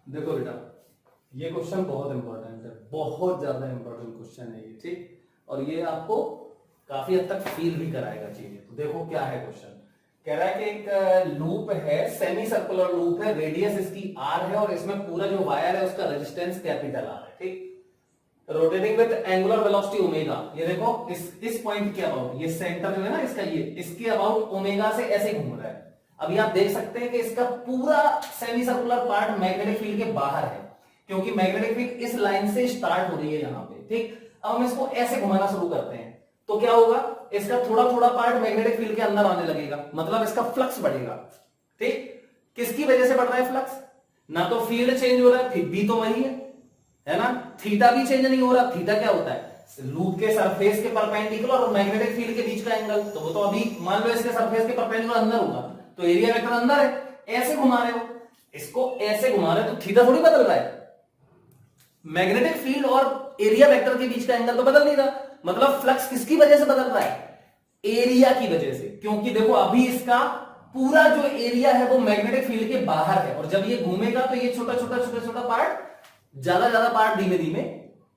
देखो बेटा, ये क्वेश्चन बहुत इंपॉर्टेंट है, बहुत ज्यादा इंपॉर्टेंट क्वेश्चन है ये, ठीक। और ये आपको काफी हद तक फील भी कराएगा चीजें। तो देखो क्या है क्वेश्चन। कह रहा है कि एक लूप है, सेमी सर्कुलर लूप है, रेडियस इसकी आर है और इसमें पूरा जो वायर है उसका रेजिस्टेंस कैपिटल आर है, ठीक। Rotating with angular velocity omega. ये देखो इस पॉइंट के अबाउट, ये सेंटर जो है ना इसका, ये इसके अबाउट ओमेगा से ऐसे घूम रहा है। अभी आप देख सकते हैं कि इसका पूरा semi circular part magnetic field के बाहर है, क्योंकि मैग्नेटिक फील्ड इस लाइन से स्टार्ट हो रही है यहां पे, ठीक। अब हम इसको ऐसे घुमाना शुरू करते हैं तो क्या होगा, इसका थोड़ा थोड़ा पार्ट मैग्नेटिक फील्ड के अंदर आने लगेगा, मतलब इसका फ्लक्स बढ़ेगा, ठीक। किसकी वजह से बढ़ रहा है फ्लक्स? ना तो फील्ड चेंज हो रहा है, भी तो वही है ना। थीटा भी चेंज नहीं हो रहा। थीटा क्या होता है? लूप के सरफेस के परपेंडिकुलर और मैग्नेटिक फील्ड के बीच का एंगल। तो वो तो अभी मान लो इसके सरफेस के परपेंडिकुलर अंदर होगा, तो एरिया वेक्टर अंदर है। ऐसे घुमा रहे हो, इसको ऐसे घुमा रहे हो तो थीटा थोड़ी बदल रहा है। मैग्नेटिक फील्ड और एरिया वेक्टर के बीच का एंगल तो बदल नहीं रहा। मतलब फ्लक्स किसकी वजह से बदल रहा है? एरिया की वजह से। क्योंकि देखो अभी इसका पूरा जो एरिया है वो मैग्नेटिक फील्ड के बाहर है, और जब ये घूमेगा तो ये छोटा छोटा छोटा छोटा पार्ट, ज्यादा ज्यादा पार्ट धीमे धीमे,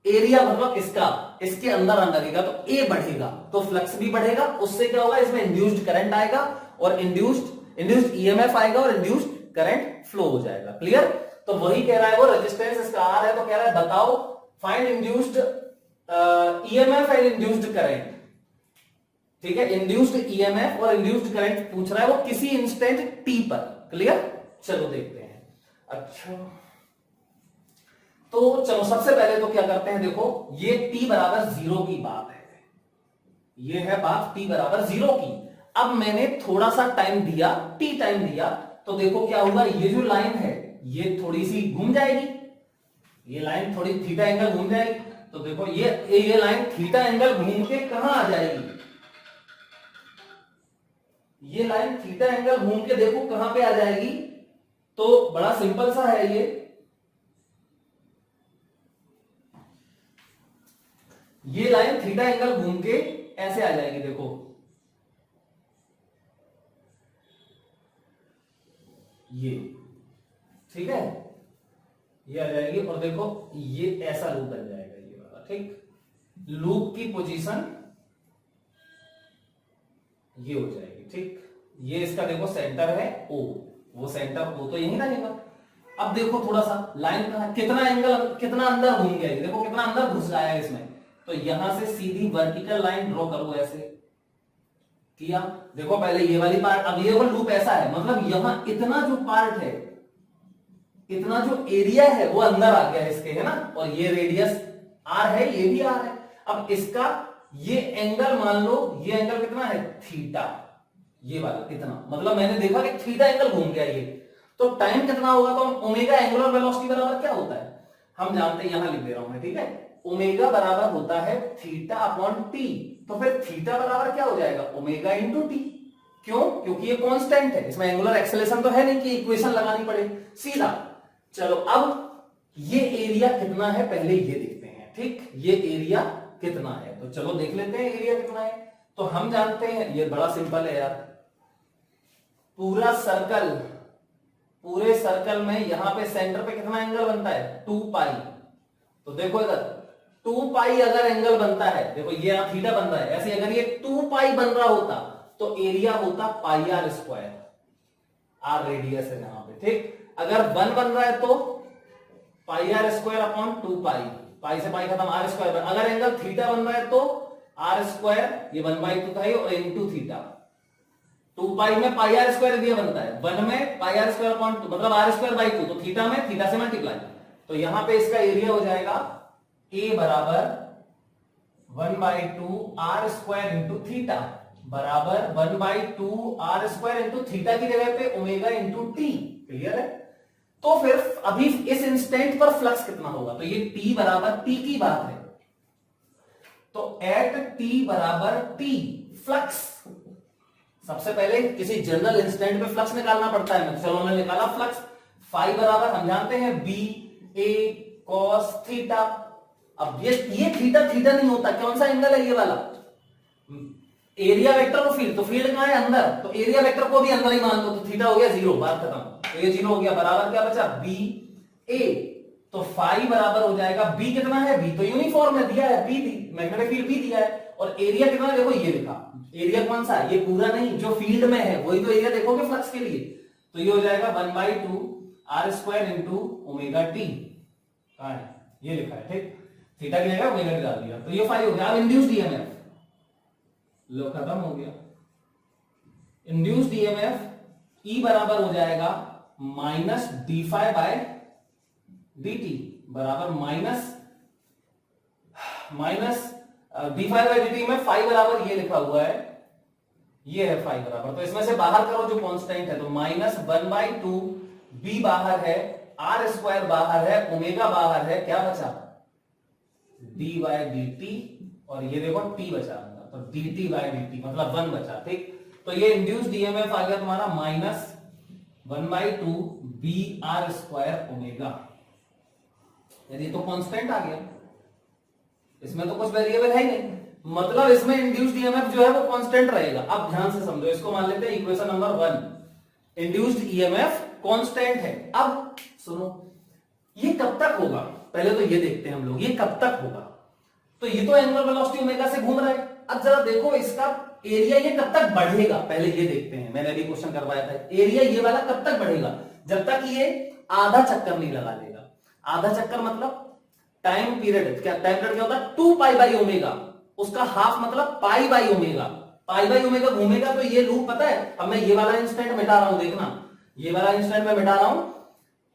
एरिया मतलब इसका, इसके अंदर आने लगेगा, तो ए बढ़ेगा तो फ्लक्स भी बढ़ेगा। उससे क्या होगा, इसमें इंड्यूस्ड करंट आएगा और इंड्यूस्ड ईएमएफ आएगा और इंड्यूस्ड करंट फ्लो हो जाएगा। क्लियर? तो वही कह रहा है वो, रेजिस्टेंस इसका आर है, तो कह रहा है बताओ find induced EMF and induced current. ठीक है, इंड्यूस्ड ईएमएफ और इंड्यूस्ड करंट पूछ रहा है वो किसी इंस्टेंट टी पर। क्लियर? चलो देखते हैं। अच्छा तो चलो सबसे पहले तो क्या करते हैं, देखो ये t बराबर 0 की बात है, ये है बात t बराबर 0 की। अब मैंने थोड़ा सा टाइम दिया, t टाइम दिया, तो देखो क्या होगा, ये जो लाइन है ये थोड़ी सी घूम जाएगी, ये लाइन थोड़ी थीटा एंगल घूम जाएगी। तो देखो ये लाइन थीटा एंगल घूम के कहां आ जाएगी, ये लाइन थीटा एंगल घूम के देखो कहां पे आ जाएगी। तो बड़ा सिंपल सा है ये लाइन थीटा एंगल घूम के ऐसे आ जाएगी, देखो ये, ठीक है, ये आ जाएगी। और देखो ये ऐसा लूप बन जाएगा ये वाला, ठीक। लूप की पोजीशन ये हो जाएगी, ठीक। ये इसका देखो सेंटर है O, वो सेंटर O तो यही रहेगा। अब देखो थोड़ा सा लाइन का कितना एंगल, कितना अंदर घूम गया, देखो कितना अंदर घुस गया है इसमें। तो यहां से सीधी वर्टिकल लाइन ड्रॉ करो, ऐसे किया। देखो पहले ये वाली पार्ट, अब ये वो लूप ऐसा है, मतलब यहां इतना जो पार्ट है, इतना जो एरिया है वो अंदर आ गया इसके, है ना। और ये रेडियस r है, ये भी r है। अब इसका ये एंगल मान लो, ये एंगल कितना है, थीटा, ये वाला कितना, मतलब मैंने देखा कि थीटा एंगल घूम गया ये। तो टाइम कितना होगा, तो ओमेगा एंगुलर वेलोसिटी बराबर क्या होता है हम जानते हैं, यहां लिख दे रहा हूं मैं, ठीक है। ओमेगा बराबर होता है थीटा अपॉन टी। तो फिर थीटा बराबर क्या हो जाएगा, ओमेगा इंटू टी। क्यों? क्योंकि ये कांस्टेंट है, इसमें एंगुलर एक्सेलरेशन तो है नहीं कि इक्वेशन लगानी पड़े सीधा। चलो अब ये एरिया कितना है पहले ये देखते हैं, ठीक। ये एरिया कितना है, तो चलो देख लेते हैं एरिया कितना है। तो हम जानते हैं, ये बड़ा सिंपल है यार, पूरा सर्कल, पूरे सर्कल में यहां पे सेंटर पे कितना एंगल बनता है, 2 पाई। तो देखो इधर 2 पाई अगर एंगल बनता है, देखो ये यहां थीटा बन रहा है, ऐसे अगर ये 2 पाई बन रहा होता तो एरिया होता पाई आर स्क्वायर, आर रेडियस है यहां पे, ठीक। अगर 1 बन रहा है तो पाई आर स्क्वायर अपॉन 2 पाई, पाई से पाई खत्म, आर स्क्वायर। अगर एंगल थीटा बन रहा है तो आर स्क्वायर, ये 1/2 था और इंटू थीटा। 2 पाई में पाई आर स्क्वायर दिया बनता है, 1 में पाई आर स्क्वायर अपॉन 2, मतलब आर स्क्वायर बाई 2, तो थीटा में थीटा से मल्टीप्लाई। तो यहां पे इसका एरिया हो जाएगा ए बराबर 1/2 आर स्क्वायर इंटू थीटा बराबर 1/2 आर स्क्वायर इंटू थीटा की जगह पे ओमेगा इंटू टी। क्लियर है? तो फिर अभी इस इंस्टेंट पर फ्लक्स कितना होगा, तो ये टी बराबर टी की बात है, तो एट टी बराबर टी फ्लक्स, सबसे पहले किसी जनरल इंस्टेंट पे फ्लक्स निकालना पड़ता है। चलो हमने निकाला फ्लक्स, फाई बराबर हम जानते हैं बी ए कॉस थीटा। अब ये थीटा थीटा नहीं होता, कौन सा एंगल है ये वाला, एरिया वेक्टर और फील्ड, तो फील्ड कहां है अंदर, तो एरिया वेक्टर को भी अंदर ही मान लो, तो थीटा हो गया 0, बात खत्म। तो ये 0 हो गया, बराबर क्या बचा, बी ए, तो फाई बराबर हो जाएगा बी कितना है, बी तो यूनिफॉर्म है, दिया है, बी मैग्नेटिक फील्ड बी दिया है, और एरिया कितना है देखो ये लिखा, एरिया कौन सा है, ये पूरा नहीं जो फील्ड में है वही तो एरिया देखोगे फ्लक्स के लिए, तो ये हो जाएगा 1/2 R square into omega T, कहां है ये लिखा है, ठीक, थीटा की जगह ओमेगा टी डाल दिया, तो ये फाई हो गया। अब इंड्यूस्ड ईएमएफ लो खत्म हो गया, इंड्यूस्ड ईएमएफ ई बराबर हो जाएगा minus D phi by D T बराबर minus D phi by D T में फाई बराबर ये लिखा हुआ है, ये है फाई बराबर, तो इसमें से बाहर करो जो कांस्टेंट है, तो -1/2 बी बाहर है, आर स्क्वायर बाहर है, ओमेगा बाहर है, क्या बचा डी बाय डी टी, और ये देखो टी बचा अंदर, तो D T by D T मतलब 1 बचा, ठीक, तो ये इंड्यूस्ड ईएमएफ आ गया तुम्हारा -1/2 बी आर स्क्वायर ओमेगा, यदि तो कांस्टेंट आ गया, इसमें तो कुछ वेरिएबल है ही नहीं, मतलब इसमें इंड्यूस्ड ईएमएफ जो है वो कांस्टेंट रहेगा। अब ध्यान से समझो, इसको मान लेते हैं equation number 1, induced EMF constant है। अब सुनो, ये कब तक होगा, पहले तो ये देखते हैं हम लोग, ये कब तक होगा, तो ये तो एंगुलर वेलोसिटी ओमेगा से घूम रहा है, अब जरा देखो इसका एरिया ये कब तक बढ़ेगा, पहले ये देखते हैं, मैंने अभी क्वेश्चन करवाया था, एरिया ये वाला कब तक बढ़ेगा, जब तक ये आधा चक्कर नहीं लगा लेगा, आधा चक्कर मतलब टाइम पीरियड, क्या टाइम पीरियड क्या होता है 2 पाई बाई ओमेगा, उसका हाफ मतलब pi by omega, pi by omega घूमेगा, तो ये लूप पता है, अब मैं ये वाला इंस्टेंट मिटा रहा हूं, देखना ये वाला इंस्टेंट मैं मिटा रहा हूं,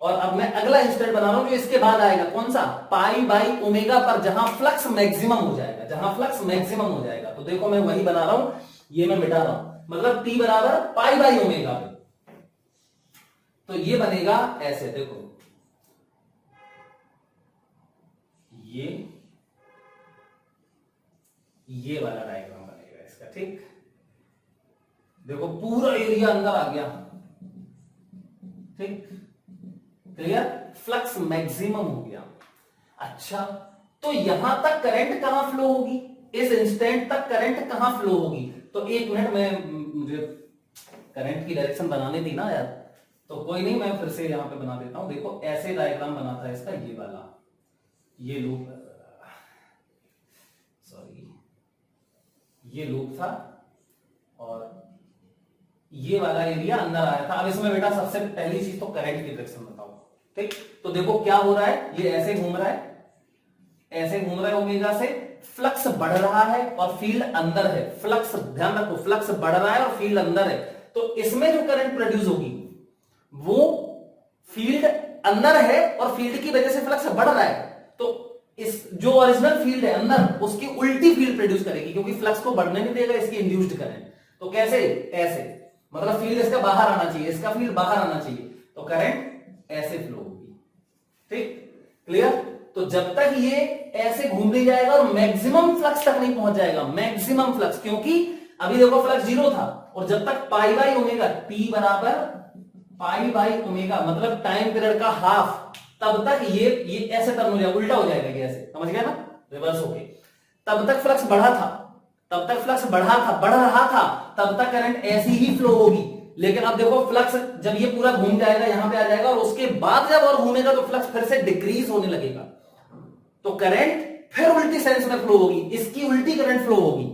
और अब मैं अगला इंस्टेंट बना रहा हूं जो इसके बाद आएगा, कौन सा, पाई बाई ओमेगा पर, जहां फ्लक्स मैक्सिमम हो जाएगा, जहां फ्लक्स मैक्सिमम हो जाएगा, तो देखो मैं वही बना रहा हूं, ये मैं मिटा रहा हूं, मतलब टी बराबर पाई बाई ओमेगा पे, तो ये बनेगा ऐसे, देखो ये वाला डायग्राम बनेगा इसका, ठीक, देखो पूरा एरिया अंदर आ गया, ठीक, क्लियर, फ्लक्स मैक्सिमम हो गया। अच्छा, तो यहां तक करंट कहां फ्लो होगी, इस इंस्टेंट तक करंट कहां फ्लो होगी, तो एक मिनट में मुझे करंट की डायरेक्शन बनाने दी ना यार, तो कोई नहीं, मैं फिर से यहां पे बना देता हूं, देखो ऐसे डायग्राम बना था इसका, ये वाला, ये लूप, सॉरी ये लूप था, और ये वाला एरिया अंदर आया था। अब इसमें बेटा सबसे पहली चीज तो करंट की डायरेक्शन बताओ, ठीक, तो देखो क्या हो रहा है, ये ऐसे घूम रहा है, ऐसे घूम रहा है ओमेगा से, फ्लक्स बढ़ रहा है और फील्ड अंदर है, फ्लक्स ध्यान रखो, फ्लक्स बढ़ रहा है और फील्ड अंदर है, तो इसमें जो करंट प्रोड्यूस होगी वो फील्ड अंदर है और फील्ड की वजह से फ्लक्स बढ़ रहा है, तो इस जो ओरिजिनल फील्ड है अंदर उसकी उल्टी फील्ड प्रोड्यूस करेगी, क्योंकि फ्लक्स को बढ़ने नहीं देगा इसकी इंड्यूस्ड करंट, तो कैसे, ऐसे, मतलब फील्ड इसका बाहर आना चाहिए, इसका फील्ड बाहर आना चाहिए, तो करंट ऐसे फ्लो होगी, ठीक, क्लियर, तो जब तक ये ऐसे घूम नहीं जाएगा और मैक्सिमम फ्लक्स तक नहीं पहुंच जाएगा, मैक्सिमम फ्लक्स, क्योंकि अभी देखो फ्लक्स 0 था, और जब तक पाई बाई ओमेगा, टी बराबर पाई बाई ओमेगा मतलब टाइम पीरियड का हाफ, तब तक ये ऐसे टर्न हो जाएगा, उल्टा हो जाएगा ये ऐसे, समझ गया ना, रिवर्स होके, तब तक फ्लक्स बढ़ा था, तब तक फ्लक्स बढ़ रहा था, तब तक करंट ऐसी ही फ्लो होगी, लेकिन अब देखो फ्लक्स जब ये पूरा घूम जाएगा, यहां पे आ जाएगा, और उसके बाद जब और घूमेगा तो फ्लक्स फिर से डिक्रीज होने लगेगा, तो करंट फिर उल्टी सेंस में फ्लो होगी, इसकी उल्टी करंट फ्लो होगी,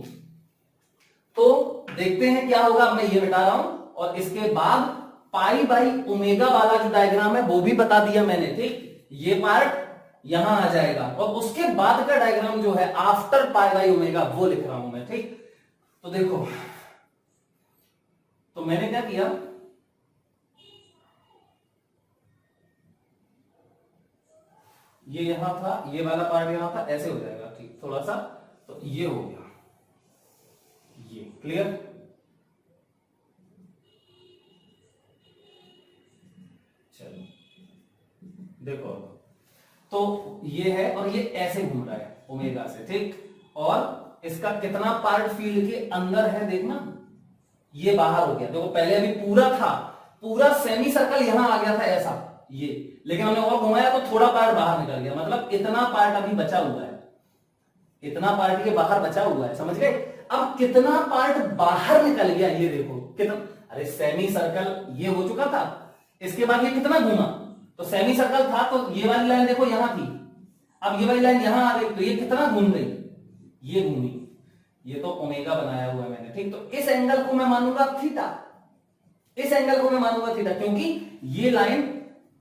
तो देखते हैं क्या होगा। अब मैं ये मिटा रहा हूं, और इसके बाद पाई बाई ओमेगा वाला जो डायग्राम है वो भी बता दिया मैंने, ठीक, ये पार्ट यहां आ जाएगा, और उसके बाद का डायग्राम जो है आफ्टर पाई बाई ओमेगा वो लिख रहा हूं मैं, ठीक, तो देखो, तो मैंने क्या किया, ये यहां था, ये वाला पार्ट यहां था, ऐसे हो जाएगा, ठीक, थोड़ा सा, तो ये हो गया, ये क्लियर, चलो देखो, तो ये है, और ये ऐसे घूम रहा है ओमेगा से, ठीक, और इसका कितना पार्ट फील्ड के अंदर है देखना, ये बाहर हो गया, देखो पहले अभी पूरा था, पूरा सेमी सर्कल यहां आ गया था ऐसा, ये, लेकिन हमने और घुमाया तो थोड़ा पार्ट बाहर निकल गया, मतलब इतना पार्ट अभी बचा हुआ है, इतना पार्ट ये बाहर बचा हुआ है, समझ गए। अब कितना पार्ट बाहर निकल गया ये देखो, कितना, अरे सेमी सर्कल ये हो चुका था, इसके बाद ये कितना घूमा, तो सेमी सर्कल था तो ये वाली लाइन देखो यहां थी, अब ये वाली लाइन यहां आ गई, तो ये कितना घूम गई, ये घूमी, ये तो ओमेगा बनाया हुआ है मैंने, ठीक। तो इस एंगल को मैं मानूंगा थीटा, इस एंगल को मैं मानूंगा थीटा, क्योंकि ये लाइन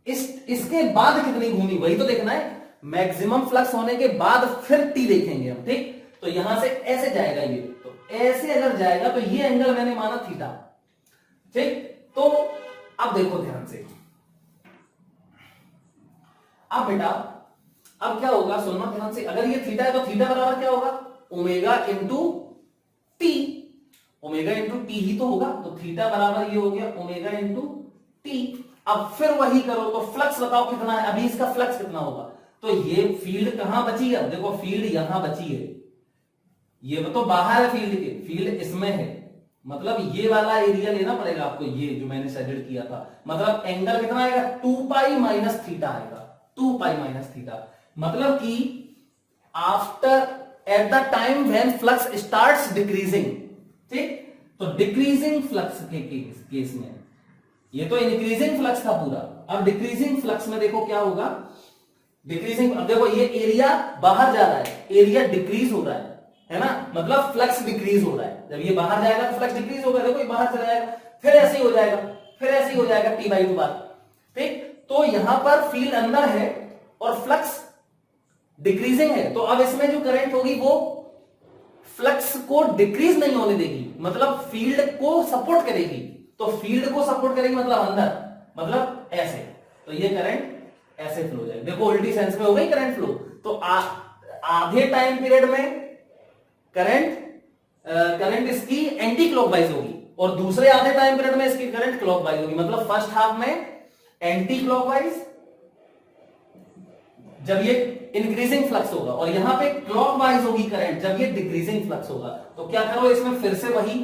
इसके बाद कितनी घूमी वही तो देखना है, मैक्सिमम फ्लक्स होने के बाद फिर टी देखेंगे हम, ठीक। तो यहां से ऐसे जाएगा ये, तो ऐसे अगर जाएगा तो ये एंगल मैंने माना थीटा, ठीक। तो अब देखो ध्यान से, अब बेटा अब क्या होगा, सुनना ध्यान से, अगर ये थीटा है तो थीटा बराबर क्या होगा, omega into T, omega into T ही तो होगा, तो थीटा बराबर ये हो गया ओमेगा इंटू टी। अब फिर वही करो तो फ्लक्स बताओ कितना है, अभी इसका फ्लक्स कितना होगा, तो ये फील्ड कहां बची है, देखो फील्ड यहां बची है, ये तो बाहर है फील्ड के, फील्ड इसमें है, मतलब ये वाला एरिया लेना पड़ेगा आपको, ये जो मैंने सजेस्ट किया था, मतलब एंगल कितना आएगा, 2 पाई माइनस थीटा आएगा, 2 पाई माइनस थीटा, मतलब कि after at the time when flux starts decreasing, ठीक। तो डिक्रीजिंग फ्लक्स के केस में, ये तो इंक्रीजिंग फ्लक्स था पूरा, अब डिक्रीजिंग फ्लक्स में देखो क्या होगा, डिक्रीजिंग, अब देखो ये एरिया बाहर जा रहा है, एरिया डिक्रीज हो रहा है ना, मतलब फ्लक्स डिक्रीज हो रहा है, जब ये बाहर जाएगा तो फ्लक्स डिक्रीज होगा, देखो ये बाहर चला जाएगा, फिर ऐसे ही हो जाएगा, फिर ऐसे ही हो जाएगा टी बाई 2 बार, ठीक। तो यहां पर फील्ड अंदर है और फ्लक्स डिक्रीजिंग है, तो अब इसमें जो करंट होगी वो फ्लक्स को डिक्रीज नहीं होने देगी, मतलब फील्ड को सपोर्ट करेगी, तो फील्ड को सपोर्ट करेगी मतलब अंदर, मतलब ऐसे, तो ये करंट ऐसे फ्लो जाएगा, देखो उल्टी सेंस में हो गई करंट फ्लो, तो आधे टाइम पीरियड में करंट इसकी एंटी क्लॉकवाइज होगी और दूसरे आधे टाइम पीरियड में इसकी करंट क्लॉकवाइज होगी, मतलब फर्स्ट हाफ में एंटी क्लॉकवाइज जब ये इंक्रीजिंग फ्लक्स होगा, और यहां पे क्लॉकवाइज होगी करंट जब ये डिक्रीजिंग फ्लक्स होगा। तो क्या करो इसमें फिर से वही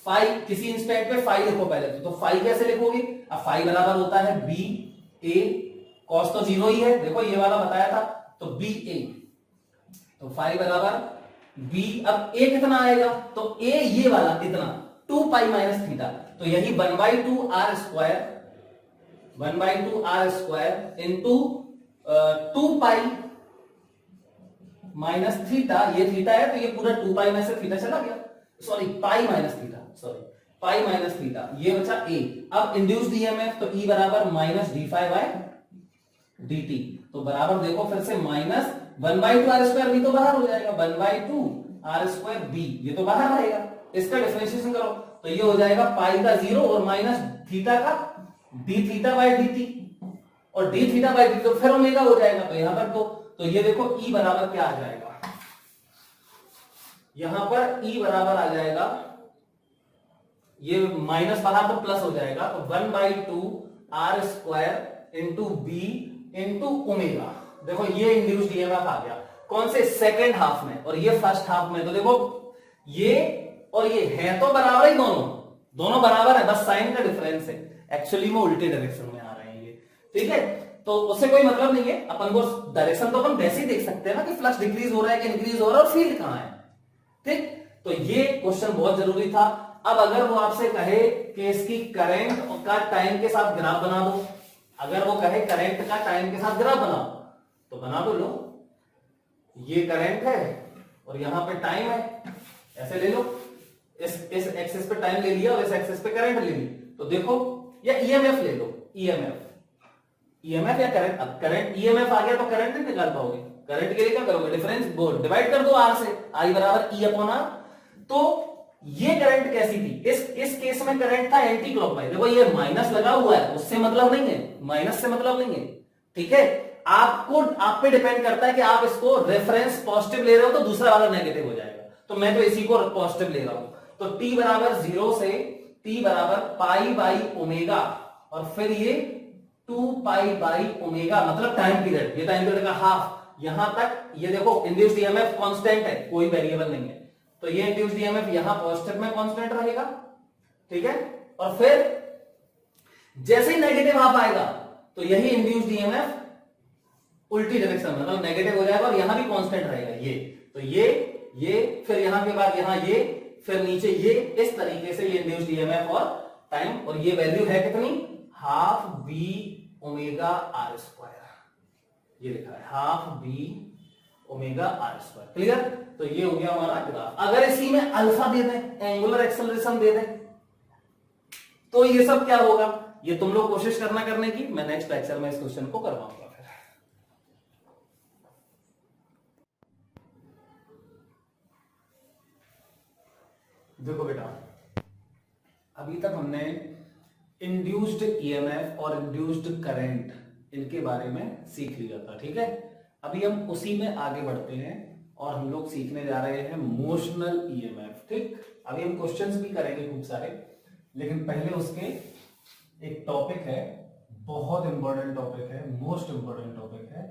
फाई, किसी इंस्टेंट पे फाई लिखो पहले तो फाई कैसे लिखोगे, अब फाई बराबर होता है बी ए, कॉस तो जीरो ही है, देखो ये वाला बताया था, तो बी ए, तो फाई बराबर बी, अब ए कितना आएगा, तो ए ये वाला इतना 2 पाई माइनस थीटा, तो यही 1/2 R square, 1/2 R square into 2 pi minus theta, ये थीटा है तो ये पूरा 2 पाई में से थीटा चला गया, sorry pi minus theta, sorry pi minus theta, ये बचा ए। अब इंड्यूस्ड ईएमएफ तो ई बराबर minus D phi by D T, तो बराबर देखो फिर से माइनस 1/2 आर स्क्वायर बी तो बाहर हो जाएगा, 1/2 आर स्क्वायर बी ये तो बाहर रहेगा, इसका डिफरेंशिएशन करो तो ये हो जाएगा पाई का 0 और माइनस थीटा का D theta by D T, और डी थीटा बाय डी तो फिर ओमेगा हो जाएगा, तो यहां पर तो ये देखो ई बराबर क्या आ जाएगा, यहां पर ई बराबर आ जाएगा, ये माइनस बाहर तो प्लस हो जाएगा, तो 1/2 R square into B into omega, देखो ये इंड्यूस्ड ईएमएफ आ गया, कौन से सेकेंड हाफ में और ये फर्स्ट हाफ में, तो देखो ये और ये है तो बराबर ही, दोनों बराबर है, बस साइन का डिफरेंस है, एक्चुअली में उल्टे डायरेक्शन में आ रहे हैं ये, ठीक है। तो उससे कोई मतलब नहीं है, अपन को डायरेक्शन तो अपन वैसे ही देख सकते हैं ना कि फ्लक्स डिक्रीज हो रहा है कि इंक्रीज हो रहा है और फील्ड कहां है, ठीक। तो ये क्वेश्चन बहुत जरूरी था। अब अगर वो आपसे कहे कि इसकी करंट का टाइम के साथ ग्राफ बना दो, अगर वो कहे करंट का टाइम के साथ ग्राफ बनाओ तो बना दो, लो ये करंट है और यहां पे टाइम है, ऐसे ले लो, इस एक्सिस पे टाइम ले लिया और इस एक्सिस पे करंट ले ली, तो देखो या ईएमएफ ले लो, ईएमएफ या करंट, अब करंट ईएमएफ आ गया तो करंट नहीं निकाल पाओगे, करंट के लिए क्या करोगे, डिफरेंस डिवाइड कर दो आर से, आई बराबर ई अपॉन आर। तो ये करंट कैसी थी, इस केस में करंट था एंटी क्लॉकवाइज, देखो ये माइनस लगा हुआ है, उससे मतलब नहीं है, माइनस से मतलब नहीं है, ठीक है। आपको आप पे डिपेंड करता है कि आप इसको रेफरेंस पॉजिटिव ले रहे हो तो दूसरा वाला नेगेटिव हो जाएगा, तो मैं तो इसी को पॉजिटिव ले रहा हूं, तो टी बराबर 0 से टी बराबर पाई बाई ओमेगा, और फिर ये 2 पाई बाई ओमेगा, मतलब टाइम पीरियड, ये टाइम पीरियड का हाफ, यहां तक ये देखो इंड्यूस्ड ईएमएफ कांस्टेंट है, कोई वेरिएबल नहीं है, तो ये इंड्यूस्ड ईएमएफ यहां पॉजिटिव में कांस्टेंट रहेगा, ठीक है। और फिर जैसे ही नेगेटिव हाफ आएगा तो यही इंड्यूस्ड ईएमएफ उल्टी डायरेक्शन में, मतलब नेगेटिव हो जाएगा और यहां भी कांस्टेंट रहेगा, ये तो ये फिर यहां के बाद यहां ये, फिर नीचे ये, इस तरीके से ये इंड्यूस्ड ईएमएफ और टाइम, और ये वैल्यू है कितनी, half B omega R square, ये लिखा है half B omega R square. Clear? तो ये हो गया हमारा ग्राफ। अगर इसी में अल्फा दे दें, एंगुलर एक्सेलरेशन दे दें, तो ये सब क्या होगा, ये तुम लोग कोशिश करने की, मैं नेक्स्ट लेक्चर में इस क्वेश्चन को करवाऊंगा। फिर देखो बेटा, अभी तक हमने इंड्यूस्ड ईएमएफ और इंड्यूस्ड करंट इनके बारे में सीख लिया था, ठीक है। अभी हम उसी में आगे बढ़ते हैं और हम लोग सीखने जा रहे हैं मोशनल ईएमएफ, ठीक। अभी हम क्वेश्चंस भी करेंगे खूब सारे, लेकिन पहले उसके एक टॉपिक है, बहुत इंपॉर्टेंट टॉपिक है, मोस्ट इंपॉर्टेंट टॉपिक है,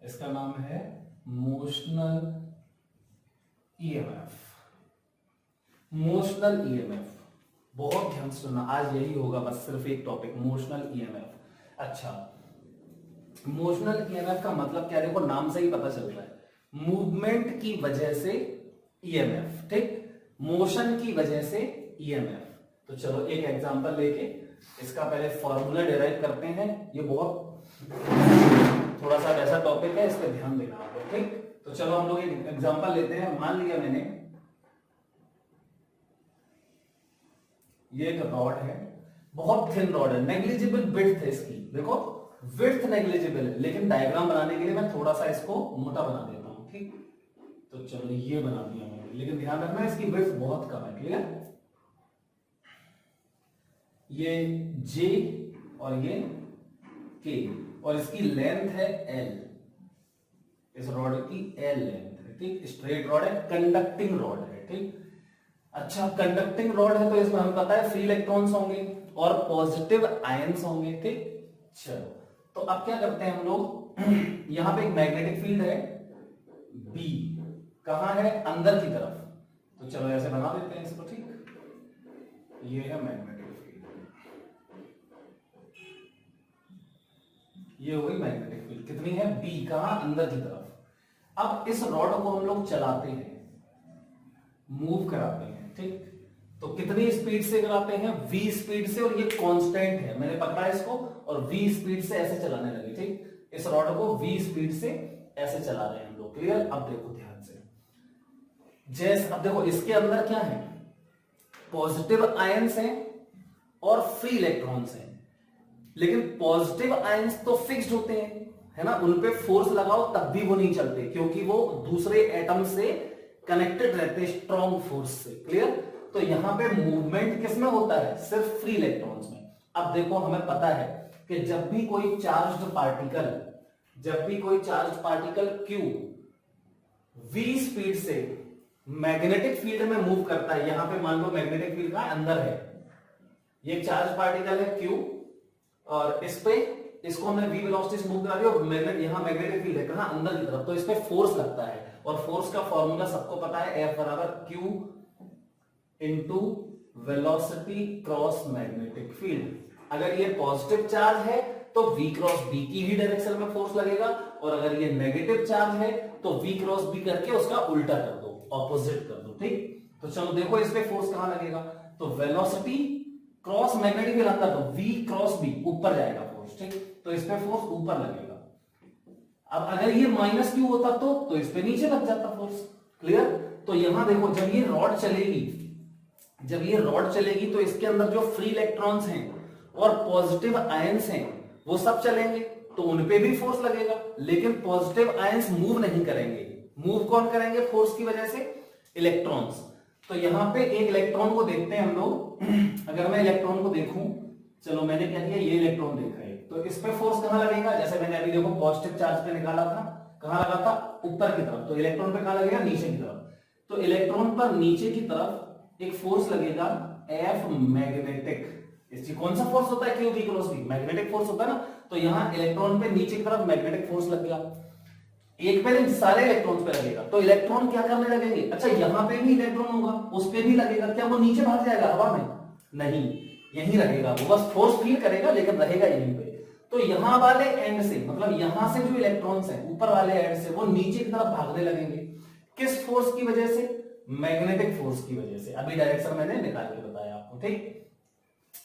इसका नाम है मोशनल ईएमएफ। मोशनल ईएमएफ बहुत ध्यान से सुनना, आज यही होगा बस, सिर्फ एक टॉपिक मोशनल ईएमएफ। अच्छा, मोशनल ईएमएफ का मतलब क्या है, देखो नाम से ही पता चल रहा है, मूवमेंट की वजह से ईएमएफ, ठीक, मोशन की वजह से ईएमएफ। तो चलो एक एग्जांपल लेके इसका पहले फॉर्मूला डिराइव करते हैं। ये बहुत थोड़ा सा ऐसा टॉपिक है, इस पर ध्यान देना आप लोग, ठीक। तो चलो हम लोग एक एग्जांपल लेते हैं। मान लिया मैंने ये एक रॉड है, बहुत थिन रॉड है, नेग्लिजिबल विड्थ है इसकी, देखो विड्थ नेग्लिजिबल है, लेकिन डायग्राम बनाने के लिए मैं थोड़ा सा इसको मोटा बना देता हूं, ठीक। तो चलो ये बना दिया मैंने, लेकिन ध्यान रखना इसकी विड्थ बहुत कम है, क्लियर। ये J और ये K और इसकी लेंथ है L, इस रॉड की L लेंथ है, ठीक। स्ट्रेट रॉड है, कंडक्टिंग रॉड है, ठीक। अच्छा, कंडक्टिंग रॉड है तो इसमें हमें पता है फ्री इलेक्ट्रॉन्स होंगे और पॉजिटिव आयंस होंगे, ठीक। चलो, तो अब क्या करते हैं हम लोग, यहां पे एक मैग्नेटिक फील्ड है B, कहां है, अंदर की तरफ। तो चलो ऐसे बना देते हैं इसको, ठीक। ये है मैग्नेटिक फील्ड, ये हो गई मैग्नेटिक फील्ड, कितनी है B, कहां, अंदर की तरफ। अब इस रॉड को हम लोग चलाते हैं, मूव कराते हैं, ठीक। तो कितनी स्पीड से कराते हैं, v स्पीड से, और ये कांस्टेंट है, मैंने पकड़ा इसको और v स्पीड से ऐसे चलाने लगे, ठीक। इस रॉड को v स्पीड से ऐसे चला रहे हैं हम लोग, क्लियर। अब देखो ध्यान से, जैसे अब देखो इसके अंदर क्या है, पॉजिटिव आयंस हैं और फ्री इलेक्ट्रॉन्स हैं, लेकिन पॉजिटिव आयंस तो फिक्स्ड होते हैं, है ना, उन पे फोर्स लगाओ तब भी वो नहीं चलते, क्योंकि वो दूसरे एटम से कनेक्टेड रहते स्ट्रॉन्ग फोर्स से, क्लियर। तो यहां पे मूवमेंट किसमें होता है, सिर्फ फ्री इलेक्ट्रॉन्स में। अब देखो हमें पता है कि जब भी कोई charged particle Q v speed से मैग्नेटिक फील्ड में मूव करता है, यहां पे मान लो मैग्नेटिक फील्ड का अंदर है, ये चार्ज पार्टिकल है Q और इस पे इसको हमने v वेलोसिटी से मूव करा दिया और यहां मैग्नेटिक फील्ड है कहां, अंदर की तरफ। तो इस पे फोर्स लगता है और फोर्स का फॉर्मूला सबको पता है, F बराबर Q into velocity cross magnetic field. अगर ये पॉजिटिव चार्ज है तो v क्रॉस b की ही डायरेक्शन में फोर्स लगेगा, और अगर ये नेगेटिव चार्ज है तो v क्रॉस b करके उसका उल्टा कर दो, ऑपोजिट कर दो, ठीक। तो चलो देखो इस पे फोर्स कहां लगेगा, तो वेलोसिटी क्रॉस मैग्नेटिक फील्ड अंदर, तो v क्रॉस b ऊपर जाएगा फोर्स, ठीक। तो इस पे फोर्स ऊपर लगेगा। अब अगर ये माइनस क्यू होता तो इस पे नीचे लग जाता फोर्स, क्लियर। तो यहां देखो जब ये रॉड चलेगी तो इसके अंदर जो फ्री इलेक्ट्रॉन्स हैं और पॉजिटिव आयंस हैं वो सब चलेंगे, तो उनपे भी फोर्स लगेगा, लेकिन पॉजिटिव आयंस मूव नहीं करेंगे। मूव कौन करेंगे फोर्स की वजह से, इलेक्ट्रॉन्स। तो यहां पे एक इलेक्ट्रॉन को देखते हैं हम लोग। अगर मैं इलेक्ट्रॉन को देखूं, चलो मैंने क्या किया, ये इलेक्ट्रॉन देखा है, तो इस पे फोर्स कहां लगेगा, जैसे मैंने अभी देखो पॉजिटिव चार्ज पे निकाला था, कहां लगा था, ऊपर की तरफ। तो इलेक्ट्रॉन पे कहां लगेगा, नीचे की तरफ। तो इलेक्ट्रॉन पर नीचे की तरफ एक फोर्स लगेगा F मैग्नेटिक। इसकी कौन सा फोर्स होता है, Q v cross b, magnetic force होता है ना। तो यहां इलेक्ट्रॉन पे नीचे की तरफ मैग्नेटिक फोर्स लग गया, एक पे नहीं सारे इलेक्ट्रॉन्स पे लगेगा। तो इलेक्ट्रॉन क्या करने लगेंगे, अच्छा यहां पे भी इलेक्ट्रॉन होगा, उस पे भी लगेगा, क्या वो नीचे भाग जाएगा हवा में, नहीं, यहीं रहेगा, वो बस फोर्स फील करेगा लेकिन रहेगा यहीं पे। तो यहां वाले एंड से, मतलब यहां से जो इलेक्ट्रॉन्स हैं ऊपर वाले एंड से, वो नीचे की तरफ भागने लगेंगे, किस फोर्स की वजह से, मैग्नेटिक फोर्स की वजह से। अभी डायरेक्शन मैंने निकाल के बताया आपको, ठीक।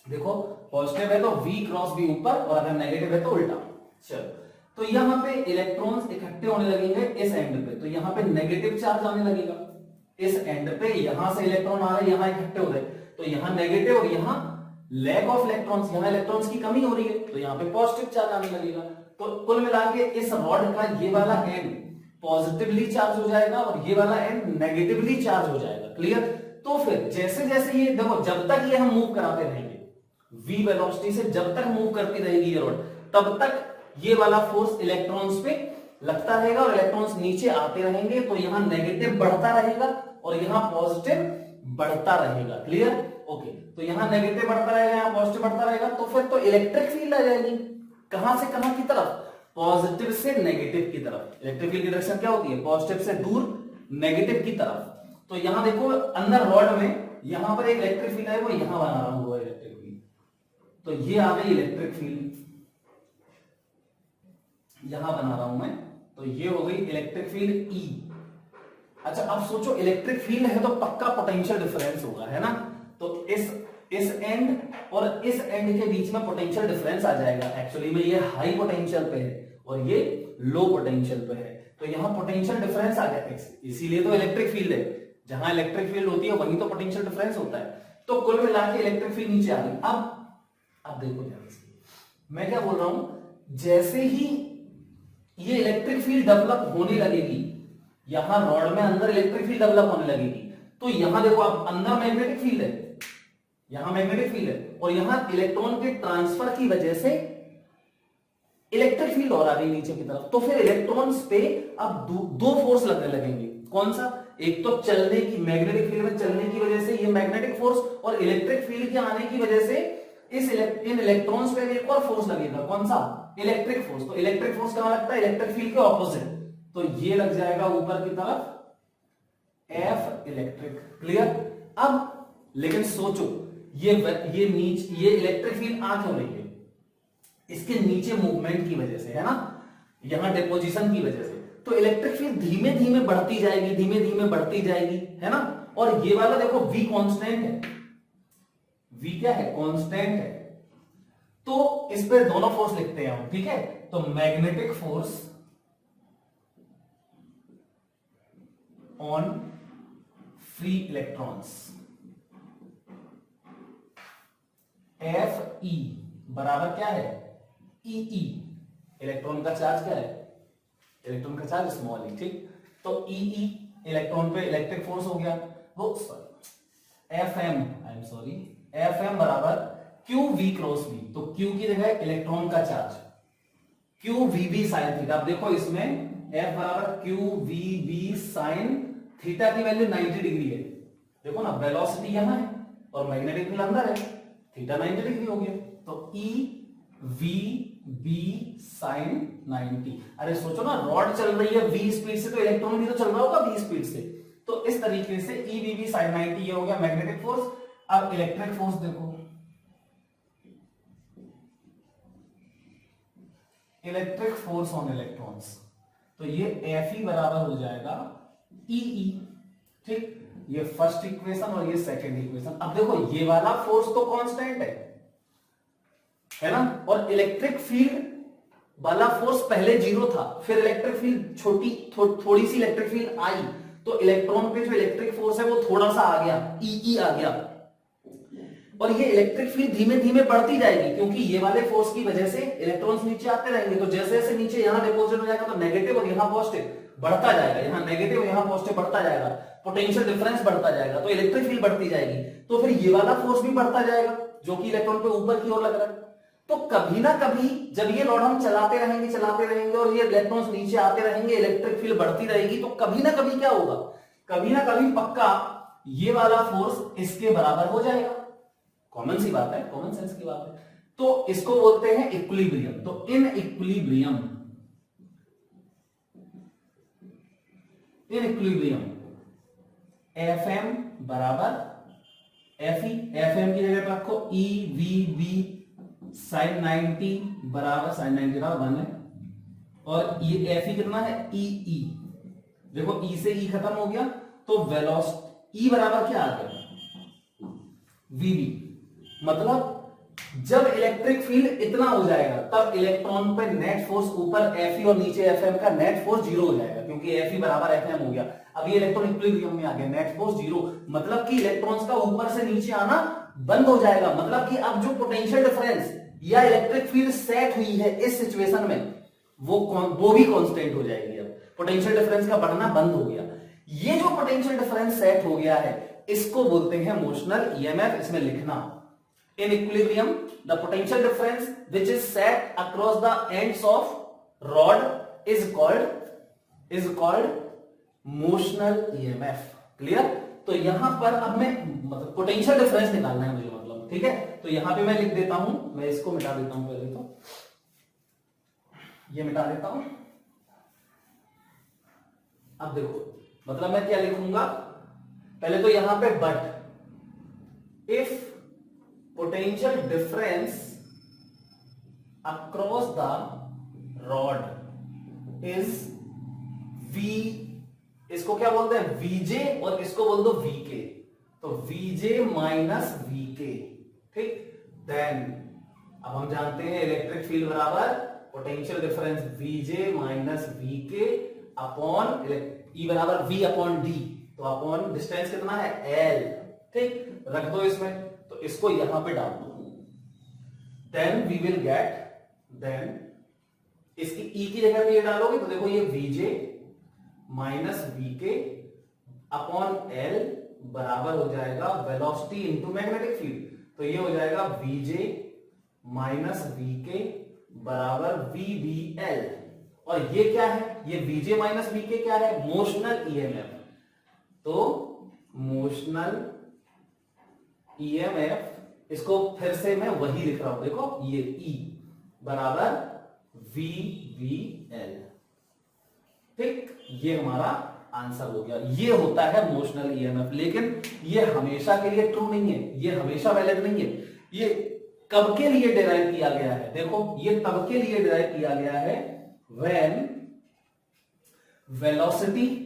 देखो पॉजिटिव है तो V क्रॉस V ऊपर, और अगर नेगेटिव है तो उल्टा। चलो, तो यहाँ पे इलेक्ट्रॉन्स इकट्ठे होने लगेंगे इस एंड पे, तो यहाँ पे नेगेटिव चार्ज आने लगेगा। इस एंड पे यहां से इलेक्ट्रॉन आ रहे हैं, यहां इकट्ठे हो रहे, तो यहाँ नेगेटिव, और यहाँ लैक ऑफ इलेक्ट्रॉन्स, यहाँ इलेक्ट्रॉन्स की कमी हो रही है, तो यहाँ पे पॉजिटिव चार्ज आने लगेगा। तो कुल मिला के इस रॉड का ये वाला एंड पॉजिटिवली चार्ज हो जाएगा और ये वाला एंड नेगेटिवली चार्ज हो जाएगा। क्लियर? तो फिर जैसे जैसे ये देखो, जब तक ये हम मूव कराते रहेंगे v वेलोसिटी से, जब तक मूव करती रहेगी ये रॉड, तब तक ये वाला फोर्स इलेक्ट्रॉन्स पे लगता रहेगा और इलेक्ट्रॉन्स नीचे आते रहेंगे, तो यहाँ नेगेटिव बढ़ता रहेगा और यहाँ पॉजिटिव बढ़ता रहेगा। क्लियर? ओके, तो यहाँ नेगेटिव बढ़ता रहेगा, यहाँ पॉजिटिव बढ़ता रहेगा, तो फिर तो इलेक्ट्रिक फील्ड आ जाएगी। कहां से कहां की तरफ? पॉजिटिव से नेगेटिव की तरफ। इलेक्ट्रिक फील्ड की डायरेक्शन क्या होती है? पॉजिटिव से दूर, नेगेटिव की तरफ। तो यहां देखो अंदर रॉड में यहां पर एक इलेक्ट्रिक फील्ड है, वो यहां बना रहा हूं इलेक्ट्रिक फील्ड, तो ये आ गई इलेक्ट्रिक फील्ड, यहां बना रहा हूं मैं, तो ये हो गई इलेक्ट्रिक फील्ड E। अच्छा, अब सोचो इलेक्ट्रिक फील्ड है तो पक्का पोटेंशियल डिफरेंस होगा, है ना? तो इस एंड और इस एंड के बीच में पोटेंशियल डिफरेंस आ जाएगा। एक्चुअली में ये हाई पोटेंशियल पे है और ये लो पोटेंशियल पे है, तो यहां पोटेंशियल डिफरेंस आ गया, इसीलिए तो इलेक्ट्रिक फील्ड है। जहां इलेक्ट्रिक फील्ड होती है वहीं तो पोटेंशियल डिफरेंस होता है। तो कुल मिला के इलेक्ट्रिक फील्ड नीचे आ गई। अब देखो ध्यान से, मैं क्या बोल रहा हूं, जैसे ही ये इलेक्ट्रिक फील्ड डेवलप होने लगेगी, यहां रॉड में अंदर इलेक्ट्रिक फील्ड डेवलप होने लगेगी, तो यहां देखो अब अंदर मैग्नेटिक फील्ड है, यहां मैग्नेटिक फील्ड है, और यहां इलेक्ट्रॉन के ट्रांसफर की वजह से इलेक्ट्रिक फील्ड और आ गई नीचे की तरफ। तो फिर इलेक्ट्रॉन्स पे अब दो फोर्स लगने लगेंगे। कौन सा? एक तो चलने की, मैग्नेटिक फील्ड में चलने की वजह से ये मैग्नेटिक फोर्स, और इलेक्ट्रिक फील्ड के आने की वजह से इन इलेक्ट्रॉन्स पे एक और फोर्स लगेगा। कौन सा? Electric force. तो इलेक्ट्रिक फोर्स कहां लगता है? इलेक्ट्रिक फील्ड के ऑपोजिट, तो ये लग जाएगा ऊपर की तरफ F इलेक्ट्रिक। क्लियर? अब लेकिन सोचो, ये इलेक्ट्रिक फील्ड आ क्यों रही है? इसके नीचे मूवमेंट की वजह से, है ना, यहां डिपोजिशन की वजह से। तो इलेक्ट्रिक फील्ड धीमे धीमे बढ़ती जाएगी, धीमे धीमे बढ़ती जाएगी, है ना। और ये वाला देखो V कांस्टेंट है, V क्या है? कांस्टेंट है। तो इस पे दोनों फोर्स लिखते हैं हम, ठीक है। तो magnetic force on free electrons Fe बराबर क्या है? EE। इलेक्ट्रॉन का चार्ज क्या है? इलेक्ट्रॉन का चार्ज स्मॉल ई, ठीक। तो EE इलेक्ट्रॉन पे इलेक्ट्रिक फोर्स हो गया, वो FM बराबर QV क्रॉस V। तो Q की जगह इलेक्ट्रॉन का चार्ज QVB साइन थीटा। अब देखो इसमें F बराबर QVB साइन थीटा की वैल्यू 90 डिग्री है। देखो ना, वेलोसिटी यहां है और मैग्नेटिक फील्ड अंदर है, थीटा 90 डिग्री हो गया, तो EVB साइन 90। अरे सोचो ना, रॉड चल रही है V स्पीड से, तो इलेक्ट्रॉन भी तो चल रहा होगा V स्पीड से। तो इस तरीके से EVB साइन 90 ये हो गया मैग्नेटिक फोर्स। अब इलेक्ट्रिक फोर्स देखो, इलेक्ट्रिक फोर्स ऑन इलेक्ट्रॉन्स, तो ये Fe बराबर हो जाएगा EE, ठीक। ये फर्स्ट इक्वेशन और ये सेकंड इक्वेशन। अब देखो ये वाला फोर्स तो कांस्टेंट है ना, और इलेक्ट्रिक फील्ड वाला फोर्स पहले 0 था, फिर इलेक्ट्रिक फील्ड थोड़ी सी इलेक्ट्रिक फील्ड आई, तो इलेक्ट्रॉन पे जो इलेक्ट्रिक फोर्स है वो थोड़ा सा आ गया, EE आ गया। और ये इलेक्ट्रिक फील्ड धीमे धीमे बढ़ती जाएगी, क्योंकि ये वाले फोर्स की वजह से इलेक्ट्रॉन्स नीचे आते रहेंगे। तो जैसे जैसे नीचे यहां डिपॉजिट हो जाएगा, तो नेगेटिव और यहां पॉजिटिव बढ़ता जाएगा, यहां नेगेटिव यहां पॉजिटिव बढ़ता जाएगा, पोटेंशियल डिफरेंस बढ़ता जाएगा, तो इलेक्ट्रिक फील्ड बढ़ती जाएगी। तो फिर ये वाला फोर्स भी बढ़ता जाएगा, जो कि इलेक्ट्रॉन पे ऊपर की ओर लग रहा है। तो कभी ना कभी जब ये रॉड हम चलाते रहेंगे और ये इलेक्ट्रॉन्स नीचे आते रहेंगे, इलेक्ट्रिक फील्ड बढ़ती रहेगी, तो कभी ना कभी क्या होगा? कभी ना कभी पक्का ये वाला फोर्स इसके बराबर हो जाएगा। कॉमन सी बात है, कॉमन सेंस की बात है। तो इसको बोलते हैं इक्विलिब्रियम। तो इन इक्विलिब्रियम FM बराबर Fe, FM की जगह रखो EVB साइन 90 बराबर, साइन 90 बराबर 1 है, और ये Fe कितना है? EE। देखो E से E खत्म हो गया, तो वेलोसिटी E बराबर क्या आ गया? VB। मतलब जब इलेक्ट्रिक फील्ड इतना हो जाएगा तब इलेक्ट्रॉन पे नेट फोर्स ऊपर Fe और नीचे Fm का नेट फोर्स जीरो हो जाएगा, क्योंकि Fe बराबर Fm हो गया। अब ये इलेक्ट्रॉन इक्विलिब्रियम में आ गया, नेट फोर्स जीरो, मतलब कि इलेक्ट्रॉन्स का ऊपर से नीचे आना बंद हो जाएगा। मतलब कि अब जो पोटेंशियल डिफरेंस या इलेक्ट्रिक फील्ड सेट हुई है इस सिचुएशन में वो भी कांस्टेंट हो जाएगी। अब पोटेंशियल डिफरेंस का बढ़ना बंद हो गया। ये जो पोटेंशियल डिफरेंस सेट हो गया है इसको बोलते हैं मोशनल ईएमएफ। इसमें लिखना, in equilibrium the potential difference which is set across the ends of rod is called motional EMF। Clear? तो यहां पर अब मैं मतलब पोटेंशियल डिफरेंस निकालना है मुझे, मतलब ठीक है। तो यहां पे मैं लिख देता हूं, मैं इसको मिटा देता हूं, पहले तो ये मिटा देता हूं। अब देखो मतलब मैं क्या लिखूंगा, पहले तो यहां पे but if potential difference across the rod is V, इसको क्या बोलते हैं VJ और इसको बोल दो VK, तो VJ माइनस VK, ठीक। देन अब हम जानते हैं इलेक्ट्रिक फील्ड बराबर potential difference VJ minus VK upon E बराबर V अपॉन D, तो अपॉन डिस्टेंस कितना है L, ठीक। रख दो इसमें, तो इसको यहां पे डाल दो, then we will get, then इसकी E की जगह पे ये डालोगे तो देखो ये VJ minus VK upon L बराबर हो जाएगा वेलोसिटी इंटू मैग्नेटिक फील्ड, तो ये हो जाएगा VJ माइनस VK बराबर VBL। और ये क्या है, ये VJ माइनस VK क्या है, मोशनल ईएमएफ। तो मोशनल ईएमएफ, इसको फिर से मैं वही लिख रहा हूं, देखो ये E बराबर VBL, ठीक। ये हमारा आंसर हो गया। ये होता है मोशनल ईएमएफ, लेकिन ये हमेशा के लिए ट्रू नहीं है, ये हमेशा वैलिड नहीं है। ये कब के लिए डिराइव किया गया है, देखो ये तब के लिए डिराइव किया गया है व्हेन वेलोसिटी,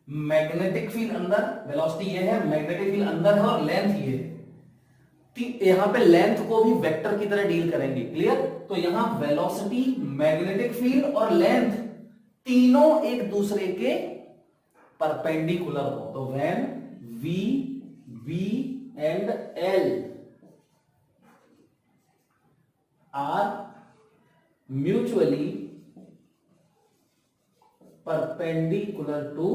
मैग्नेटिक फील्ड अंदर, वेलोसिटी ये है, मैग्नेटिक फील्ड अंदर है और लेंथ ये है। यहां पे लेंथ को भी वेक्टर की तरह डील करेंगे, क्लियर। तो यहां वेलोसिटी, मैग्नेटिक फील्ड और लेंथ तीनों एक दूसरे के परपेंडिकुलर हो, तो when V, B and L are mutually perpendicular to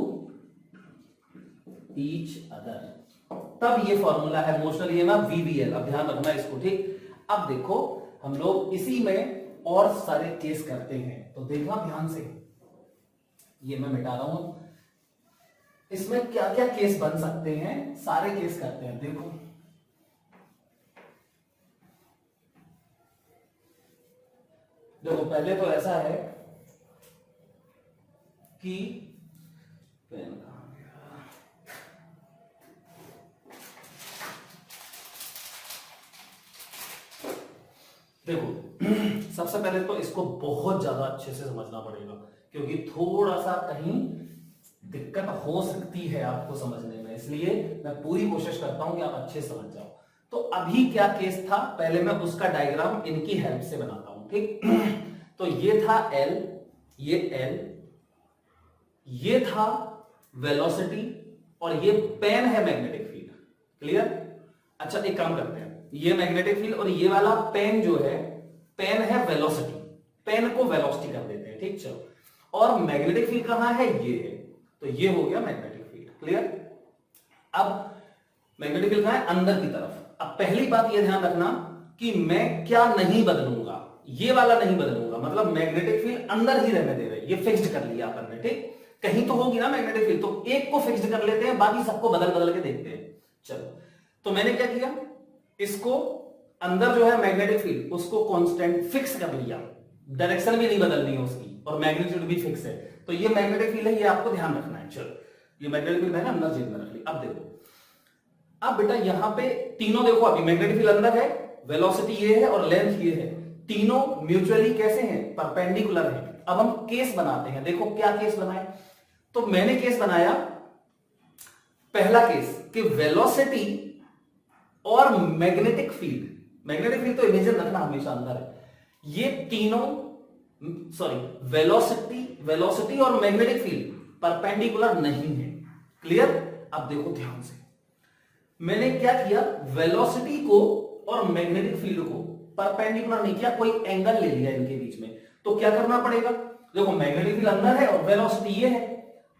each other, तब ये फॉर्मूला है मोशनल ईएमएफ VBL। अब ध्यान रखना इसको, ठीक। अब देखो हम लोग इसी में और सारे केस करते हैं, तो देखना ध्यान से, ये मैं मिटा रहा हूं। इसमें क्या क्या केस बन सकते हैं, सारे केस करते हैं। देखो देखो पहले तो ऐसा है कि पेन कहां गया, देखो सबसे पहले तो इसको बहुत ज्यादा अच्छे से समझना पड़ेगा, क्योंकि थोड़ा सा कहीं दिक्कत हो सकती है आपको समझने में, इसलिए मैं पूरी कोशिश करता हूं कि आप अच्छे समझ जाओ। तो अभी क्या केस था, पहले मैं उसका डायग्राम इनकी हेल्प से बनाता हूं, ठीक। तो ये था L, ये L, ये था वेलोसिटी और ये पेन है मैग्नेटिक फील्ड, क्लियर। अच्छा एक काम करते हैं, ये मैग्नेटिक फील्ड और ये वाला पेन जो है, पेन है वेलोसिटी, पेन को वेलोसिटी कर देते हैं, ठीक। चलो, और मैग्नेटिक फील्ड कहां है, ये है, तो ये हो गया मैग्नेटिक फील्ड, क्लियर। अब मैग्नेटिक फील्ड कहां है, अंदर की तरफ। अब पहली बात ये ध्यान रखना कि मैं क्या नहीं बदलूंगा, ये वाला नहीं बदलूंगा, मतलब मैग्नेटिक फील्ड अंदर ही रहने दे रहे, ये फिक्स्ड कर लिया अपन ने, ठीक। कहीं तो होगी ना मैग्नेटिक फील्ड, तो एक को फिक्स्ड कर लेते हैं, बाकी सबको बदल बदल के देखते हैं। चलो, तो मैंने क्या किया, इसको अंदर जो है मैग्नेटिक फील्ड उसको कांस्टेंट फिक्स कर लिया, डायरेक्शन भी नहीं बदलनी है उसकी, और मैग्नीट्यूड भी फिक्स है। तो ये मैग्नेटिक फील्ड है, ये आपको ध्यान रखना है। चलो, ये मैग्नेटिक फील्ड है ना, अंदर जेब में रख ली। अब देखो, अब बेटा यहां पे तीनों देखो, अभी मैग्नेटिक फील्ड अंदर है, वेलोसिटी ये है और लेंथ ये है, तीनों म्यूचुअली कैसे हैं, परपेंडिकुलर है। अब हम केस बनाते हैं, देखो क्या केस बनाए। तो मैंने केस बनाया, पहला केस कि वेलोसिटी और मैग्नेटिक फील्ड मैग्नेटिक फील्ड तो इमेजिन रखना हमेशा अंदर है। ये तीनों वेलोसिटी और मैग्नेटिक फील्ड परपेंडिकुलर नहीं है। क्लियर? अब देखो ध्यान से, मैंने क्या किया, वेलोसिटी को और मैग्नेटिक फील्ड को परपेंडिकुलर नहीं किया, कोई एंगल ले लिया इनके बीच में। तो क्या करना पड़ेगा, देखो मैग्नेटिक फील्ड अंदर है और वेलोसिटी ये है,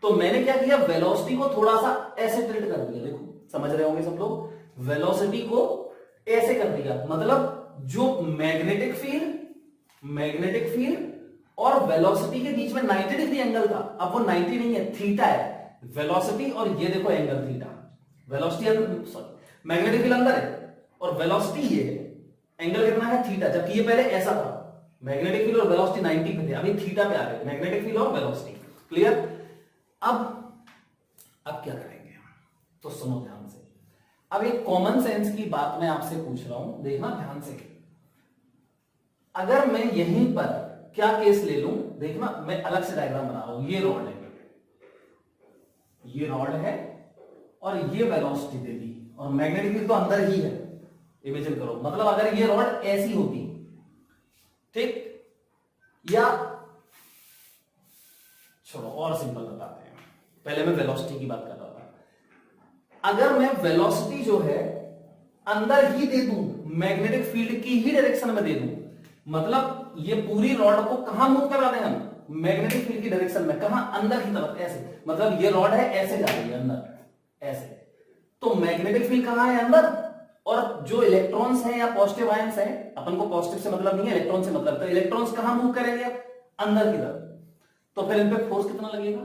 तो मैंने क्या किया, वेलोसिटी को थोड़ा सा ऐसे टिल्ट कर दिया। देखो समझ रहे होंगे सब लोग, वेलोसिटी को ऐसे कर दिया, मतलब जो मैग्नेटिक फील्ड और वेलोसिटी के बीच में 90 डिग्री एंगल था, अब वो 90 नहीं है, थीटा है। वेलोसिटी और ये देखो एंगल थीटा, मैग्नेटिक फील्ड अंदर है और वेलोसिटी ये है, एंगल कितना है, थीटा। जबकि ये पहले ऐसा था, मैग्नेटिक फील्ड और वेलोसिटी 90 पे थे, अभी थीटा पे आ गए, मैग्नेटिक फील्ड और वेलोसिटी। क्लियर? अब क्या करेंगे, तो सुनो ध्यान से। अब एक कॉमन सेंस की बात मैं आपसे पूछ रहा हूं, देखना ध्यान से। अगर मैं यहीं पर क्या केस ले लूं, देखना मैं अलग से डायग्राम बना रहा हूं। ये रॉड है और ये वेलोसिटी दे दी, और मैग्नेटिक फील्ड तो अंदर ही है, इमेजिन करो। मतलब अगर ये रॉड ऐसी होती, ठीक, या छोड़ो और सिंपल बताते हैं, पहले मैं वेलोसिटी की बात कर रहा था। अगर मैं वेलोसिटी जो है अंदर ही दे दूं, मैग्नेटिक फील्ड की ही डायरेक्शन में दे दूं, मतलब ये पूरी रॉड को कहां मूव करा दें हम, मैग्नेटिक फील्ड की डायरेक्शन में, कहां, अंदर की तरफ, ऐसे। मतलब ये रॉड है ऐसे जा रही है अंदर, ऐसे, तो मैग्नेटिक फील्ड कहां है, अंदर। और जो इलेक्ट्रॉन्स हैं या पॉजिटिव आयंस हैं, अपन को पॉजिटिव से मतलब नहीं है, इलेक्ट्रॉन से मतलब, तो इलेक्ट्रॉन्स कहां मूव करेंगे, अंदर की तरफ। तो फिर इन पे फोर्स कितना लगेगा,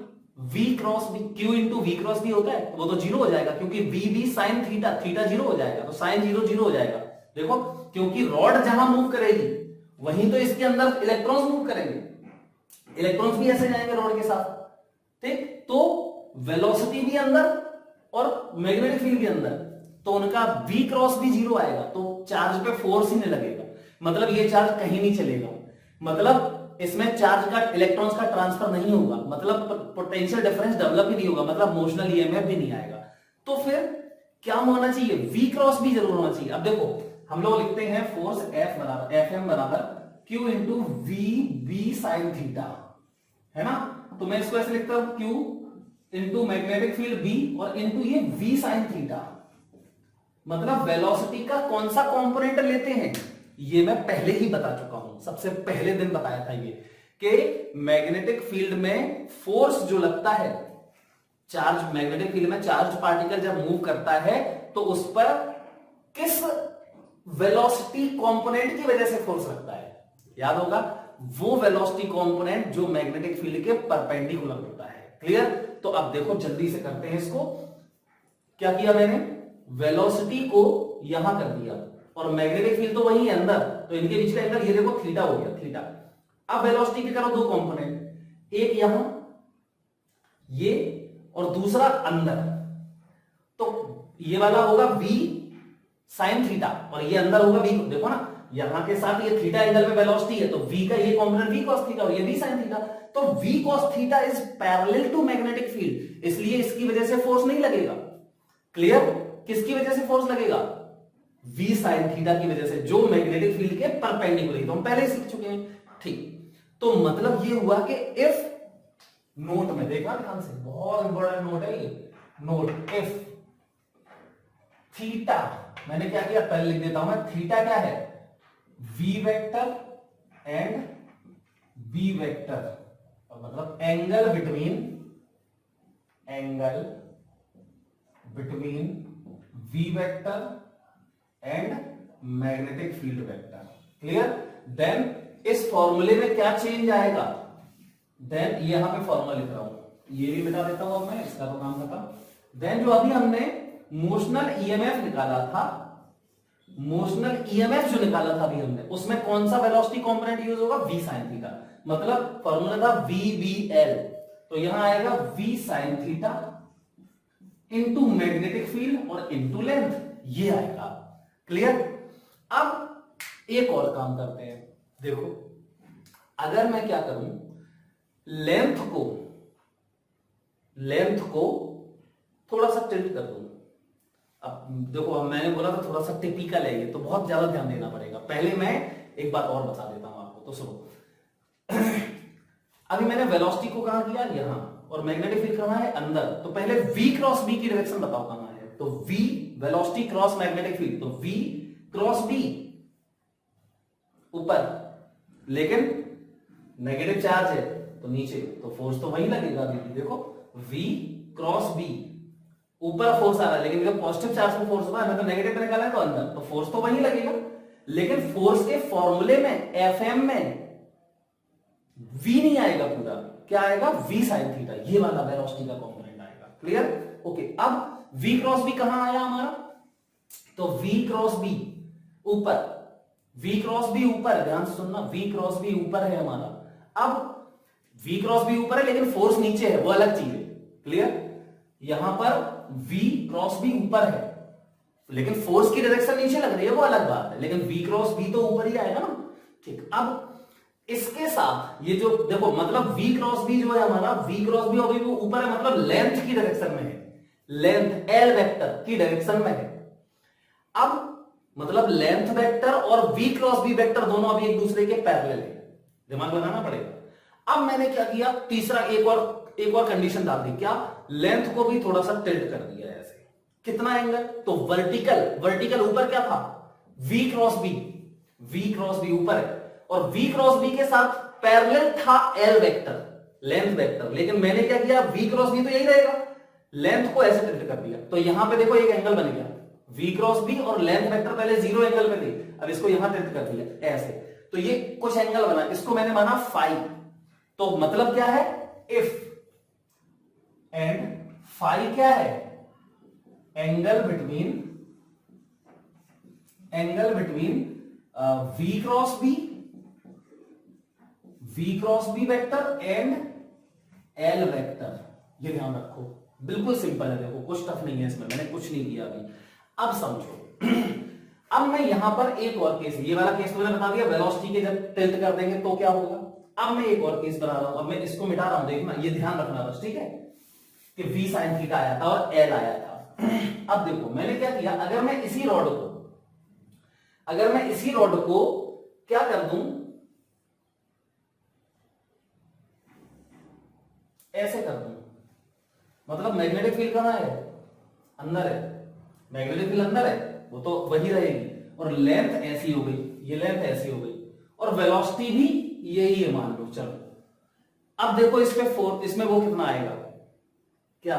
V cross V, Q into V cross V होता है, तो वो तो जीरो हो जाएगा, क्योंकि V sine theta, theta zero हो जाएगा, तो साइन जीरो जीरो हो जाएगा। देखो, क्योंकि रॉड जहां मूव करेगी वहीं तो इसके अंदर इलेक्ट्रॉन्स मूव करेंगे, इलेक्ट्रॉन्स भी ऐसे जाएंगे रॉड के साथ, ठीक। तो वेलोसिटी भी अंदर और मैग्नेटिक फील्ड भी अंदर, तो उनका V क्रॉस भी जीरो आएगा, तो चार्ज पे फोर्स ही नहीं लगेगा, मतलब ये चार्ज कहीं नहीं चलेगा, मतलब इसमें चार्ज का, इलेक्ट्रॉन्स का ट्रांसफर नहीं होगा, मतलब पोटेंशियल डिफरेंस डेवलप ही नहीं होगा, मतलब मोशनल ईएमएफ भी नहीं आएगा। तो फिर क्या होना चाहिए, V क्रॉस भी जरूर होना चाहिए। अब देखो हम लोग लिखते हैं फोर्स Fm बराबर Q into V sine theta, है ना। तो मैं इसको ऐसे लिखता हूं, Q into magnetic field B और इंटू ये V साइन थीटा। मतलब वेलोसिटी का कौन सा कंपोनेंट लेते हैं, ये मैं पहले ही बता चुका हूं, सबसे पहले दिन बताया था ये, कि मैग्नेटिक फील्ड में फोर्स जो लगता है, चार्ज, मैग्नेटिक फील्ड में चार्ज पार्टिकल जब मूव करता है तो उस पर किस वेलोसिटी कंपोनेंट की वजह से फोर्स लगता है, याद होगा, वो वेलोसिटी कंपोनेंट जो मैग्नेटिक फील्ड के परपेंडिकुलर होता है। क्लियर? तो अब देखो जल्दी से करते हैं इसको। क्या किया मैंने, वेलोसिटी को यहां कर दिया और मैग्नेटिक फील्ड तो वही है अंदर, तो इनके बीच का एंगल ये देखो थीटा हो गया, थीटा। अब वेलोसिटी के करो दो कंपोनेंट, एक यहां ये और दूसरा अंदर, तो ये वाला होगा V साइन थीटा और ये अंदर होगा V, देखो ना यहां के साथ ये थीटा एंगल में वेलोसिटी है, तो V का ये कंपोनेंट V cos थीटा और ये V sin थीटा, तो V cos theta is parallel to magnetic field, इसलिए इसकी वजह से फोर्स नहीं लगेगा। क्लियर? किसकी वजह से फोर्स लगेगा, V sin थीटा की वजह से, जो मैग्नेटिक फील्ड के परपेंडिकुलर, तो हम पहले ही सीख चुके हैं, ठीक। तो मतलब ये हुआ कि इफ, नोट में देखना ध्यान से, बहुत इंपॉर्टेंट नोट है ये, नोट, इफ थीटा, मैंने क्या किया पहले लिख देता हूं मैं, थीटा क्या है, V vector and B vector, मतलब angle between V vector and magnetic field vector. Clear? Then इस फॉर्मूले में क्या चेंज आएगा, देन ये यहां पे फॉर्मूला लिख रहा हूं, ये भी मिटा देता हूं अब मैं, इसका तो काम खत्म। देन जो अभी हमने मोशनल ईएमएफ निकाला था, मोशनल ईएमएफ जो निकाला था अभी हमने, उसमें कौन सा वेलोसिटी कंपोनेंट यूज होगा, V sin थीटा, मतलब फॉर्मूला था VBL, तो यहां आएगा V sin theta into magnetic field और इनटू लेंथ, ये आएगा। क्लियर? अब एक और काम करते हैं, देखो अगर मैं क्या करूं, लेंथ को थोड़ा सा टिल्ट कर दूं, अब देखो, अब मैंने बोला था थोड़ा सा टिपिकल है ये, तो बहुत ज्यादा ध्यान देना पड़ेगा। पहले मैं एक बात और बता देता हूं आपको, तो सुनो। अभी मैंने वेलोसिटी को कहां किया, यहां, और मैग्नेटिक फील्ड कहां है, अंदर। तो पहले v क्रॉस b की डायरेक्शन बताओ कहां है। तो v velocity cross magnetic field, तो v क्रॉस b ऊपर, लेकिन नेगेटिव चार्ज है तो नीचे, तो फोर्स तो वही लगेगा अभी भी। देखो v क्रॉस b ऊपर फोर्स आ रहा है, लेकिन जब पॉजिटिव चार्ज पे फोर्स हुआ है, मैं तो नेगेटिव पे निकाला है तो अंदर, तो फोर्स तो वही लगेगा। लेकिन फोर्स के फॉर्मूले में Fm में v नहीं आएगा पूरा, क्या आएगा, v sin थीटा, ये वाला वेलोसिटी का कंपोनेंट आएगा। क्लियर? ओके, अब v क्रॉस b कहां आया हमारा, तो v क्रॉस b ऊपर, v क्रॉस b ऊपर, ध्यान से सुनना, v क्रॉस b ऊपर है हमारा। अब v क्रॉस b ऊपर है लेकिन फोर्स नीचे है, वो अलग चीज है। क्लियर? यहां पर v क्रॉस b ऊपर है लेकिन फोर्स की डायरेक्शन नीचे लग रही है, वो अलग बात है, लेकिन v क्रॉस b तो ऊपर ही आएगा ना। ठीक, अब इसके साथ ये जो देखो, मतलब v क्रॉस b जो है हमारा, v क्रॉस b अभी वो ऊपर है, मतलब लेंथ की डायरेक्शन में है, लेंथ L वेक्टर की डायरेक्शन में है। अब मतलब लेंथ वेक्टर और v क्रॉस b वेक्टर दोनों अभी एक दूसरे के पैरेलल है, दिमाग लगाना पड़ेगा। अब मैंने क्या किया, तीसरा एक और कंडीशन डाल दी, क्या, लेंथ को भी थोड़ा सा टिल्ट कर दिया ऐसे। कितना एंगल, तो वर्टिकल ऊपर क्या था, v क्रॉस b ऊपर है, और v क्रॉस b के साथ पैरेलल था L वेक्टर, लेंथ वेक्टर। लेकिन मैंने क्या किया, v क्रॉस b तो यही रहेगा, लेंथ को ऐसे टिल्ट कर दिया। तो यहां पे देखो एक एंगल बन गया, v क्रॉस b और लेंथ वेक्टर पहले 0 एंगल पे थे, अब इसको यहां टिल्ट कर दिया ऐसे, तो ये कुछ एंगल बना, इसको मैंने माना फाई। तो मतलब क्या है, इफ एंड फाई क्या है, angle between v cross b vector and L vector, ये ध्यान रखो, बिल्कुल सिंपल है। देखो कुछ टफ नहीं है इसमें, मैंने कुछ नहीं किया अभी। अब समझो, अब मैं यहां पर एक और केस, ये वाला केस तो मैंने बता दिया, वेलोसिटी के जब टिल्ट कर देंगे तो क्या होगा। अब मैं एक और केस बना रहा हूं, अब मैं इसको मिटा रहा हूं, देखना, ये ध्यान रखना बस, ठीक है, कि v sin थीटा आया था और L आया था। अब देखो मैंने क्या किया, अगर मैं इसी रॉड को क्या कर दूं, ऐसे कर दूं, मतलब मैग्नेटिक फील्ड कहां है, अंदर है, मैग्नेटिक फील्ड अंदर है, वो तो वही रहेगी, और लेंथ ऐसी हो गई, ये लेंथ ऐसी हो गई, और वेलोसिटी भी यही है मान लो। चलो अब देखो इसमें वो कितना आएगा, क्या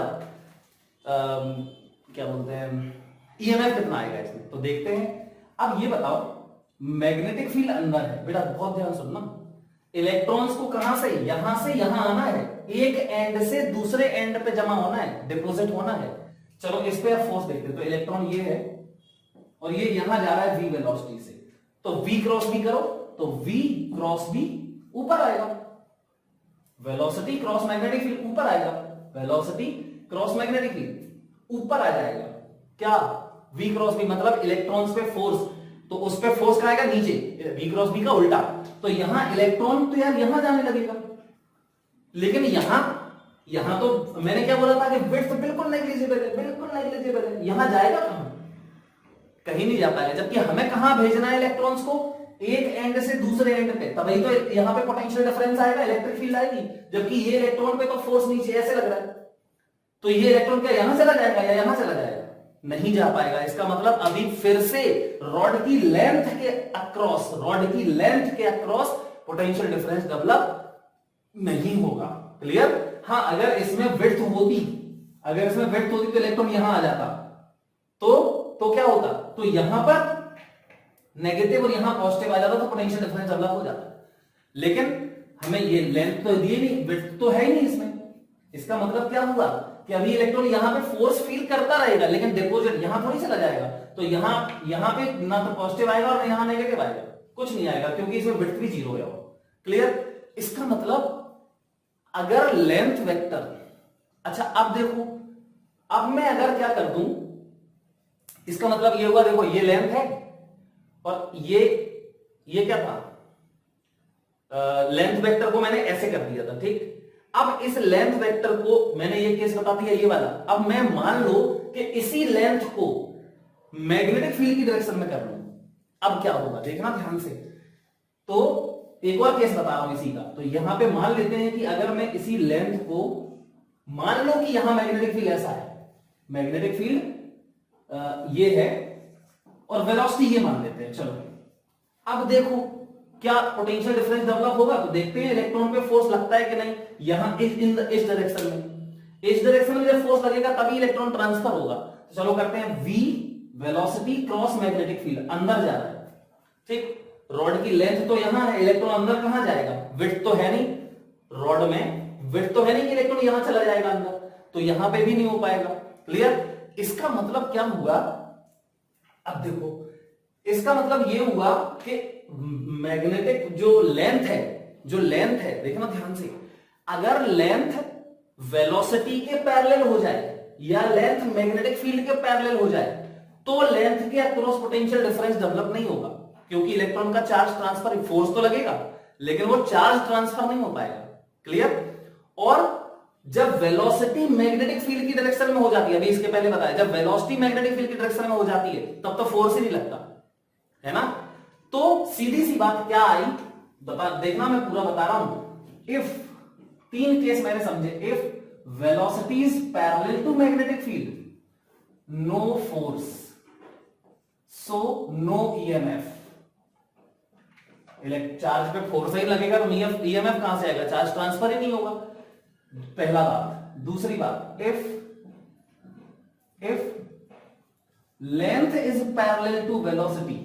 क्या बोलते हैं, ईएमएफ कितना आएगा इसमें, तो देखते हैं। अब ये बताओ, मैग्नेटिक फील्ड अंदर है बेटा, बहुत ध्यान सुनना, इलेक्ट्रॉन्स को कहां से यहां आना है, एक एंड से दूसरे एंड पे जमा होना है, डिपोजिट होना है। चलो इस पे आप फोर्स देखते हैं, तो इलेक्ट्रॉन ये है और ये यहां जा रहा है v वेलोसिटी से, तो v क्रॉस b करो, तो v क्रॉस b ऊपर आएगा, वेलोसिटी क्रॉस मैग्नेटिक फील्ड ऊपर आएगा, वेलोसिटी क्रॉस मैग्नेटिक फील्ड ऊपर आ जाएगा। क्या, v क्रॉस b मतलब इलेक्ट्रॉन्स पे फोर्स, तो उस पे फोर्स का आएगा नीचे, v क्रॉस b का उल्टा, तो यहां इलेक्ट्रॉन तो यार यहां जाने लगेगा, लेकिन यहां तो मैंने क्या बोला था कि विड्थ बिल्कुल नेग्लिजिबल है, यहां जाएगा कहीं नहीं जा पाएगा। जबकि हमें कहां भेजना है इलेक्ट्रॉन्स को, एक एंड से दूसरे एंड पे, तभी तो यहां पे पोटेंशियल डिफरेंस आएगा, इलेक्ट्रिक फील्ड आएगी। जबकि ये इलेक्ट्रॉन पे तो फोर्स नीचे ऐसे लग रहा है, तो ये इलेक्ट्रॉन क्या यहां चला जाएगा या यहां चला जाएगा, नहीं जा पाएगा। इसका मतलब अभी फिर से रॉड की लेंथ के अक्रॉस पोटेंशियल डिफरेंस डेवलप नहीं होगा। क्लियर? हाँ, अगर इसमें विड्थ होती तो इलेक्ट्रॉन यहां आ जाता, तो क्या होता, तो यहां पर नेगेटिव और यहां पॉजिटिव आ जाता, तो पोटेंशियल डिफरेंस डेवलप हो जाता। लेकिन हमें ये लेंथ तो दिए नहीं, विड्थ तो है ही नहीं इसमें। इसका मतलब क्या हुआ कि अभी इलेक्ट्रॉन यहां पे फोर्स फील करता रहेगा, लेकिन डिपोजिट यहां थोड़ी चला जाएगा, तो यहां पे ना तो पॉजिटिव आएगा और ना यहां नेगेटिव आएगा, कुछ नहीं आएगा, क्योंकि इसमें विड्थ भी 0 है। क्लियर? इसका मतलब अगर लेंथ वेक्टर, अच्छा अब देखो, अब मैं अगर क्या कर दूं, इसका मतलब ये हुआ, देखो ये लेंथ है और ये क्या था, लेंथ वेक्टर को मैंने ऐसे कर दिया था, ठीक। अब इस लेंथ वेक्टर को मैंने ये केस बता दिया, ये वाला। अब मैं मान लो कि इसी लेंथ को मैग्नेटिक फील्ड की डायरेक्शन में कर लूं, अब क्या होगा देखना ध्यान से। तो एक और केस बता रहा हूं इसी का। तो यहां पे मान लेते हैं कि अगर मैं इसी लेंथ को, मान लो कि यहां मैग्नेटिक फील्ड ऐसा है, मैग्नेटिक फील्ड ये है और वेलोसिटी ये मान लेते हैं। चलो अब देखो क्या पोटेंशियल डिफरेंस डेवलप होगा। तो देखते हैं इलेक्ट्रॉन पे फोर्स लगता है कि नहीं। यहां इस डायरेक्शन में, इस डायरेक्शन में जब फोर्स लगेगा तभी इलेक्ट्रॉन ट्रांसफर होगा। तो चलो करते हैं v velocity cross magnetic field, अंदर जा रहा है, ठीक। रॉड की लेंथ तो यहां है, इलेक्ट्रॉन अंदर कहां जाएगा, विड्थ तो है नहीं, रॉड में विड्थ तो है नहीं कि इलेक्ट्रॉन यहां चला जाएगा अंदर, तो यहां पे भी नहीं हो पाएगा। क्लियर। इसका मतलब क्या हुआ, अब देखो इसका मतलब ये हुआ कि मैग्नेटिक जो लेंथ है देखना ध्यान से, अगर लेंथ वेलोसिटी के पैरेलल हो जाए या लेंथ मैग्नेटिक फील्ड के पैरेलल हो जाए तो लेंथ के अक्रॉस पोटेंशियल डिफरेंस डेवलप नहीं होगा, क्योंकि इलेक्ट्रॉन का चार्ज ट्रांसफर, फोर्स तो लगेगा लेकिन वो चार्ज ट्रांसफर नहीं हो पाएगा। क्लियर। और जब वेलोसिटी मैग्नेटिक फील्ड की डायरेक्शन में हो जाती है, अभी इसके पहले बताया, जब वेलोसिटी मैग्नेटिक फील्ड की डायरेक्शन में हो जाती है तब तो फोर्स ही नहीं लगता है ना। तो सीधी सी बात क्या आई, बता देखना, मैं पूरा बता रहा हूं। इफ, तीन केस मैंने समझे, if velocity is parallel to magnetic field, no force, so no EMF. Charge पे फोर्स ही लगेगा तो ईएमएफ कहां से आएगा, चार्ज ट्रांसफर ही नहीं होगा, पहला बात। दूसरी बात, if length is parallel to velocity,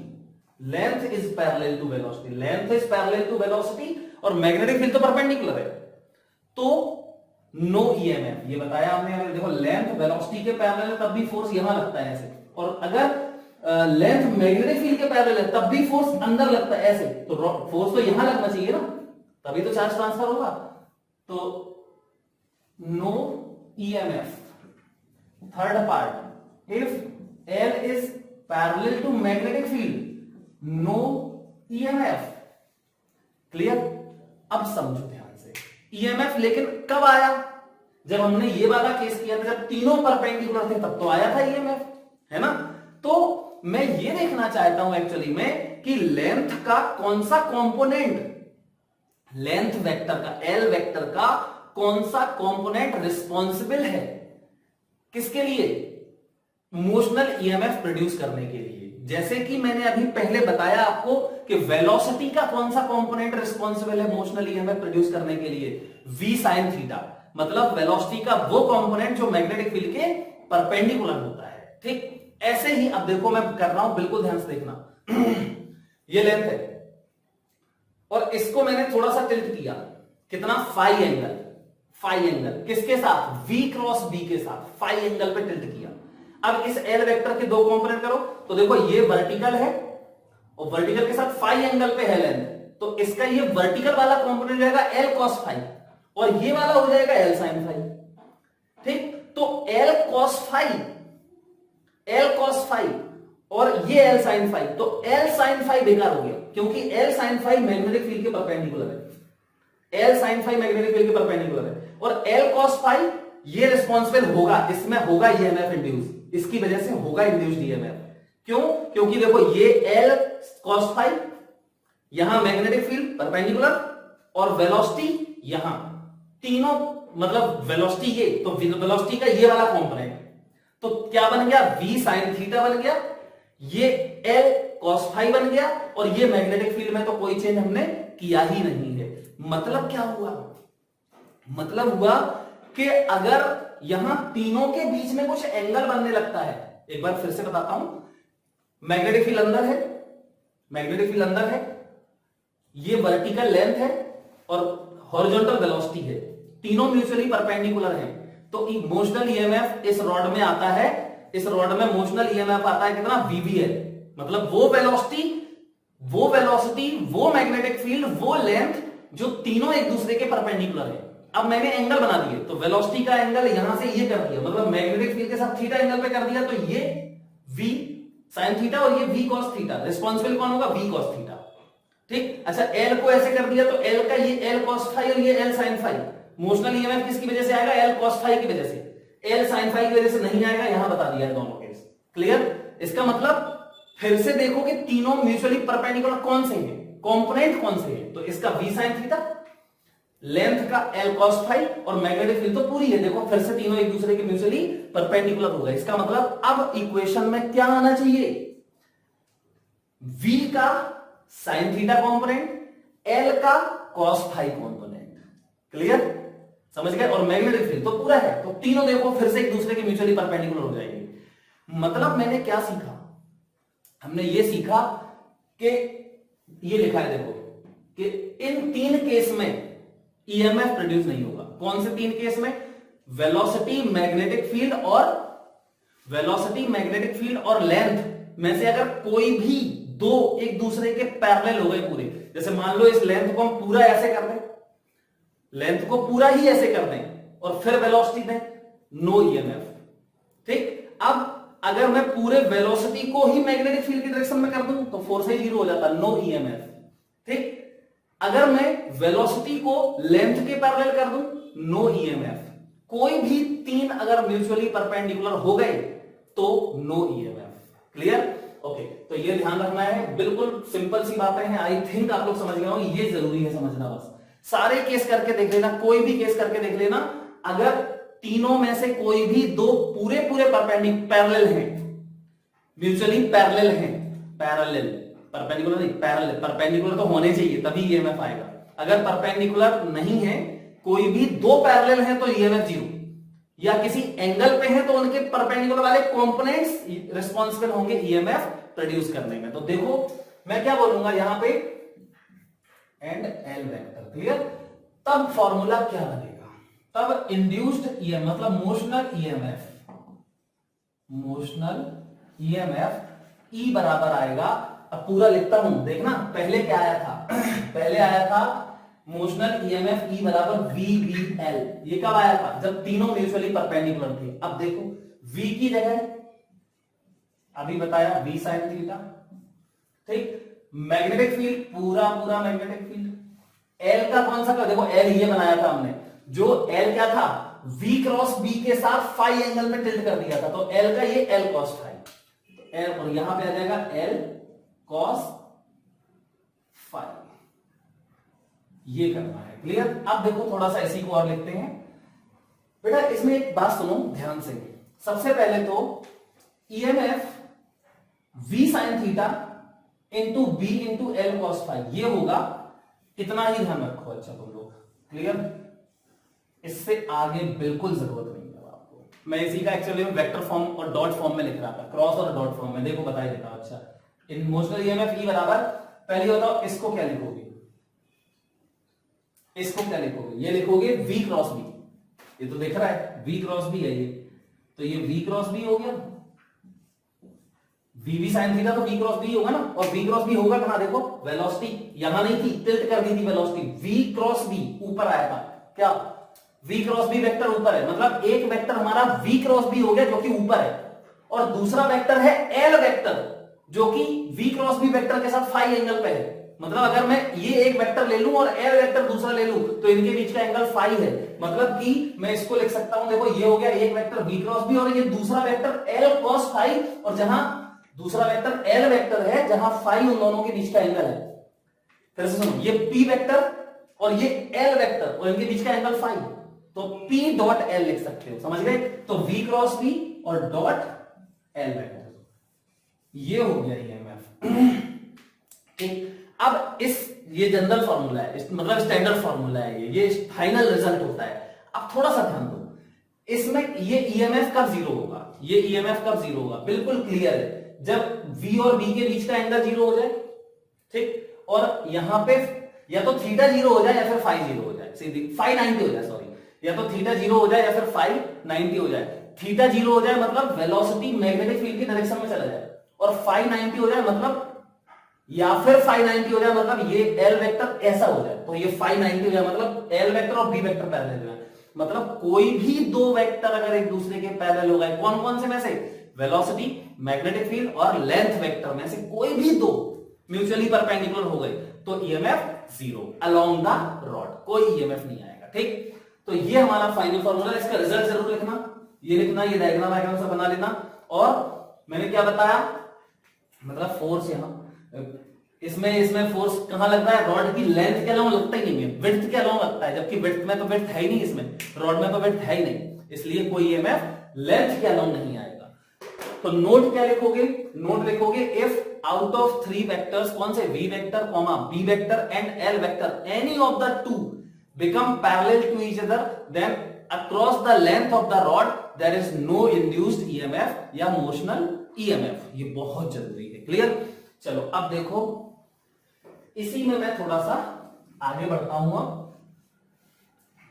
length is parallel to velocity, length is parallel to velocity और मैग्नेटिक फील्ड तो परपेंडिकुलर है, तो नो ईएमएफ। ये बताया हमने, अगर देखो लेंथ वेलोसिटी के पैरेलल है तब भी फोर्स यहां लगता है ऐसे, और अगर लेंथ मैग्नेटिक फील्ड के पैरेलल है तब भी फोर्स अंदर लगता है ऐसे, तो फोर्स तो यहां लगना चाहिए ना, तभी तो चार्ज ट्रांसफर होगा। तो no EMF. Third part, if L is parallel to magnetic field, no EMF. Clear. अब समझो ध्यान से, ईएमएफ लेकिन कब आया, जब हमने ये वाला केस किया था, जब तीनों परपेंडिकुलर थे तब तो आया था ईएमएफ, है ना। तो मैं ये देखना चाहता हूं एक्चुअली में कि लेंथ का कौन सा कंपोनेंट, लेंथ वेक्टर का, एल वेक्टर का कौन सा कंपोनेंट रिस्पॉन्सिबल है किसके लिए, मोशनल ईएमएफ प्रोड्यूस करने के लिए। जैसे कि मैंने अभी पहले बताया आपको कि वेलोसिटी का कौन सा कंपोनेंट रिस्पॉन्सिबल है मोशनल ईएमएफ प्रोड्यूस करने के लिए, v sin थीटा, मतलब वेलोसिटी का वो कंपोनेंट जो मैग्नेटिक फील्ड के परपेंडिकुलर होता है, ठीक। ऐसे ही अब देखो मैं कर रहा हूं, बिल्कुल ध्यान से देखना। ये लेंथ है और इसको मैंने थोड़ा सा टिल्ट किया, कितना, फाई एंगल, फाई एंगल किसके साथ, v क्रॉस b के साथ, फाई एंगल पे टिल्ट किया। अब इस एल वेक्टर के दो कंपोनेंट करो तो देखो ये वर्टिकल है और वर्टिकल के साथ फाई एंगल पे है लेंथ, तो इसका ये वर्टिकल वाला कंपोनेंट जाएगा एल कॉस फाई और ये वाला हो जाएगा एल साइन फाई, ठीक। तो L cos phi, L cos phi और ये एल साइन फाई, तो एल साइन फाई बेकार हो गया क्योंकि L sine phi magnetic field के परपेंडिकुलर है, L sine phi magnetic field के परपेंडिकुलर है, और एल कॉस फाई ये रिस्पॉन्सिबल होगा, इसमें होगा ईएमएफ इंड्यूस, इसकी वजह से होगा इंड्यूस्ड ईएमएफ। क्यों, क्योंकि देखो ये एल कॉस फाई, यहां मैग्नेटिक फील्ड परपेंडिकुलर और वेलोसिटी यहां, तीनों मतलब वेलोसिटी ये, तो वेलोसिटी का ये वाला कंपोनेंट, तो क्या बन गया, v sin थीटा बन गया, ये l cos फाई बन गया, और ये मैग्नेटिक फील्ड में तो कोई चेंज हमने किया ही नहीं है। मतलब क्या हुआ, मतलब हुआ कि अगर यहां तीनों के बीच में कुछ एंगल बनने लगता है, एक बार फिर से बताता हूं, मैग्नेटिक फील्ड अंदर है, मैग्नेटिक फील्ड अंदर है, ये वर्टिकल लेंथ है और हॉरिजॉन्टल वेलोसिटी है, तीनों म्यूचुअली परपेंडिकुलर हैं, तो इमोशनल ईएमएफ इस रॉड में आता है, इस रॉड में मोशनल ईएमएफ आता है कितना, वीवीएल, मतलब वो वेलोसिटी, वो मैग्नेटिक फील्ड, वो लेंथ जो तीनों एक दूसरे के परपेंडिकुलर है। अब मैंने एंगल बना दिए, तो वेलोसिटी का एंगल यहां से ये कर दिया, मतलब मैग्नेटिक फील्ड के साथ थीटा एंगल पे कर दिया, तो ये v sin थीटा और ये v cos थीटा, रिस्पॉन्सिबल कौन होगा, v cos थीटा, ठीक। अच्छा l को ऐसे कर दिया, तो l का ये l cos फाई और ये l sin phi, motional EMF किसकी वजह से आएगा, l cos फाई की वजह से, l sin फाई की वजह से नहीं आएगा, यहां बता दिया है दोनों केस। क्लियर। इसका मतलब फिर से देखो कि तीनों म्यूचुअली परपेंडिकुलर कौन से हैं, कंपोनेंट कौन से हैं, तो इसका v sin थीटा, लेंथ का l cos फाई और मैग्नेटिक फील्ड तो पूरी है। देखो फिर से तीनों एक दूसरे के म्यूचुअली परपेंडिकुलर हो गए। इसका मतलब अब इक्वेशन में क्या आना चाहिए, v का sin थीटा कंपोनेंट, l का cos फाई कंपोनेंट। क्लियर, समझ गए। और मैग्नेटिक फील्ड तो पूरा है, तो तीनों देखो फिर से एक दूसरे के म्यूचुअली परपेंडिकुलर हो जाएंगे। मतलब मैंने क्या सीखा, हमने ये सीखा कि ये लिखा है देखो कि इन तीन केस में ईएमएफ प्रोड्यूस नहीं होगा। कौन से तीन केस में, वेलोसिटी, मैग्नेटिक फील्ड और लेंथ में से अगर कोई भी दो एक दूसरे के पैरेलल हो गए पूरे, जैसे मान लो इस लेंथ को हम पूरा ऐसे कर दें, लेंथ को पूरा ही ऐसे कर दें और फिर वेलोसिटी दें, नो ईएमएफ। ठीक, अब अगर मैं पूरे वेलोसिटी को ही मैग्नेटिक फील्ड की डायरेक्शन में कर दूं तो फोर्स ही जीरो हो जाता, नो ईएमएफ। ठीक, अगर मैं वेलोसिटी को लेंथ के पैरेलल कर दूं, नो ईएमएफ। कोई भी तीन अगर म्यूचुअली परपेंडिकुलर हो गए तो नो ईएमएफ। Clear, okay. तो ये ध्यान रखना है, बिल्कुल सिंपल सी बातें हैं। आई थिंक आप लोग समझ गए हो, ये जरूरी है समझना। बस सारे केस करके देख लेना, कोई भी केस करके देख लेना, अगर तीनों में से कोई भी दो पूरे पैरेलल हैं, म्यूचुअली पैरेलल हैं, परपेंडिकुलर नहीं, परपेंडिकुलर तो होने चाहिए तभी ईएमएफ आएगा। अगर परपेंडिकुलर नहीं है, कोई भी दो पैरेलल हैं तो ईएमएफ जीरो, या किसी एंगल पे है तो उनके परपेंडिकुलर वाले कंपोनेंट्स रिस्पॉन्सिबल होंगे ईएमएफ प्रोड्यूस करने में। तो देखो मैं क्या बोलूंगा यहां पे, एंड एल वेक्टर। क्लियर, तब फॉर्मूला क्या बनेगा, तब इंड्यूस्ड ईएमएफ मतलब मोशनल ईएमएफ ई बराबर आएगा। अब पूरा लिखता हूं, देखना पहले क्या आया था, पहले आया था मोशनल ईएमएफ ई बराबर VBL। ये कब आया था, जब तीनों म्यूचुअली परपेंडिकुलर थे। अब देखो V की जगह अभी बताया V sin थीटा। ठीक, मैग्नेटिक फील्ड पूरा मैग्नेटिक फील्ड, L का कौन सा, देखो L ये बनाया था हमने, जो L क्या था, V क्रॉस B के साथ फाई एंगल में टिल्ट कर दिया था, तो L का ये L cos फाई, तो L, और यहां पे आ जाएगा L cos फाई। ये करना है। क्लियर, अब देखो थोड़ा सा इसी को और लिखते हैं। बेटा इसमें एक बात सुनो ध्यान से, सबसे पहले तो EMF V sin theta into B into L cos phi ये होगा, इतना ही ध्यान रखो। अच्छा तुम लोग क्लियर, इससे आगे बिल्कुल जरूरत नहीं है आपको। मैं इसी का एक्चुअली वेक्टर फॉर्म और डॉट फॉर्म में लिख रहा था, क्रॉस और डॉट फॉर्म में, देखो बता देता हूं। अच्छा, इन मोशनल ईएमएफ ई बराबर, पहले बताओ इसको क्या लिखोगे, इसको क्या लिखोगे, ये लिखोगे V क्रॉस B, ये तो दिख रहा है V क्रॉस B है ये, तो ये V क्रॉस B हो गया, VB sin थीटा तो V क्रॉस B होगा ना, और V क्रॉस B होगा कहां, देखो वेलोसिटी यहां नहीं थी, टिल्ट कर दी थी वेलोसिटी, V क्रॉस B ऊपर आया था, क्या V क्रॉस B वेक्टर ऊपर है, मतलब एक वेक्टर हमारा V क्रॉस B हो गया जो कि ऊपर है, और दूसरा वेक्टर है L वेक्टर जो कि V क्रॉस B वेक्टर के साथ फाई एंगल पे है। मतलब अगर मैं ये एक वेक्टर ले लूं और L वेक्टर दूसरा ले लूं तो इनके बीच का एंगल फाई है, मतलब कि मैं इसको लिख सकता हूं, देखो ये हो गया एक वेक्टर V क्रॉस B और ये दूसरा वेक्टर L cos फाई, और जहां दूसरा वेक्टर L वेक्टर है जहां फाई उन दोनों के बीच का एंगल है। फिर से सुनो, ये P वेक्टर और ये L वेक्टर और इनके बीच का एंगल फाई, तो P डॉट L लिख सकते हो, समझ गए। तो V क्रॉस B और डॉट L वेक्टर, ये हो गया ईएमएफ। ठीक, अब ये जनरल फॉर्मूला है, मतलब स्टैंडर्ड फॉर्मूला है, ये फाइनल रिजल्ट होता है। अब थोड़ा सा ध्यान दो, इसमें ये ईएमएफ कब जीरो होगा, ये ईएमएफ कब जीरो होगा, बिल्कुल क्लियर है, जब V और B के बीच का एंगल जीरो हो जाए। ठीक, और यहां पे या तो थीटा जीरो हो जाए या फिर फाई जीरो हो जाए, सीधी फाई 90 हो जाए, सॉरी, या तो थीटा जीरो हो जाए या फिर फाई 90 हो जाए। थीटा जीरो हो जाए मतलब वेलोसिटी मैग्नेटिक फील्ड की डायरेक्शन में चला जाए, और फाई 90 हो जाए मतलब, या फिर फाई 90 हो जाए मतलब ये L वेक्टर ऐसा हो जाए, तो ये फाई 90 हो जाए मतलब L वेक्टर और B वेक्टर पैरेलल हो जाए। मतलब कोई भी दो वेक्टर अगर एक दूसरे के पैरेलल हो गए, कौन कौन से में से, वेलोसिटी, मैग्नेटिक फील्ड और लेंथ वेक्टर में से कोई भी दो म्यूचुअली परपेंडिकुलर हो गए तो EMF zero along the rod, कोई ईएमएफ नहीं आएगा। ठीक, तो ये हमारा फाइनल फॉर्मूला, इसका रिजल्ट जरूर लिखना, ये लिखना, ये डायग्राम से बना लेना, और मैंने क्या बताया, मतलब फोर्स यहां इसमें फोर्स कहां लगता है, रॉड की लेंथ के अलावा लगता ही नहीं है, विड्थ के अलावा लगता है, जबकि विड्थ में तो विड्थ है ही नहीं, इसमें रॉड में तो विड्थ है ही नहीं, इसलिए कोई ईएमएफ लेंथ के अलावा नहीं आएगा। तो नोट क्या लिखोगे, नोट लिखोगे इफ आउट ऑफ 3 वेक्टर्स, कौन से, v vector comma b vector and l vector, any of the two become parallel to each other, then across the length of the rod there is no induced EMF या motional EMF. ये बहुत जरूरी है, clear. चलो अब देखो, इसी में मैं थोड़ा सा आगे बढ़ता हूं। अब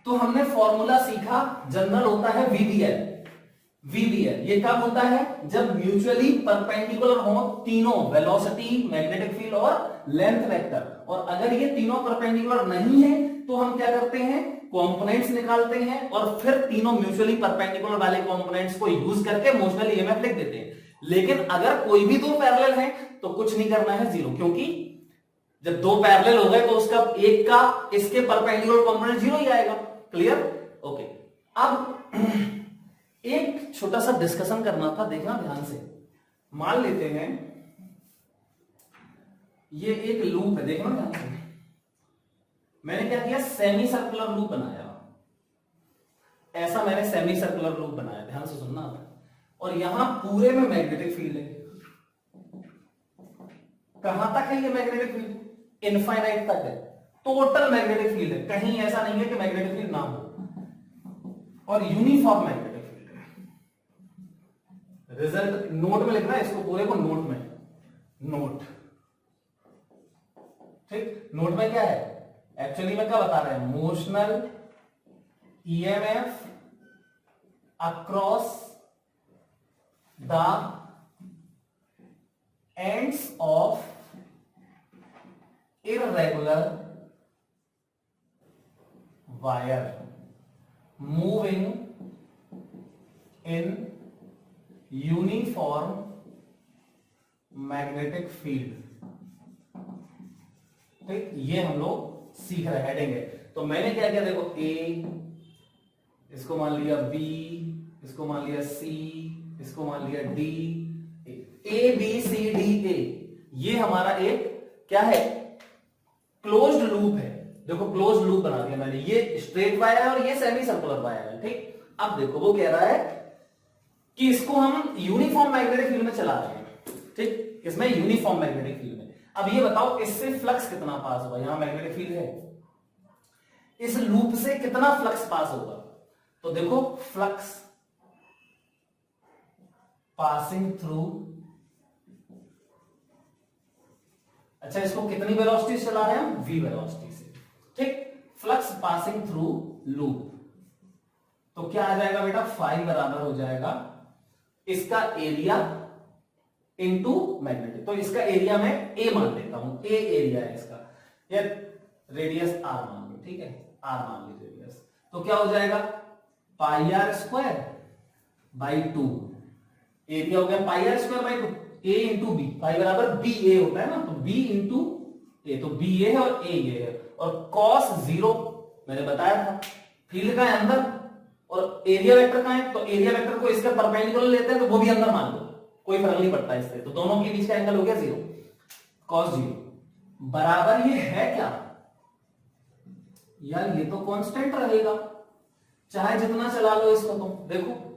तो हमने फॉर्मूला सीखा, जनरल होता है वीबीएल। वीबीएल ये कब होता है, जब म्यूचुअली परपेंडिकुलर हो तीनों, वेलोसिटी, मैग्नेटिक फील्ड और लेंथ वेक्टर, और अगर ये तीनों परपेंडिकुलर नहीं है तो हम क्या करते हैं, कंपोनेंट्स निकालते हैं और फिर तीनों म्यूचुअली परपेंडिकुलर वाले कंपोनेंट्स को यूज करके मोशनल ईएमएफ लिख देते हैं। लेकिन अगर कोई भी दो पैरेलल है तो कुछ नहीं करना है, जीरो, क्योंकि जब दो पैरेलल हो गए तो उसका एक का इसके परपेंडिकुलर कंपोनेंट जीरो ही आएगा, क्लियर, ओके। अब एक छोटा सा डिस्कशन करना था, देखना ध्यान से। मान लेते हैं ये एक लूप है, देखना ध्यान से। मैंने क्या किया, सेमी सर्कुलर लूप बनाया, ऐसा मैंने सेमी सर्कुलर लूप बनाया, ध्यान से सुनना। और यहां पूरे में मैग्नेटिक फील्ड है, कहां तक है ये मैग्नेटिक फील्ड, इनफाइनाइट तक है, टोटल मैग्नेटिक फील्ड है, कहीं ऐसा नहीं है कि मैग्नेटिक फील्ड ना हो, और यूनिफॉर्म मैग्नेटिक फील्ड है। रिजल्ट नोट में लिखना है इसको, पूरे को नोट में, नोट, ठीक। नोट में क्या है, एक्चुअली में क्या बता रहे हैं, motional EMF across the ends of irregular wire moving in uniform magnetic field, ठीक। ये हम लोग सीख रहे, हेडिंग है। तो मैंने क्या किया, देखो ए, इसको मान लिया बी, इसको मान लिया सी, इसको मान लिया D, A B C D A, ये हमारा एक क्या है, क्लोज्ड लूप है। देखो क्लोज्ड लूप बना दिया मैंने, ये स्ट्रेट वायर है और ये सेमी सर्कुलर वायर है, ठीक। अब देखो वो कह रहा है कि इसको हम यूनिफॉर्म मैग्नेटिक फील्ड में चला रहे हैं, ठीक, इसमें यूनिफॉर्म मैग्नेटिक फील्ड में। अब ये बताओ इससे फ्लक्स कितना पास होगा, यहां मैग्नेटिक फील्ड है, इस लूप से कितना फ्लक्स पास होगा। तो देखो फ्लक्स पासिंग थ्रू, अच्छा इसको कितनी वेलोसिटी से चला रहे हैं हम, v वेलोसिटी से, ठीक। फ्लक्स पासिंग थ्रू लूप, तो क्या आ जाएगा बेटा, फाई बराबर हो जाएगा इसका एरिया इनटू मैग्नेटिक। तो इसका एरिया मैं a मान लेता हूं, a एरिया है इसका, या रेडियस r मान लो, ठीक है, r मान ली रेडियस। तो क्या हो जाएगा, pi R square by 2, area हो गया pi R square by 2, a into B, pi बराबर बी ए होता है ना, तो b इंटू ए, तो b ए है और a ये है, और cos 0 मैंने बताया था, फील्ड का है अंदर और एरिया वेक्टर का है, तो एरिया वेक्टर को इसके परपेंडिकुलर लेते हैं तो वो भी अंदर मान लो, कोई फर्क नहीं पड़ता इससे, तो दोनों के बीच का एंगल हो गया 0, cos 0 बराबर ये है क्या यार, ये तो कांस्टेंट रहेगा, चाहे जितना चला लो इसको। तुम देखो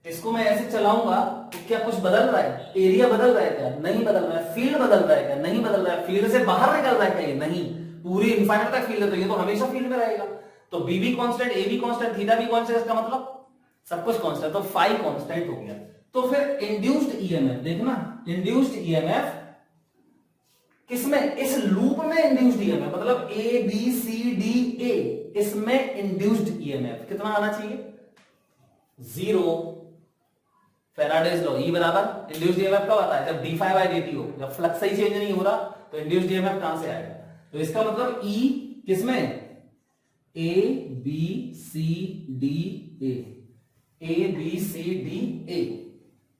इसको मैं ऐसे चलाऊंगा तो क्या कुछ बदल रहा है, एरिया बदल रहा है क्या, नहीं बदल रहा है, फील्ड बदल रहा है क्या, नहीं बदल रहा है, फील्ड से बाहर निकल रहा है क्या, नहीं, पूरी इनफाइनाइट तक फील्ड है तो ये तो हमेशा फील्ड में रहेगा। तो बी भी कांस्टेंट, ए भी कांस्टेंट, थीटा भी कांस्टेंट, इसका मतलब सब कुछ कांस्टेंट, तो फाई कांस्टेंट हो गया। तो फिर इंड्यूस्ड ईएमएफ देखना, इंड्यूस्ड ईएमएफ किसमें, इस लूप में इंड्यूस्ड ईएमएफ, मतलब ए बी सी डी ए, इसमें इंड्यूस्ड ईएमएफ कितना आना चाहिए, 0। फैराडेज लॉ, E बराबर इंड्यूस्ड ईएमएफ कब आता है, जब d फाई बाई dt हो, जब फ्लक्स ही चेंज नहीं हो रहा तो इंड्यूस्ड ईएमएफ कहां से आएगा। तो इसका मतलब E किसमें, A B C D A, A B C D A,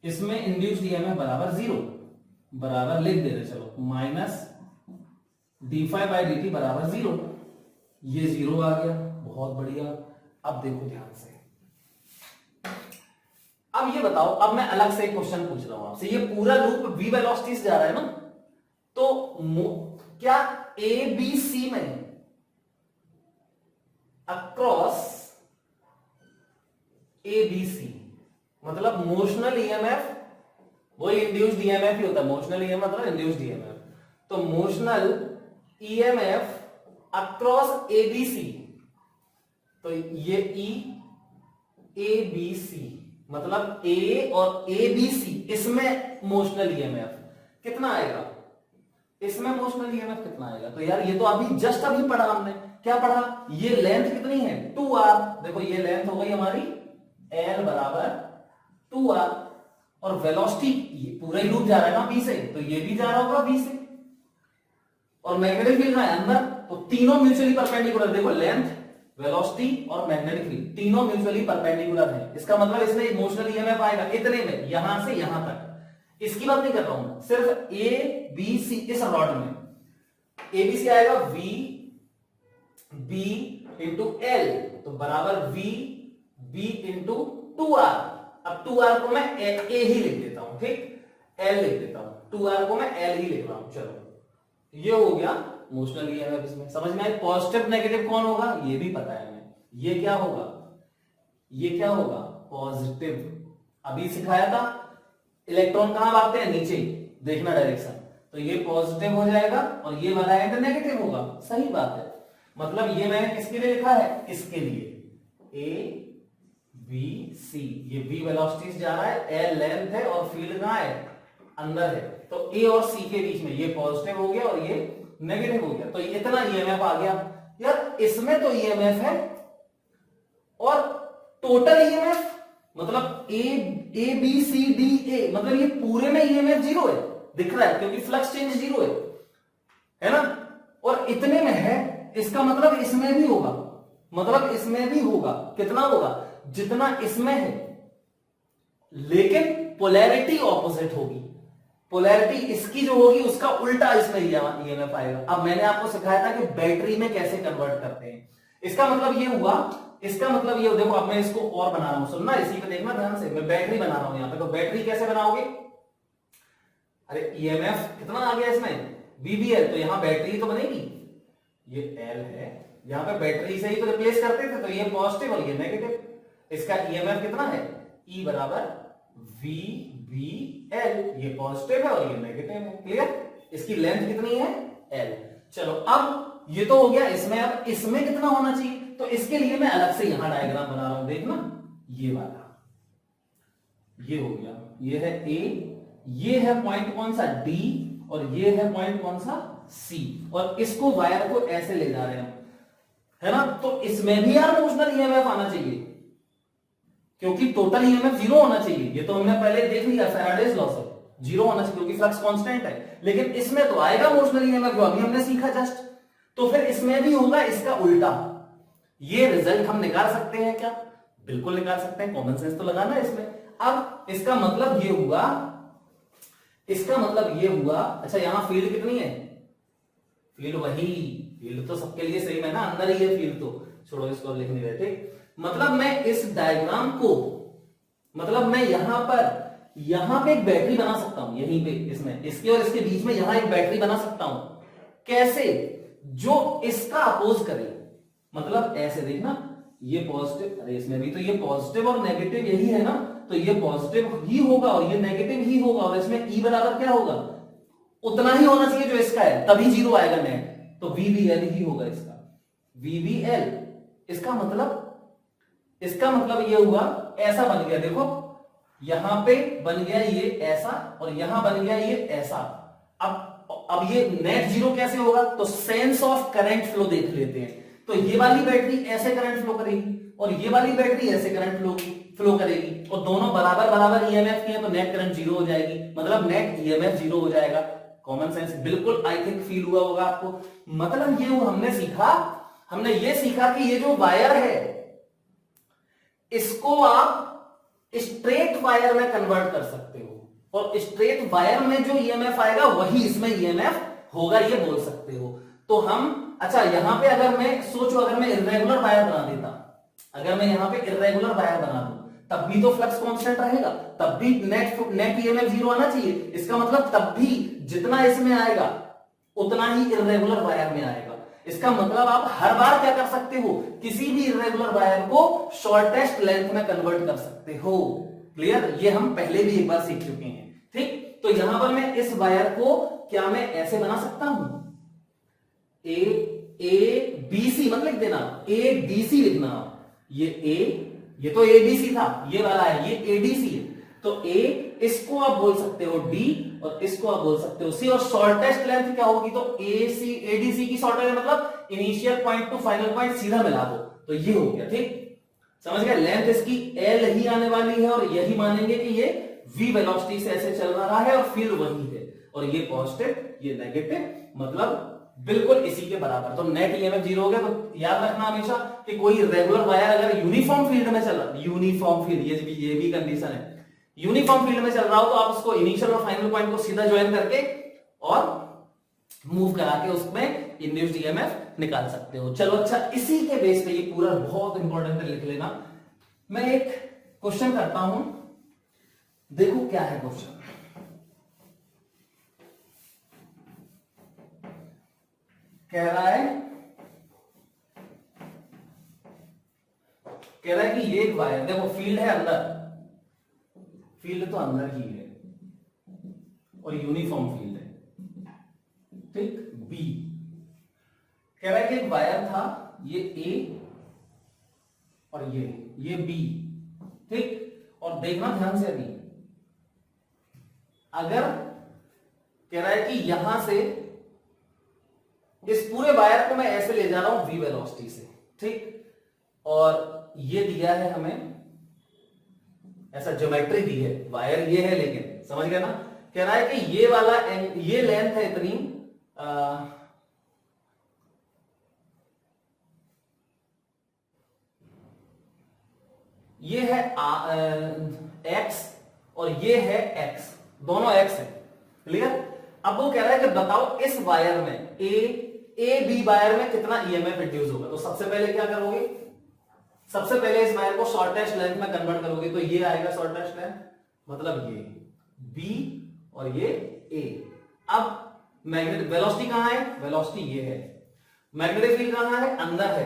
इसमें इंड्यूस्ड ईएमएफ बराबर 0, बराबर लिख दे रहे, चलो minus d phi by dt बराबर 0, ये 0 आ गया, बहुत बढ़िया। अब देखो ध्यान से, अब ये बताओ, अब मैं अलग से एक क्वेश्चन पूछ रहा हूं आपसे, ये पूरा लूप v वेलोसिटी से जा रहा है ना, तो क्या ए बी सी में अक्रॉस ए बी सी मतलब मोशनल ईएमएफ, वही इंड्यूस्ड ईएमएफ ही होता है, मोशनल ईएमएफ मतलब इंड्यूस्ड ईएमएफ, तो motional EMF across A B C, तो ये ई ए बी सी मतलब ए और ए बी सी, इसमें मोशनल ईएमएफ कितना आएगा, इसमें मोशनल ईएमएफ कितना आएगा। तो यार ये तो अभी जस्ट अभी पढ़ा हमने, क्या पढ़ा, ये लेंथ कितनी है 2r, देखो ये लेंथ हो गई हमारी l बराबर 2r, और वेलोसिटी ये पूरा ही लूप जा रहा है ना b से, तो ये भी जा रहा होगा b से, और मैग्नेटिक फील्ड है अंदर, तो तीनों म्यूचुअली परपेंडिकुलर, देखो लेंथ वेलोसिटी और मैग्नेटिक फील्ड तीनों म्यूचुअली परपेंडिकुलर है, इसका मतलब इसमें इमोशनल ईएमएफ आएगा इतने में, यहां से यहां तक, इसकी बात नहीं कर रहा हूं, सिर्फ ए बी सी इस रॉड में ए बी सी आएगा वी बी इंटू एल, तो बराबर वी बी इंटू 2r, अब 2r को मैं ए ही लिख देता हूं, ठीक, एल लिख देता हूं, 2r को मैं एल ही लिख रहा हूं, चलो ये हो गया मोशनल ईएमएफ। इसमें समझ में आया, पॉजिटिव नेगेटिव कौन होगा ये भी पता है हमें, ये क्या होगा, ये क्या होगा पॉजिटिव, अभी सिखाया था, इलेक्ट्रॉन कहां भागते हैं नीचे, देखना डायरेक्शन, तो ये पॉजिटिव हो जाएगा और ये वाला एंड नेगेटिव होगा, सही बात है, मतलब ये मैंने किसके लिए लिखा है, इसके लिए ए बी सी, ये v वेलोसिटी से जा रहा है, l लेंथ है और फील्ड कहां है अंदर है, तो a और c के बीच में ये पॉजिटिव हो गया और ये नेगेटिव हो गया, तो इतना ईएमएफ आ गया। यार इसमें तो ईएमएफ है और टोटल ईएमएफ मतलब ए बी सी डी ए, मतलब ये पूरे में ईएमएफ जीरो है, दिख रहा है क्योंकि फ्लक्स चेंज जीरो है ना, और इतने में है, इसका मतलब इसमें भी होगा, मतलब इसमें भी होगा, कितना होगा जितना इसमें है, लेकिन पोलैरिटी ऑपोजिट होगी, पोलैरिटी इसकी जो होगी उसका उल्टा इसमें ईएमएफ आएगा। अब मैंने आपको सिखाया था कि बैटरी में कैसे कन्वर्ट करते हैं, इसका मतलब ये हुआ, इसका मतलब ये, देखो अब मैं इसको और बना रहा हूं, सुनना इसी पे देखना ध्यान से, मैं बैटरी बना रहा हूं यहां पे, तो बैटरी कैसे बनाओगे, अरे ईएमएफ कितना आ गया इसमें बीबीएल, तो यहां बैटरी तो बनेगी, ये एल है, यहां पे बैटरी से ही तो रिप्लेस करते थे, तो ये पॉजिटिव और ये नेगेटिव, इसका ईएमएफ कितना है ई बराबर वी बी एल, ये पॉजिटिव है और ये नेगेटिव है, क्लियर, इसकी लेंथ कितनी है एल। चलो अब ये तो हो गया इसमें, अब इसमें कितना होना चाहिए, तो इसके लिए मैं अलग से यहां डायग्राम बना रहा हूं, देखना ये वाला, ये हो गया, ये है ए, ये है पॉइंट कौन सा डी, और ये है पॉइंट कौन सा सी, और इसको वायर को ऐसे ले जा रहे हैं, है ना, तो इसमें भी यार मोशनल ईएमएफ आना चाहिए, क्योंकि टोटल ईएमएफ जीरो होना चाहिए, ये तो हमने पहले देख लिया फैराडेज लॉ से, जीरो होना चाहिए क्योंकि फ्लक्स कांस्टेंट है, लेकिन इसमें तो आएगा मोशनल ईएमएफ, जो अभी हमने सीखा जस्ट, तो फिर इसमें भी होगा इसका उल्टा। ये रिजल्ट हम निकाल सकते हैं क्या, बिल्कुल निकाल सकते हैं, कॉमन सेंस तो लगाना है इसमें। अब इसका मतलब ये हुआ, इसका मतलब ये हुआ, अच्छा यहां फील्ड कितनी है, फील्ड वही, फील्ड तो सबके लिए सेम है ना, अंदर ही है फील्ड, तो छोड़ो इसको लिख नहीं रहे, ठीक, मतलब मैं इस डायग्राम को, मतलब मैं यहां पे एक बैटरी बना सकता हूं, यहीं पे इसमें, इसके और इसके बीच में यहां एक बैटरी बना सकता हूं, कैसे, जो इसका अपोज करे, मतलब ऐसे देखना, ये पॉजिटिव, अरे इसमें भी तो ये पॉजिटिव और नेगेटिव यही है ना, तो ये पॉजिटिव ही होगा और ये नेगेटिव ही होगा, और इसमें ई बराबर क्या होगा, उतना ही होना चाहिए जो इसका है, तभी जीरो आएगा नेट, तो VBL ही होगा इसका, VBL, इसका मतलब ये हुआ, ऐसा बन गया, देखो यहां पे बन गया ये ऐसा और यहां बन गया ये ऐसा, अब ये नेट जीरो कैसे होगा, तो सेंस ऑफ करंट फ्लो देख लेते हैं, तो ये वाली बैटरी ऐसे करंट फ्लो करेगी और ये वाली बैटरी ऐसे करंट फ्लो करेगी, और दोनों बराबर बराबर ईएमएफ की है, तो नेट करंट जीरो हो जाएगी, मतलब नेट ईएमएफ जीरो हो जाएगा, कॉमन सेंस बिल्कुल आई थिंक फील हुआ होगा आपको। मतलब ये हमने ये सीखा कि ये जो वायर है इसको आप स्ट्रेट वायर में कन्वर्ट कर सकते हो, और स्ट्रेट वायर में जो ईएमएफ आएगा वही इसमें ईएमएफ होगा, ये बोल सकते हो। तो हम, अच्छा यहां पे अगर मैं सोचो, अगर मैं इर्रेगुलर वायर बना देता, अगर मैं यहां पे इर्रेगुलर वायर बना दूं, तब भी तो फ्लक्स कांस्टेंट रहेगा, तब भी नेट ईएमएफ जीरो आना चाहिए। इसका मतलब तब भी जितना इसमें आएगा उतना ही इर्रेगुलर वायर में आएगा। इसका मतलब आप हर बार क्या कर सकते हो, किसी भी इर्रेगुलर वायर को शॉर्टेस्ट लेंथ में कन्वर्ट कर सकते हो। क्लियर, ये हम पहले भी एक बार सीख चुके हैं। ठीक, तो यहां पर मैं इस वायर को क्या मैं ऐसे बना सकता हूं, ए बी सी मत लिख देना, ए डी सी लिखना। ये तो एबीसी था, ये वाला है, ये एडीसी है। तो ए, इसको आप बोल सकते हो डी और इसको आप बोल सकते हो सी, और शॉर्टेस्ट लेंथ क्या होगी, तो ए सी एडीसी की शॉर्टेस्ट मतलब initial point two final point सीधा मिला दो, तो ये हो गया। ठीक, समझ गए, लेंथ इसकी एल ही आने वाली है और यही मानेंगे कि ये v वेलोसिटी से ऐसे चल रहा है और फील्ड वही है, और ये पॉजिटिव ये नेगेटिव, मतलब बिल्कुल इसी के बराबर। तो नेट ईएमएफ जीरो हो गया। तो याद रखना हमेशा कि कोई रेगुलर वायर अगर यूनिफॉर्म फील्ड में चल रहा है, यूनिफॉर्म फील्ड, ये भी कंडीशन है, यूनिफॉर्म फील्ड में चल रहा हो तो आप उसको इनिशियल और फाइनल पॉइंट को सीधा ज्वाइन करके और मूव करा के उसमें इंड्यूस्ड ईएमएफ निकाल सकते हो। चलो अच्छा, इसी के बेस पे ये पूरा बहुत इंपॉर्टेंट है, लिख लेना। मैं एक क्वेश्चन करता हूं, देखो क्या है क्वेश्चन। कह रहा है कि ये एक वायर, देखो फील्ड है अंदर, फील्ड तो अंदर ही है और यूनिफॉर्म फील्ड है। ठीक, बी कह रहा है कि एक वायर था, ये ए और ये बी। ठीक, और देखना ध्यान से, अभी अगर कह रहा है कि यहां से इस पूरे वायर को मैं ऐसे ले जा रहा हूं v वेलोसिटी से। ठीक, और ये दिया है हमें, ऐसा ज्योमेट्री दी है, वायर ये है, लेकिन समझ गया ना। कह रहा है कि ये वाला ये लेंथ है इतनी, ये है x और ये है x, दोनों x है। क्लियर, अब वो कह रहा है कि बताओ इस वायर में ए बी वायर में कितना ईएमएफ इंड्यूस होगा। तो सबसे पहले क्या करोगे, सबसे पहले इस वायर को शॉर्टेस्ट लेंथ में कन्वर्ट करोगे, तो ये आएगा शॉर्टेस्ट लेंथ, मतलब ये बी और ये ए। अब मैग्नेटिक वेलोसिटी कहां है, वेलोसिटी ये है, मैग्नेटिक फील्ड कहां है, अंदर है,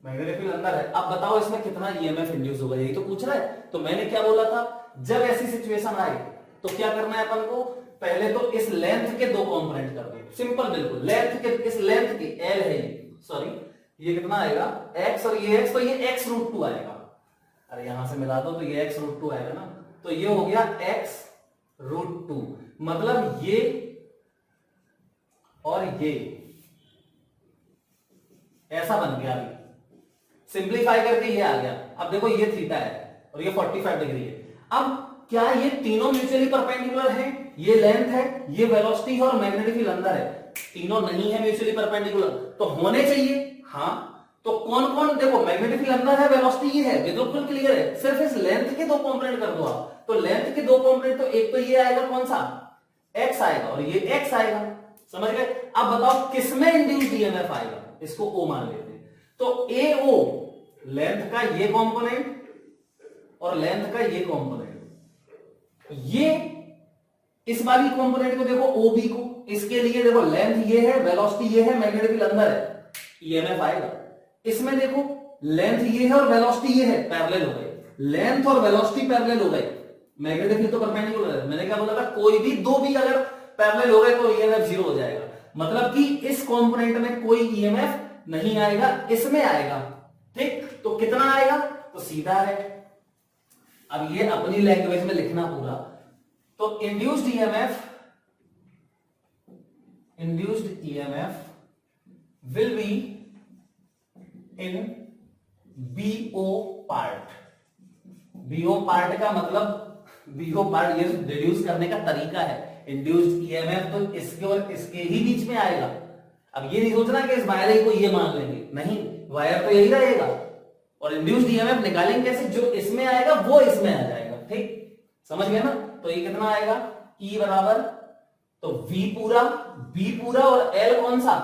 मैग्नेटिक फील्ड अंदर है। अब बताओ इसमें कितना ईएमएफ इंड्यूस होगा, यही तो पूछ रहा है। तो मैंने क्या बोला था, जब ऐसी सिचुएशन आए तो क्या करना है अपन को, पहले तो इस लेंथ के दो कंपोनेंट कर दो, सिंपल बिल्कुल। लेंथ के, इस लेंथ की एल है ये, सॉरी ये कितना आएगा x और ये x, तो ये x रूट 2 आएगा। अरे यहां से मिला दो तो ये x रूट 2 आएगा ना, तो ये हो गया x रूट 2, मतलब ये और ये ऐसा बन गया। अभी सिंप्लीफाई करके ये आ गया। अब देखो ये थीटा है और ये 45 डिग्री है। अब क्या ये तीनों म्यूचुअली परपेंडिकुलर हैं, ये लेंथ है, ये वेलोसिटी है और मैग्नेटिक फील्ड अंदर है, तीनों नहीं है म्यूचुअली परपेंडिकुलर, तो होने चाहिए। हाँ, तो कौन कौन, देखो मैग्नेटिक फील्ड अंदर है, वेलोसिटी ये है, बिल्कुल क्लियर है। सिर्फ इस लेंथ के दो कंपोनेंट कर दो आप, तो लेंथ के दो कंपोनेंट, तो एक तो ये आएगा कौन सा, x आएगा और ये x आएगा, समझ गए। अब बताओ किसमें इंड्यूस्ड ईएमएफ आएगा, इसको O मान लेते हैं। तो AO लेंथ का ये कंपोनेंट और लेंथ का ये कंपोनेंट, ये इस वाली कंपोनेंट को देखो OB को, इसके लिए देखो लेंथ ये है, वेलोसिटी ये है, मैग्नेटिक फील्ड अंदर है, ईएमएफ आएगा। इसमें देखो लेंथ ये है और वेलोसिटी ये है, पैरेलल हो गए, लेंथ और वेलोसिटी पैरेलल हो गए, मैग्नेटिक फील्ड तो परपेंडिकुलर है। मैंने क्या बोला था, कोई भी दो भी अगर पैरेलल हो गए तो ईएमएफ जीरो हो जाएगा, मतलब कि इस कंपोनेंट में कोई ईएमएफ नहीं आएगा, इसमें आएगा। ठीक, तो कितना आएगा, तो सीधा है। अब ये अपनी लैंग्वेज में लिखना पूरा, तो induced EMF will be in BO part. BO part का मतलब, BO पार्ट ये रिड्यूस करने का तरीका है। इंड्यूस्ड ईएमएफ तो इसके और इसके ही बीच में आएगा। अब ये नहीं सोचना कि इस वायर को ये मान लेंगे, नहीं, वायर तो यही रहेगा और इंड्यूस्ड ईएमएफ निकालेंगे कैसे, जो इसमें आएगा वो इसमें आ जाएगा। ठीक, समझ गए ना। तो ये कितना आएगा, E बराबर, तो V पूरा और L कौन सा,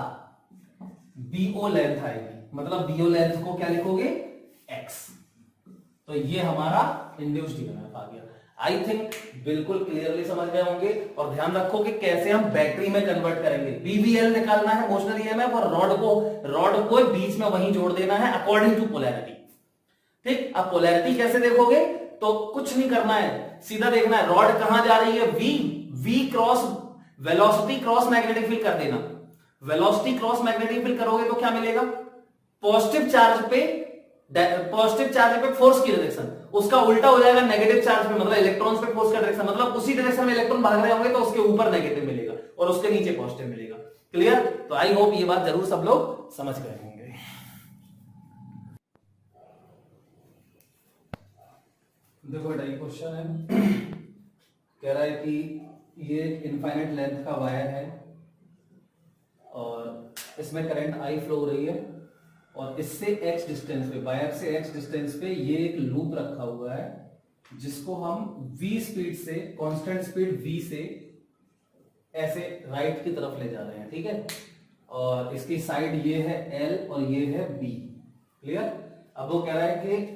BO लेंथ आएगी, मतलब BO लेंथ को क्या लिखोगे, एक्स। तो ये हमारा इंड्यूस्ड ईएमएफ आ गया। आई थिंक बिल्कुल क्लियरली समझ गए होंगे। और ध्यान रखो कि कैसे हम बैटरी में कन्वर्ट करेंगे। बीवीएल निकालना है मोशनल ईएमएफ, और रॉड को बीच में वहीं जोड़ देना है अकॉर्डिंग टू पोलैरिटी। ठीक, अब पोलैरिटी कैसे देखोगे? तो कुछ नहीं करना है, सीधा देखना है रॉड कहां जा रही है, V cross velocity cross magnetic field कर देना। वेलोसिटी क्रॉस मैग्नेटिक फील्ड करोगे तो क्या मिलेगा? पॉजिटिव चार्ज पे फोर्स की डायरेक्शन, उसका उल्टा हो जाएगा नेगेटिव चार्ज पे, मतलब इलेक्ट्रॉन्स पे फोर्स का डायरेक्शन, मतलब उसी डायरेक्शन में इलेक्ट्रॉन भाग रहे होंगे तो उसके ऊपर नेगेटिव मिलेगा और उसके नीचे पॉजिटिव मिलेगा। क्लियर? तो आई होप ये बात जरूर सब लोग समझ गए होंगे। देखो बेटा, ये क्वेश्चन है, कह रहा है कि ये इनफाइनाइट लेंथ का वायर है और इसमें करंट आई फ्लो हो रही है, और इससे x डिस्टेंस पे, वायर से x डिस्टेंस पे ये एक लूप रखा हुआ है जिसको हम v स्पीड से, कांस्टेंट स्पीड v से ऐसे राइट की तरफ ले जा रहे हैं। ठीक है, और इसकी साइड ये है L और ये है B। क्लियर? अब वो कह रहा है कि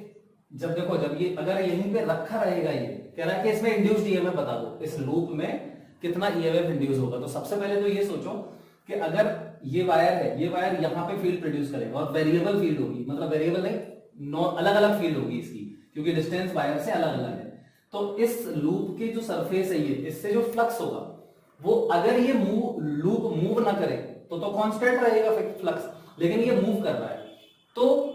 जब देखो, जब ये अगर यहीं पे रखा रहेगा, ये कह रहा है कि इसमें इंड्यूस्ड ईएमएफ बता दो, इस लूप में कितना ईएमएफ इंड्यूस होगा। तो सबसे पहले तो ये सोचो कि अगर ये वायर है, ये वायर यहां पे फील्ड प्रोड्यूस करेगा और वेरिएबल फील्ड होगी, मतलब वेरिएबल नहीं, अलग अलग फील्ड होगी इसकी, क्योंकि डिस्टेंस वायर से अलग अलग है। तो इस लूप के जो सरफेस है ये, इससे जो फ्लक्स होगा वो, अगर ये लूप मूव ना करे तो कांस्टेंट रहेगा फ्लक्स, लेकिन ये मूव कर रहा है। तो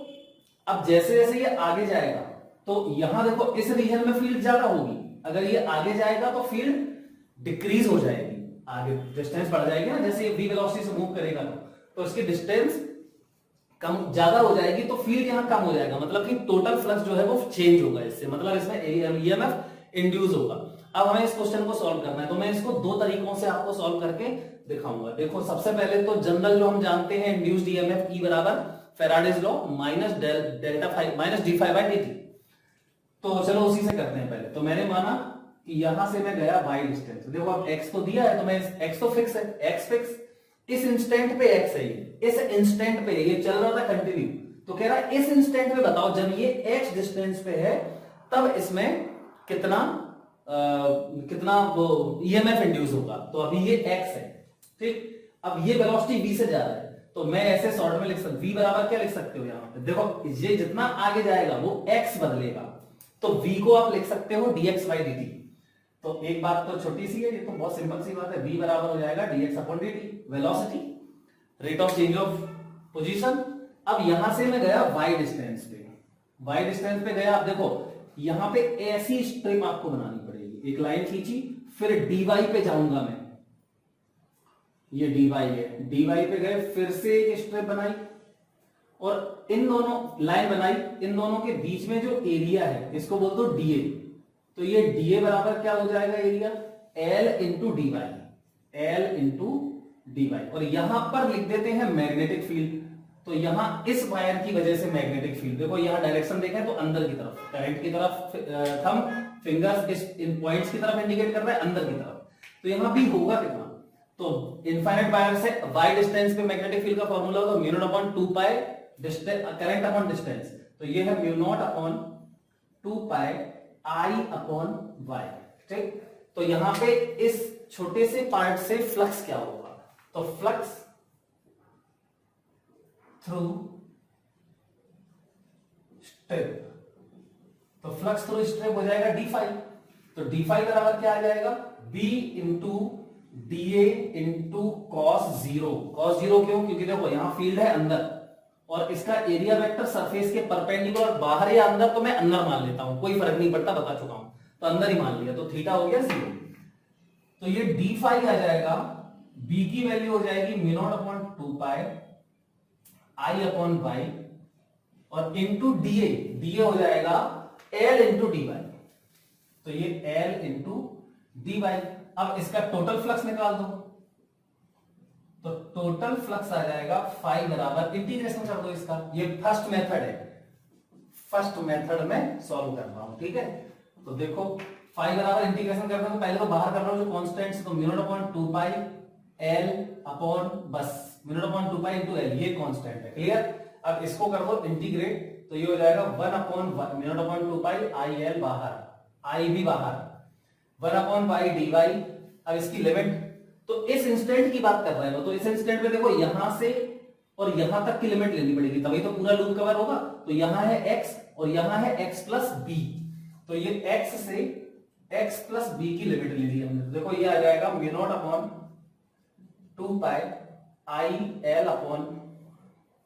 अब जैसे जैसे ये आगे जाएगा तो यहां देखो इस रीजन में फील्ड ज्यादा होगी, अगर ये आगे जाएगा तो फील्ड डिक्रीज हो जाएगी, आगे डिस्टेंस बढ़ जाएगी ना, जैसे ये v वेलोसिटी से मूव करेगा तो इसकी डिस्टेंस कम ज्यादा हो जाएगी, तो फील्ड यहां कम हो जाएगा, मतलब कि टोटल फ्लक्स जो है वो चेंज होगा इससे, मतलब इसमें ईएमएफ इंड्यूस होगा। अब हमें इस क्वेश्चन को सॉल्व करना है, तो मैं इसको दो तरीकों से आपको सॉल्व करके दिखाऊंगा। देखो, सबसे पहले तो जनरल जो हम जानते हैं इंड्यूस्ड ईएमएफ E बराबर Faraday's law minus delta five minus D five by D T. तो चलो उसी से करते हैं पहले। तो मैंने माना कि यहां से मैं गया y डिस्टेंस, देखो अब x तो दिया है तो मैं x तो फिक्स है, x फिक्स, इस इंस्टेंट पे x है, इस इंस्टेंट पे ये चल रहा था कंटिन्यू, तो कह रहा है इस इंस्टेंट पे बताओ जब ये x डिस्टेंस पे है तब इसमें कितना वो ईएमएफ इंड्यूस होगा। तो अभी ये x है, ठीक। अब ये वेलोसिटी v से जा रहा है, तो मैं ऐसे शॉर्ट में लिख सकता, v बराबर क्या लिख सकते हो यहां पे, देखो ये जितना आगे जाएगा वो x बदलेगा, तो v को आप लिख सकते हो dx बाई dt। तो एक बात तो छोटी सी है, ये तो बहुत सिंपल सी बात है, v बराबर हो जाएगा dx upon dt, velocity, rate of change of position. अब यहां से मैं गया y डिस्टेंस पे, y डिस्टेंस पे गया, अब देखो यहां पे ऐसी स्ट्रिप आपको बनानी पड़ेगी, एक लाइन खींची, फिर dy पे जाऊंगा मैं, ये dy है, dy पे गए, फिर से एक स्ट्रिप बनाई और इन दोनों लाइन बनाई, इन दोनों के बीच में जो एरिया है इसको बोल दो dA। तो ये dA बराबर क्या हो जाएगा area, L into D Y, L into D Y. और यहां पर लिख देते हैं मैग्नेटिक फील्ड, तो यहां इस वायर की वजह से मैग्नेटिक फील्ड, देखो यहां डायरेक्शन देखें तो अंदर की तरफ, करंट की तरफ, थंब फिंगर्स इस इन पॉइंट्स की तरफ इंडिकेट कर रहा है, अंदर की तरफ, तो यहां भी होगा कितना, तो इनफाइनाइट वायर से y डिस्टेंस पे मैग्नेटिक फील्ड का फॉर्मूला होगा म्यू नॉट अपॉन 2 पाई करंट अपॉन डिस्टेंस, तो ये है mu naught upon 2 pi I upon y, ठीक। तो यहां पे इस छोटे से पार्ट से फ्लक्स क्या होगा, तो फ्लक्स थ्रू स्ट्रिप, तो फ्लक्स थ्रू स्ट्रिप हो जाएगा d5, तो d5 बराबर क्या आ जाएगा, b into dA into cos 0, cos 0 क्यों, क्योंकि देखो यहां फील्ड है अंदर और इसका एरिया वेक्टर सरफेस के परपेंडिकुलर, बाहर या अंदर, तो मैं अंदर मान लेता हूं, कोई फर्क नहीं पड़ता, बता चुका हूं, तो अंदर ही मान लिया, तो थीटा हो गया 0। तो ये d5 आ जाएगा, b की वैल्यू हो जाएगी mu naught upon 2 pi I upon y और इंटू dA हो जाएगा L इंटू dy, तो ये L इंटू dy। अब इसका टोटल फ्लक्स निकाल दो, तो टोटल फ्लक्स आ जाएगा फाई बराबर, इंटीग्रेशन कर दो इसका, ये फर्स्ट मेथड है, फर्स्ट मेथड में सॉल्व कर रहा हूं, ठीक है। तो देखो फाई बराबर इंटीग्रेशन करना, तो पहले तो बाहर कर रहा हूं जो कांस्टेंट्स, तो म्यू नॉट अपॉन 2 पाई L अपॉन, बस म्यू नॉट अपॉन 2 पाई इनटू L, ये कांस्टेंट है, क्लियर। अब इसको कर दो इंटीग्रेट, तो ये हो जाएगा 1/((2π IL बाहर, I भी बाहर, 1/π dy। अब इसकी लिमिट, तो इस इंस्टेंट की बात कर रहे हो, तो इस इंस्टेंट में देखो यहां से और यहां तक की लिमिट लेनी पड़ेगी, तभी तो पूरा लूप कवर होगा। तो यहां है x और यहां है x प्लस बी, तो ये x से x प्लस बी की लिमिट ले ली हमने। देखो ये आ जाएगा μ0/2π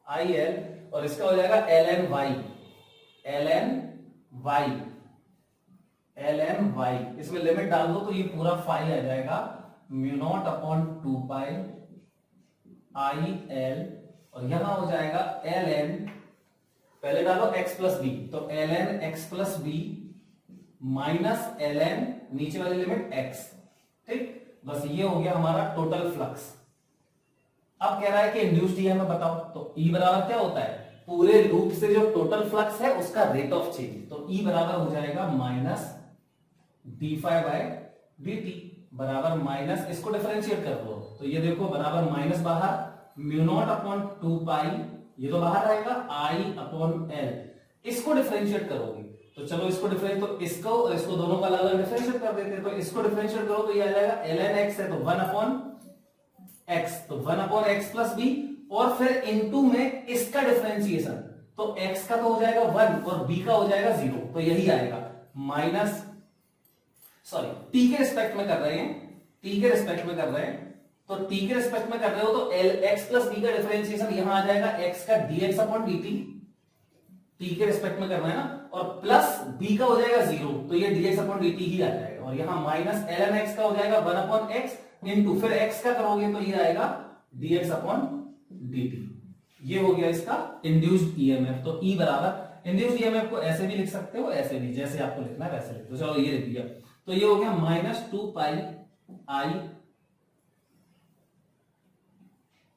IL और इसका हो जाएगा ln y। इसमें लिमिट डाल दो तो ये पूरा फाई आ जाएगा μ0/2π IL और यहां हो जाएगा ln, पहले डालो x प्लस बी, तो ln x plus B minus ln नीचे वाली लिमिट x। ठीक, बस ये हो गया हमारा टोटल फ्लक्स। अब कह रहा है कि इंड्यूस्ड ईएमएफ बताओ, तो E बराबर क्या होता है, पूरे लूप से जो टोटल फ्लक्स है उसका रेट ऑफ चेंज, तो E बराबर हो जाएगा माइनस d∅dt बराबर माइनस, इसको डिफरेंशिएट कर दो, तो ये देखो बराबर माइनस बाहर μ0/2π, ये तो बाहर आएगा I/L, इसको डिफरेंशिएट करोगे तो चलो इसको डिफरेंशिएट, तो इसको और इसको दोनों का अलग अलग डिफरेंशिएट कर देते हैं, तो इसको डिफरेंशिएट करो तो ये आ जाएगा ln x है तो 1/x, तो 1/x प्लस b और फिर इनटू में इसका डिफरेंशिएशन, तो x का तो हो जाएगा 1 और b का हो जाएगा 0, तो यही आएगा माइनस, सॉरी t के रिस्पेक्ट में कर रहे हैं, t के रिस्पेक्ट में कर रहे हैं, तो t के रिस्पेक्ट में कर रहे हो तो x प्लस b का डिफरेंशिएशन यहां आ जाएगा x का dx/dt, t के रिस्पेक्ट में करना है ना, और प्लस b का हो जाएगा 0, तो ये dx/dt ही आ जाएगा, और यहां माइनस ln x का हो जाएगा 1/x इनटू फिर x का करोगे तो ये आएगा dx/dt। ये हो गया इसका इंड्यूस्ड ईएमएफ। तो E बराबर, इंड्यूस्ड ईएमएफ को ऐसे भी लिख सकते हो, ऐसे भी, जैसे आपको लिखना है वैसे लिख दो। चलो ये लिख दिया, तो ये हो गया -2π I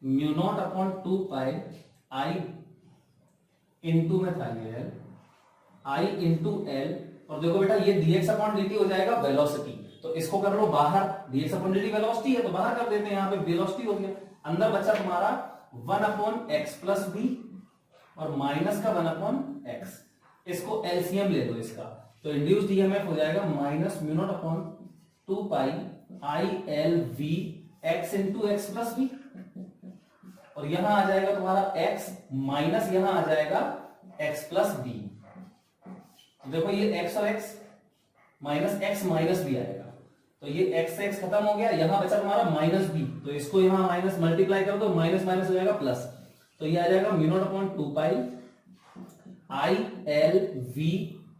μ0/2π I इंटू में था ये I इंटू L, और देखो बेटा ये dx/dt हो जाएगा वेलोसिटी, तो इसको कर लो बाहर, dx/dt वेलोसिटी है तो बाहर कर देते हैं, यहां पे वेलोसिटी हो गया, अंदर बचा तुम्हारा 1/x प्लस b और माइनस का 1/x, इसको एलसीएम ले लो इसका, तो इंड्यूस्ड ईएमएफ हो जाएगा -μ0/2π ILV x into X plus B, और यहां आ जाएगा तुम्हारा x माइनस यहां आ जाएगा x प्लस बी, देखो ये x और x माइनस बी आएगा, तो ये x से x खत्म हो गया, यहां बचा तुम्हारा माइनस बी, तो इसको यहां माइनस मल्टीप्लाई करो तो माइनस माइनस हो जाएगा प्लस, तो ये आ जाएगा μ0/2π ILV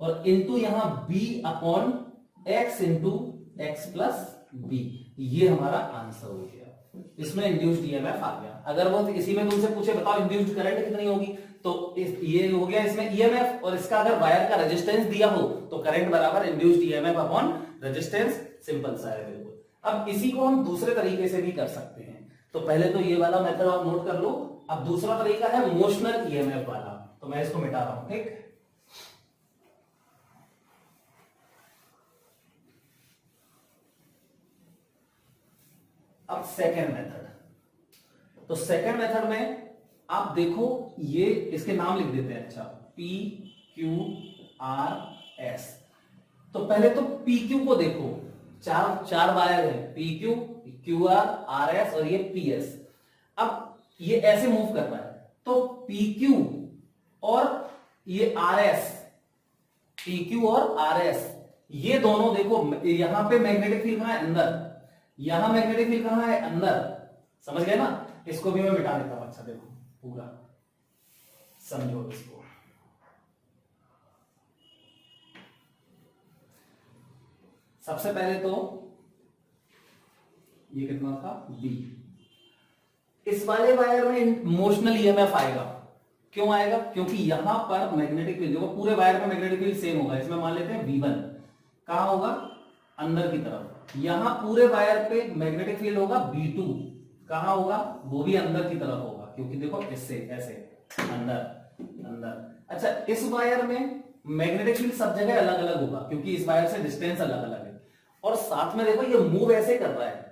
और इंटू यहां b/x into X plus B, ये हमारा आंसर हो गया। इसमें इंड्यूस्ड ईएमएफ आ गया। अगर वो इसी में तुमसे पूछे बताओ इंड्यूस्ड करंट कितनी होगी, तो ये हो गया इसमें ईएमएफ, और इसका अगर वायर का रेजिस्टेंस दिया हो तो करंट बराबर induced EMF upon resistance, simple सा है बिल्कुल। अब इसी को हम दूसरे तरीके से भी कर सकते हैं, तो पहले तो ये वाला मेथड आप नोट कर लो, अब दूसरा तरीका है मोशनल ईएमएफ वाला, तो मैं इसको मिटा रहा हूं, ठीक। अब सेकेंड मेथड, तो सेकेंड मेथड में आप देखो ये इसके नाम लिख देते हैं, अच्छा P Q R S, तो पहले तो PQ को देखो, चार वायर है, PQ QR RS और ये PS। अब ये ऐसे मूव कर रहा है, तो PQ और ये RS, PQ और RS ये दोनों देखो, यहां पे मैग्नेटिक फील्ड कहां है, अंदर, यहां मैग्नेटिक फील्ड कहां है, अंदर, समझ गए ना। इसको भी मैं मिटा देता हूं, अच्छा देखो पूरा समझो इसको। सबसे पहले तो ये कितना था B, इस वाले वायर में मोशनल ईएमएफ आएगा, क्यों आएगा, क्योंकि यहां पर मैग्नेटिक फील्ड देखो, पूरे वायर में मैग्नेटिक फील्ड सेम होगा, इसमें मान लेते हैं V1, कहां होगा, अंदर की तरफ। यहां पूरे वायर पे मैग्नेटिक फील्ड होगा B2, कहां होगा, वो भी अंदर की तरफ होगा, क्योंकि देखो इससे ऐसे अंदर। अच्छा, इस वायर में मैग्नेटिक फील्ड सब जगह अलग अलग होगा, क्योंकि इस वायर से डिस्टेंस अलग अलग है, और साथ में देखो ये मूव ऐसे कर रहा है,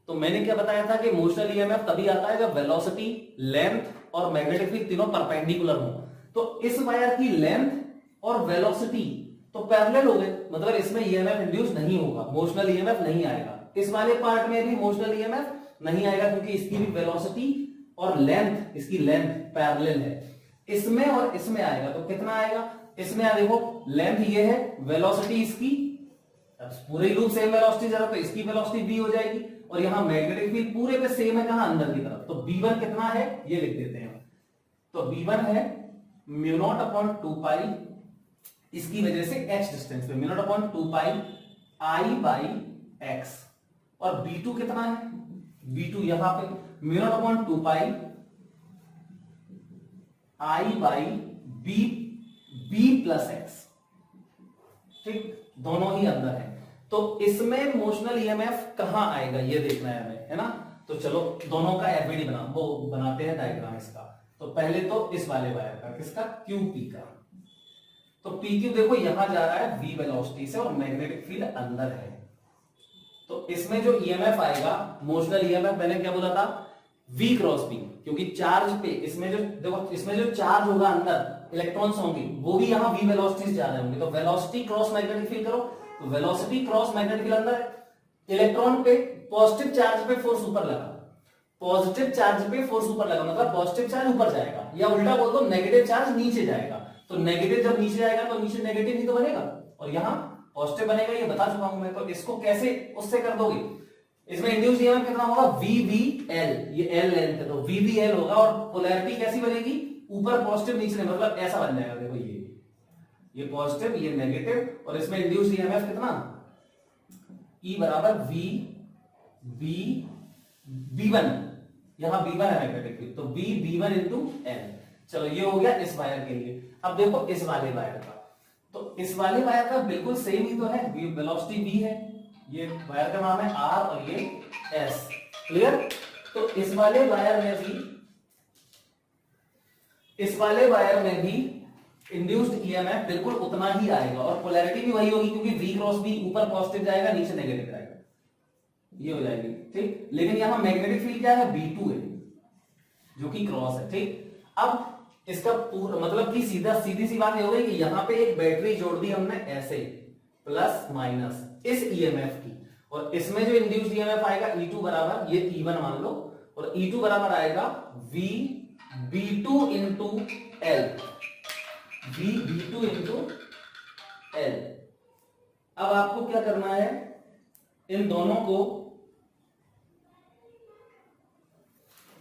तो मैंने क्या बताया था कि मोशनल ईएमएफ तभी आता है जब वेलोसिटी, लेंथ और मैग्नेटिक फील्ड तीनों परपेंडिकुलर हो तो इस वायर की लेंथ और वेलोसिटी तो पैरेलल हो गए, मतलब इसमें ईएमएफ इंड्यूस नहीं होगा, मोशनल ईएमएफ नहीं आएगा। इस वाले पार्ट में भी मोशनल ईएमएफ नहीं आएगा क्योंकि इसकी भी वेलोसिटी और लेंथ, इसकी लेंथ पैरेलल है। इसमें और इसमें आएगा तो कितना आएगा, इसमें देखो लेंथ ये है, वेलोसिटी इसकी पूरे लूप सेम वेलोसिटी जरा, तो इसकी वेलोसिटी v हो जाएगी और यहां मैग्नेटिक फील्ड पूरे पे सेम है, कहां अंदर की तरफ, तो v1 कितना है ये लिख देते हैं। तो v1 है म्यू नॉट अपॉन 2 पाई, इसकी वजह से h डिस्टेंस पे mu naught upon 2 pi i by x, और v2 कितना है, v2 यहां पे mu naught upon 2 pi i by b plus x, ठीक, दोनों ही अंदर है। तो इसमें मोशनल ईएमएफ कहां आएगा ये देखना है हमें, है ना। तो चलो दोनों का एफबीडी बनाते हैं डायग्राम इसका। तो पहले तो इस वाले वायर का, किसका, क्यूपी का। तो पीक्यू देखो यहां जा रहा है v वेलोसिटी से और मैग्नेटिक फील्ड अंदर है, तो इसमें जो ईएमएफ आएगा मोशनल ईएमएफ, मैंने क्या बोला था, v क्रॉस p, क्योंकि चार्ज पे इसमें जो देखो इसमें जो चार्ज होगा अंदर इलेक्ट्रॉन्स होंगे वो भी यहाँ v वेलोसिटी से जा रहे होंगे, तो वेलोसिटी क्रॉस मैग्नेटिक फील्ड करो, तो वेलोसिटी क्रॉस मैग्नेटिक फील्ड अंदर है। इलेक्ट्रॉन पे पॉजिटिव चार्ज पे फोर्स ऊपर लगा, पॉजिटिव चार्ज पे फोर्स ऊपर लगा मतलब पॉजिटिव चार्ज ऊपर जाएगा, या उल्टा बोल दो नेगेटिव चार्ज नीचे जाएगा। तो नेगेटिव जब नीचे जाएगा तो नीचे नेगेटिव ही तो बनेगा और यहाँ पॉजिटिव बनेगा, ये बता चुका हूं मैं। तो इसको कैसे उससे कर दोगे, इसमें इंड्यूस्ड ईएमएफ कितना होगा, VVL, ये L लेंथ है तो VVL होगा, और पोलैरिटी कैसी बनेगी, ऊपर पॉजिटिव नीचे, मतलब ऐसा बन जाएगा। देखो ये पॉजिटिव ये नेगेटिव, और इसमें इंड्यूस्ड ईएमएफ कितना, E बराबर V1, यहां V1 है मैग्नेटिक फील्ड, तो V1 इंटू L। चलो ये हो गया इस वायर के लिए। अब देखो इस वाले वायर का, तो इस वाले वायर का बिल्कुल सेम ही तो है, वेलोसिटी V है, ये वायर का नाम है R और ये S, क्लियर। तो इस वाले वायर में भी इंड्यूस्ड ईएमएफ बिल्कुल उतना ही आएगा और पोलैरिटी भी वही होगी, क्योंकि V क्रॉस B ऊपर पॉजिटिव जाएगा नीचे नेगेटिव जाएगा, ये हो जाएगी, ठीक। लेकिन यहां मैग्नेटिक फील्ड क्या है, V2 है जो कि क्रॉस है, ठीक। अब इसका पूरा मतलब कि सीधी सी बात ये हो गई कि यहां पे एक बैटरी जोड़ दी हमने ऐसे प्लस माइनस इस ईएमएफ की, और इसमें जो इंड्यूस्ड ईएमएफ आएगा E2 बराबर, ये E1 मान लो, और E2 बराबर आएगा V2 into L, V2 into L। अब आपको क्या करना है, इन दोनों को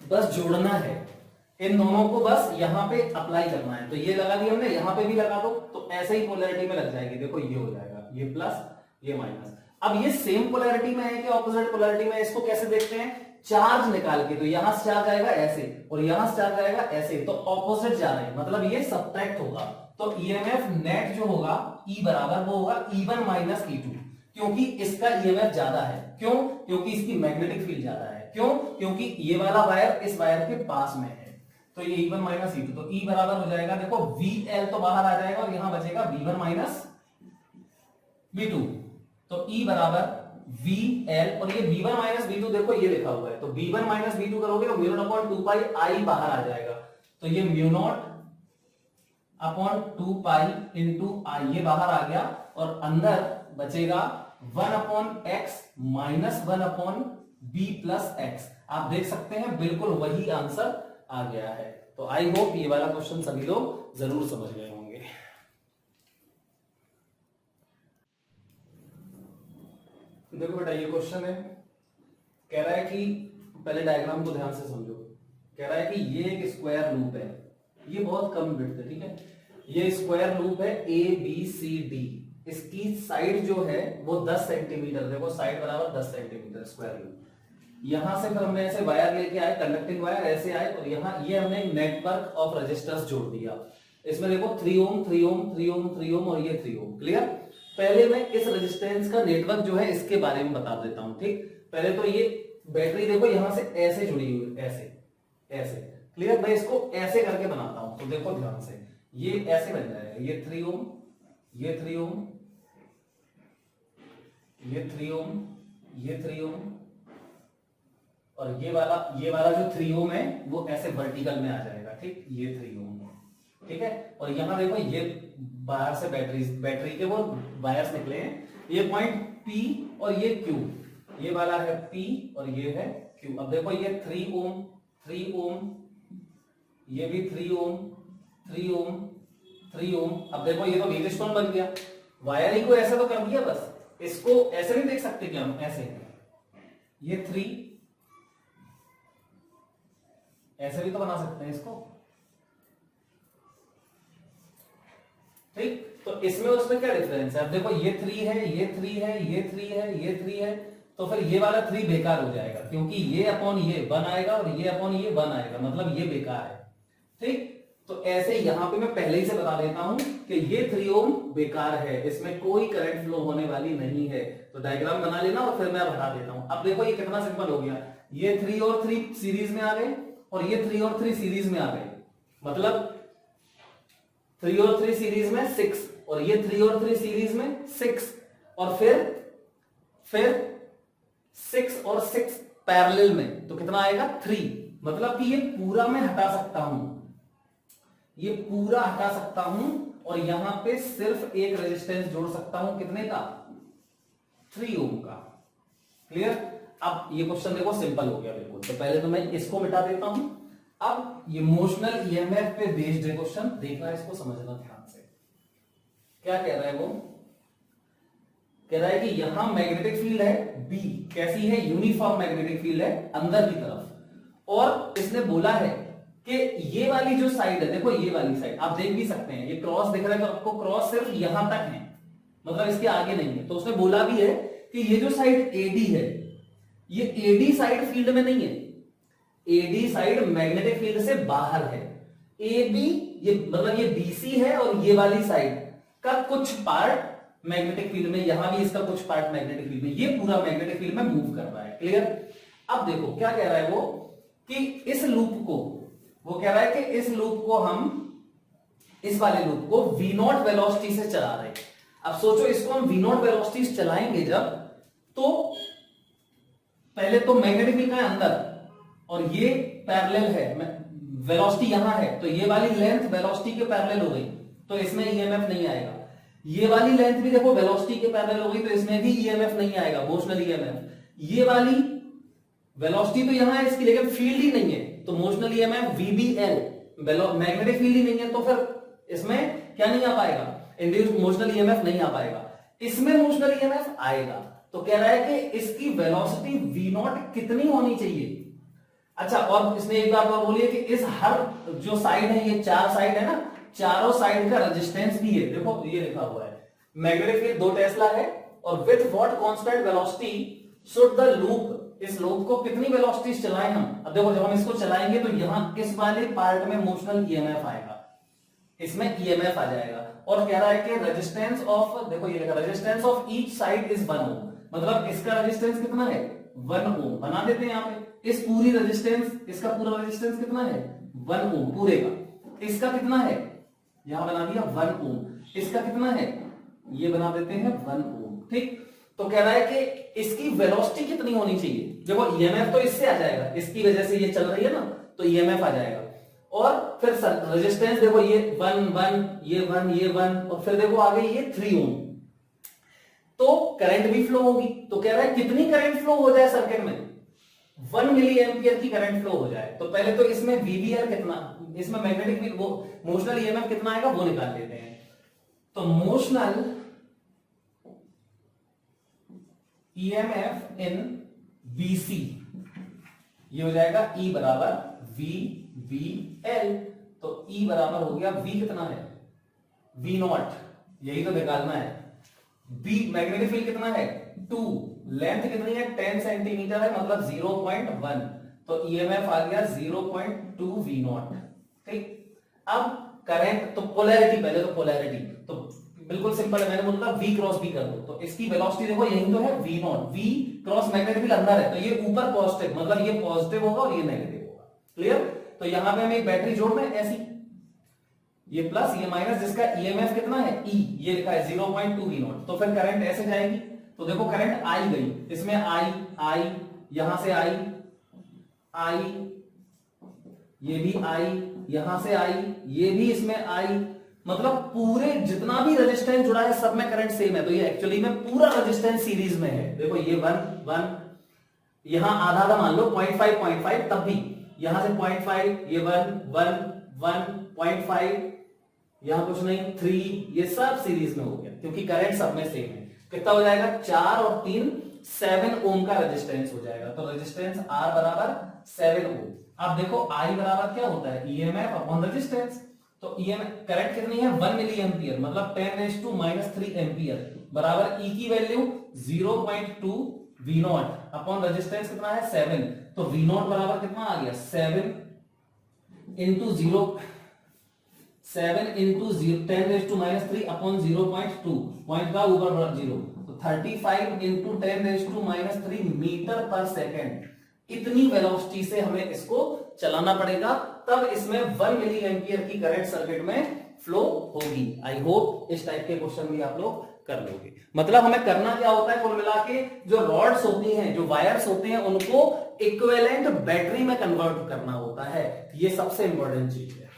बस जोड़ना है, इन दोनों को बस यहां पे अप्लाई करना है। तो ये लगा दिया हमने, यहां पे भी लगा दो, तो ऐसे ही पोलैरिटी में लग जाएगी। देखो ये हो जाएगा, ये प्लस ये माइनस। अब ये सेम पोलैरिटी में है कि ऑपोजिट पोलैरिटी में, इसको कैसे देखते हैं, चार्ज निकाल के। तो यहां से चार्ज आएगा ऐसे और यहां से चार्ज आएगा ऐसे, तो ऑपोजिट जा रहे हैं, मतलब ये सब्ट्रैक्ट होगा। तो ईएमएफ नेट जो होगा E बराबर वो होगा E1 माइनस E2, क्योंकि इसका ईएमएफ ज्यादा है। क्यों, क्योंकि इसकी मैग्नेटिक फील्ड ज्यादा है। क्यों, क्योंकि ये वाला वायर इस वायर के पास में है, तो ये E1 माइनस E2, तो E बराबर हो जाएगा, देखो VL तो बाहर आ जाएगा और यहां बचेगा V1 माइनस V2, तो E बराबर VL, और ये V1 माइनस V2 देखो ये लिखा हुआ है, तो V1 माइनस V2 करोगे तो mu naught upon 2 pi I बाहर आ जाएगा, तो ये mu naught upon 2 pi into I ये बाहर आ गया, और अंदर बचेगा 1 upon x minus 1 upon B plus x। आप देख सकते हैं बिल्कुल वही आंसर आ गया है। तो आई होप ये वाला क्वेश्चन सभी लोग जरूर समझ गए होंगे। देखो बेटा ये क्वेश्चन है, कह रहा है कि पहले डायग्राम को ध्यान से समझो। कह रहा है कि ये एक स्क्वायर लूप है, ये बहुत कम विड्थ है, ठीक है। ये स्क्वायर लूप है ABCD, इसकी साइड जो है वो 10 सेंटीमीटर, देखो साइड बराबर 10 सेंटीमीटर स्क्वायर लूप। यहां से फिर हमने ऐसे वायर लेके आए, कंडक्टिंग वायर ऐसे आए, और यहां ये हमने नेटवर्क ऑफ रेजिस्टर्स जोड़ दिया। इसमें देखो 3 ओम 3 ओम 3 ओम 3 ओम और ये 3 ओम, क्लियर। पहले मैं इस रेजिस्टेंस का नेटवर्क जो है इसके बारे में बता देता हूं, ठीक। पहले तो ये बैटरी देखो यहां से ऐसे जुड़ी हुई है, ऐसे ऐसे, क्लियर। मैं इसको ऐसे करके बनाता हूं, तो देखो ध्यान से, ये ऐसे बन जाएगा, ये 3 ओम, ये 3 ओम, ये 3 ओम, ये 3 ओम, और ये वाला जो 3 ओम है वो ऐसे वर्टिकल में आ जाएगा, ठीक, ये 3 ओम है, ठीक है। और यहां देखो ये बाहर से बैटरी के वो वायर्स निकले हैं, ये पॉइंट P और ये Q, ये वाला है P और ये है Q। अब देखो ये 3 ओम, 3 ओम, ये भी 3 ओम, 3 ओम, 3 ओम। अब देखो ये तो व्हील स्टोन बन गया, वायरिंग को ऐसे तो कर दिया, बस इसको ऐसे नहीं देख सकते क्या हम, ऐसे ये 3 ऐसे भी तो बना सकते हैं इसको, ठीक। तो इसमें उसमें क्या डिफरेंस है? अब देखो ये 3 है, ये 3 है, ये 3 है, ये 3 है, तो फिर ये वाला 3 बेकार हो जाएगा, क्योंकि ये अपॉन ये 1 आएगा और ये अपॉन ये 1 आएगा, मतलब ये बेकार है, ठीक। तो ऐसे यहां पे मैं पहले ही से बता देता हूं कि ये 3 ओम बेकार है, इसमें कोई करंट फ्लो होने वाली नहीं है। तो डायग्राम बना लेना और फिर मैं हटा देता हूं। अब देखो ये कितना सिंपल हो गया, ये 3 और 3 सीरीज में आ गए और ये 3 और 3 सीरीज में आ गए, मतलब 3 और 3 सीरीज में 6 और ये 3 और 3 सीरीज में 6 और फिर 6 और 6 पैरेलल में, तो कितना आएगा 3। मतलब कि ये पूरा मैं हटा सकता हूं, ये पूरा हटा सकता हूं और यहां पे सिर्फ एक रेजिस्टेंस जोड़ सकता हूं, कितने का? 3 ओम का। क्लियर? अब ये क्वेश्चन देखो सिंपल हो गया बिल्कुल। तो पहले तो मैं इसको मिटा देता हूं। अब ये मोशनल ईएमएफ पे बेस्ड है क्वेश्चन, देखना इसको समझना ध्यान से। क्या कह रहा है वो? कह रहा है कि यहां मैग्नेटिक फील्ड है बी, कैसी है? यूनिफॉर्म मैग्नेटिक फील्ड है अंदर की तरफ, और इसने बोला है कि ये वाली जो साइड है, देखो ये वाली साइड आप देख भी सकते हैं, ये क्रॉस दिख रहा है तो आपको क्रॉस सिर्फ यहां तक है, मतलब इसके आगे नहीं है। तो उसने बोला भी है कि ये जो साइड एडी है, ये एडी साइड फील्ड में नहीं है, एडी साइड मैग्नेटिक फील्ड से बाहर है। ए बी, ये मतलब ये बीसी है और ये वाली साइड का कुछ पार्ट मैग्नेटिक फील्ड में, यहां भी इसका कुछ पार्ट मैग्नेटिक फील्ड में, ये पूरा मैग्नेटिक फील्ड में मूव कर रहा है। क्लियर? अब देखो क्या कह रहा है वो कि इस लूप को, वो कह रहा है कि इस लूप को हम, इस वाले लूप को v0 वेलोसिटी से चला रहे हैं। अब सोचो इसको हम v0 वेलोसिटी से चलाएंगे जब, तो पहले तो मैग्नेटिक फील्ड का है अंदर और ये पैरेलल है, वेलोसिटी यहां है, तो ये वाली लेंथ वेलोसिटी के पैरेलल हो गई, तो इसमें ईएमएफ नहीं आएगा। ये वाली लेंथ भी देखो वेलोसिटी के पैरेलल हो गई, तो इसमें भी ईएमएफ नहीं आएगा, मोशनल ईएमएफ। ये वाली वेलोसिटी तो यहां है इसकी, लेकिन फील्ड ही नहीं है, तो motional EMF VBL, magnetic field ही नहीं है, तो फिर इसमें क्या नहीं आ पाएगा? इंड्यूस्ड मोशनल ईएमएफ नहीं आ पाएगा। इसमें मोशनल ईएमएफ आएगा। तो कह रहा है कि इसकी वेलोसिटी v0 कितनी होनी चाहिए? अच्छा, और इसने एक बात और बोली है कि इस हर जो साइड है, ये 4 साइड है ना, चारों साइड का रेजिस्टेंस भी है। देखो ये लिखा हुआ है, मैग्नेटिक फील्ड 2 टेस्ला है और with what constant velocity should the loop, इस लूप को कितनी वेलोसिटी से चलाएं हम? अब देखो जब हम इसको चलाएंगे तो यहां इस वाले पार्ट में मोशनल ईएमएफ आएगा, इसमें ईएमएफ आ जाएगा। और कह रहा है कि रेजिस्टेंस ऑफ, देखो ये लिखा, resistance of each side is 1 ओम, मतलब इसका रेजिस्टेंस कितना है? 1 ओम। बना देते हैं यहां पे, इस पूरी रेजिस्टेंस, इसका पूरा रेजिस्टेंस कितना है? 1 ओम पूरे का। इसका कितना है? यहां बना दिया 1 ओम। इसका कितना है? ये बना देते हैं 1 ओम, ठीक। तो कह रहा है कि इसकी वेलोसिटी कितनी होनी चाहिए? देखो ईएमएफ तो इससे आ जाएगा, इसकी वजह से ये चल रही है ना, तो ईएमएफ आ जाएगा। और फिर रेजिस्टेंस देखो, ये 1 1, ये 1, ये 1, और फिर देखो आगे ये 3 ओम, तो करंट भी फ्लो होगी। तो कह रहा है कितनी करंट फ्लो हो जाए सर्किट में? 1 मिली एम्पियर की करंट फ्लो हो जाए। तो पहले तो इसमें वीबीआर कितना, इसमें मैग्नेटिक फील्ड, वो मोशनल ईएमएफ कितना आएगा वो निकाल लेते हैं। तो मोशनल ईएमएफ इन बीसी, ये हो जाएगा E बराबर VBL। तो E बराबर हो गया, V कितना है? V0, यही तो निकालना है। B मैग्नेटिक फील्ड कितना है? 2, लेंथ कितनी है? 10 सेंटीमीटर है, मतलब 0.1, तो ईएमएफ आ गया 0.2 V0, ठीक। अब करंट, तो पोलैरिटी, पहले तो पोलैरिटी तो बिल्कुल सिंपल है, मैंने बोला V क्रॉस B कर दो, तो इसकी वेलोसिटी देखो यही तो है V0, V cross magnetic field अंदर है, तो ये ऊपर पॉजिटिव, मतलब ये पॉजिटिव होगा और ये नेगेटिव होगा। क्लियर? तो यहां पे हमें एक बैटरी जोड़ना है ऐसी, ये प्लस ये माइनस, जिसका ईएमएफ कितना है? E, ये लिखा है 0.2 V0। तो फिर करंट ऐसे जाएगी, तो देखो करंट आई गई, इसमें आई, यहां से आई, आई, ये भी आई, यहां से आई, ये भी इसमें आई, मतलब पूरे जितना भी रेजिस्टेंस जुड़ा है सब में करंट सेम है। तो ये एक्चुअली में पूरा रेजिस्टेंस सीरीज में है। देखो ये 1 यहां आधा आधा मान लो 0.5 तब भी यहां से 0.5, ये 1 यहां कुछ नहीं 3, ये सब सीरीज में हो गया क्योंकि करंट सब में सेम है। कितना हो जाएगा 4 और 3 7 ओम का रेजिस्टेंस हो जाएगा। तो रेजिस्टेंस R बराबर 7 ओम। अब देखो I बराबर क्या होता है EMF अपॉन रेजिस्टेंस। तो EMF करंट कितनी है 1 मिली एंपियर, मतलब 10⁻³ एंपियर बराबर E की वैल्यू 0.2 V0 अपॉन रेजिस्टेंस कितना है 7। तो V0 बराबर कितना आ गया 7 इंटू 10⁻³ अपॉन 0.2, पॉइंट का ऊपर 0, तो 35 इंटू 10⁻³ मीटर पर सेकेंड। इतनी वेलोसिटी से हमें इसको चलाना पड़ेगा, तब इसमें 1 मिली एंपियर की करंट सर्किट में फ्लो होगी। आई होप इस टाइप के क्वेश्चन भी आप लोग कर लोगे। मतलब हमें करना क्या होता है, कुल मिला के जो रॉड्स होती हैं, जो वायर्स होते हैं, उनको इक्विवेलेंट बैटरी में कन्वर्ट करना होता है। ये सबसे इंपॉर्टेंट चीज है।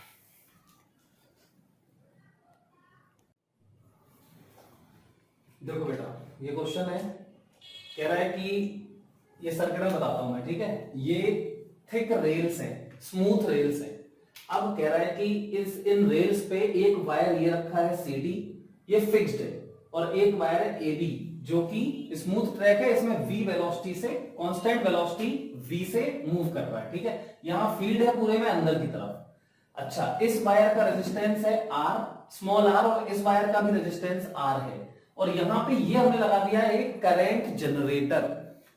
देखो बेटा, ये क्वेश्चन है, कह रहा है कि ये सर्किट में बताता हूं मैं, ठीक है। ये थिक रेल्स हैं, स्मूथ रेल्स हैं। अब कह रहा है कि इन रेल्स पे एक वायर ये रखा है CD, ये फिक्स्ड है, और एक वायर है AB जो कि स्मूथ ट्रैक है, इसमें V वेलोसिटी से, कांस्टेंट वेलोसिटी V से मूव कर रहा है, ठीक है। यहां फील्ड है पूरे में अंदर की तरफ। अच्छा, इस वायर का रेजिस्टेंस है R, स्मॉल r, और इस वायर का भी रेजिस्टेंस R है। और यहां पे ये हमने लगा दिया है एक करंट जनरेटर।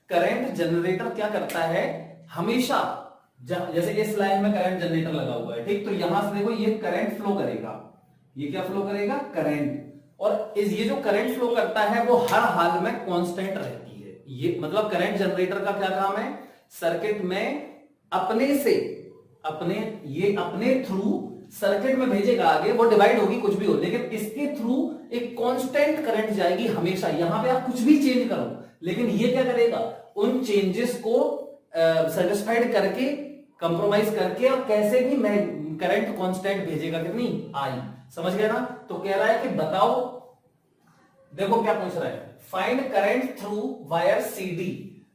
करंट जनरेटर क्या करता है, हमेशा जैसे इस लाइन में करंट जनरेटर लगा हुआ है, ठीक। तो यहां से देखो ये करंट फ्लो करेगा, ये क्या फ्लो करेगा करंट, और ये जो करंट फ्लो करता है वो हर हाल में कांस्टेंट रहती है। ये मतलब करंट जनरेटर का क्या काम है, सर्किट में अपने थ्रू सर्किट में भेजेगा आगे, वो डिवाइड होगी कुछ भी हो, लेकिन इसके थ्रू एक कांस्टेंट करंट जाएगी हमेशा। यहां पे आप कुछ भी चेंज करो, लेकिन ये क्या करेगा, उन चेंजेस को सेटिस्फाइड करके, कंप्रोमाइज करके, और कैसे भी करंट कांस्टेंट भेजेगा, कितनी I। समझ गया ना। तो कह रहा है कि बताओ, देखो क्या पूछ रहा है, find current through wire CD।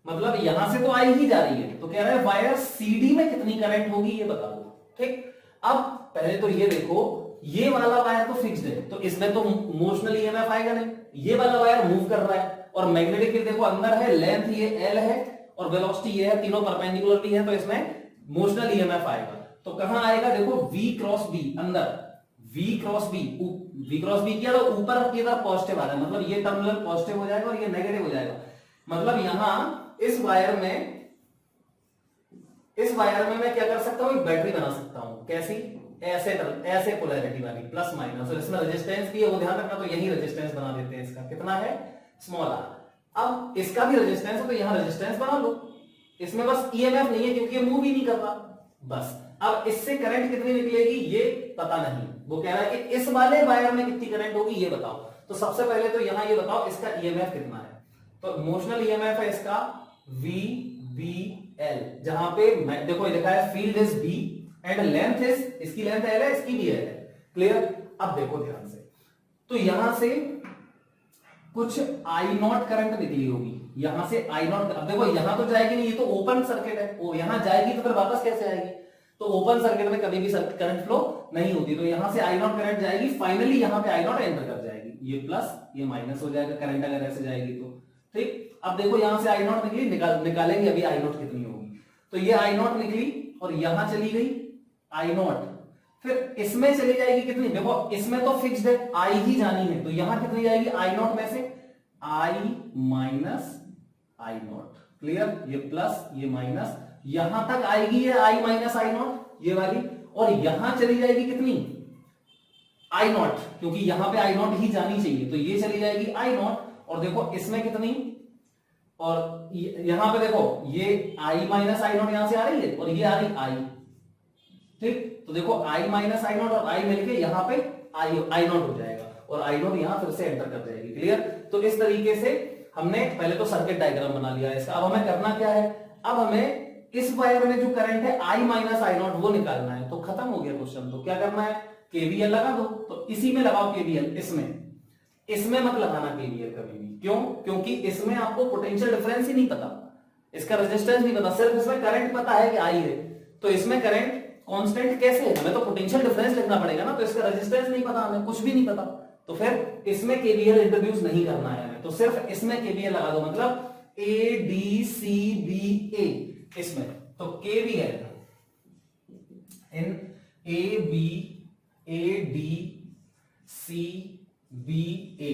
मतलब यहां से तो I ही जा रही है, तो कह रहा है वायर CD में कितनी करंट होगी ये बता दो, ठीक। अब पहले तो ये देखो, ये वाला वायर तो फिक्स्ड है, तो इसमें तो मोशनल EMF आएगा नहीं। ये वाला वायर मूव कर रहा है, और मैग्नेटिक फील्ड देखो अंदर है, लेंथ ये L है, और वेलोसिटी ये है, तीनों परपेंडिकुलर भी है, तो इसमें मोशनल EMF आएगा। तो कहां आएगा, देखो V क्रॉस B अंदर, V क्रॉस B किया तो ऊपर की तरफ पॉजिटिव आ रहा है, मतलब ये टर्मिनल पॉजिटिव हो जाएगा और ये नेगेटिव हो जाएगा। मतलब यहां इस वायर में मैं क्या कर सकता हूं, एक बैटरी बना सकता हूं। कैसी, ऐसे पोलैरिटी वाली, प्लस माइनस, और इसमें रेजिस्टेंस भी है, वो ध्यान रखना। तो यही रेजिस्टेंस बना देते हैं, इसका कितना है स्मॉल r। अब इसका भी रेजिस्टेंस है, तो यहां रेजिस्टेंस बना लो। इसमें बस EMF नहीं है क्योंकि ये मूव ही नहीं कर रहा, बस। अब इससे करंट कितनी निकलेगी ये पता नहीं, वो कह रहा है कि इस वाले वायर में कितनी करंट होगी ये बताओ। तो सबसे पहले तो यहां ये बताओ इसका EMF कितना है। तो मोशनल EMF है इसका VBL, जहां पे देखो लिखा है field is B and length is, इसकी लेंथ L है, इसकी भी L है। क्लियर। अब देखो ध्यान से, तो यहां से कुछ I0 करंट निकली होगी, यहां से I0। अब देखो यहां तो जाएगी नहीं, ये तो ओपन सर्किट है, वो यहां जाएगी तो फिर वापस कैसे आएगी। तो ओपन सर्किट में कभी भी करंट फ्लो नहीं होती, तो यहां से I0 करंट जाएगी, फाइनली यहां पे I0 एंटर कर जाएगी, ये प्लस ये माइनस हो जाएगा करंट अगर ऐसे जाएगी तो, ठीक। अब देखो यहां से I0 निकली, निकालेंगे अभी I0 कितनी होगी। तो ये I0 निकली और यहां चली गई I0, फिर इसमें चली जाएगी कितनी, देखो इसमें तो फिक्स्ड है, I ही जानी है, तो यहां कितनी जाएगी I0 में से I माइनस I0। क्लियर, ये प्लस ये माइनस, यहां तक आएगी ये I माइनस I0 ये वाली, और यहां चली जाएगी कितनी I0, क्योंकि यहां पे I0 ही जानी चाहिए, तो ये चली जाएगी I0। और देखो इसमें कितनी, और यहां पे देखो ये I माइनस I0 यहां से आ रही है, और ये आ रही I, ठीक। तो देखो I माइनस I0 और I मिलके यहां पे I0 हो जाएगा, और I0 यहां फिर से एंटर कर जाएगी। क्लियर। तो इस तरीके से हमने पहले तो सर्किट डायग्राम बना लिया है इसका। अब हमें करना क्या है, अब हमें इस वायर में जो करंट है I माइनस आई नॉट वो निकालना है। तो खत्म हो गया क्वेश्चन। तो क्या करना है, केवीएल लगा दो। तो इसी में लगाओ केवीएल, इसमें मत लगाना केवीएल कभी भी। क्यों? क्योंकि इसमें आपको पोटेंशियल डिफरेंस ही नहीं पता, इसका रेजिस्टेंस नहीं पता, सिर्फ इसमें करंट पता है कि आई है। तो इसमें करंट कांस्टेंट कैसे है, हमें तो पोटेंशियल डिफरेंस लिखना पड़ेगा ना। तो इसका रेजिस्टेंस नहीं पता, हमें कुछ भी नहीं पता, तो फिर इसमें केवीएल इंट्रोड्यूस नहीं करना है हमें। तो सिर्फ इसमें केवीएल लगा दो, मतलब ए डी सी बी ए इसमें। तो KVL in A B A D C B A,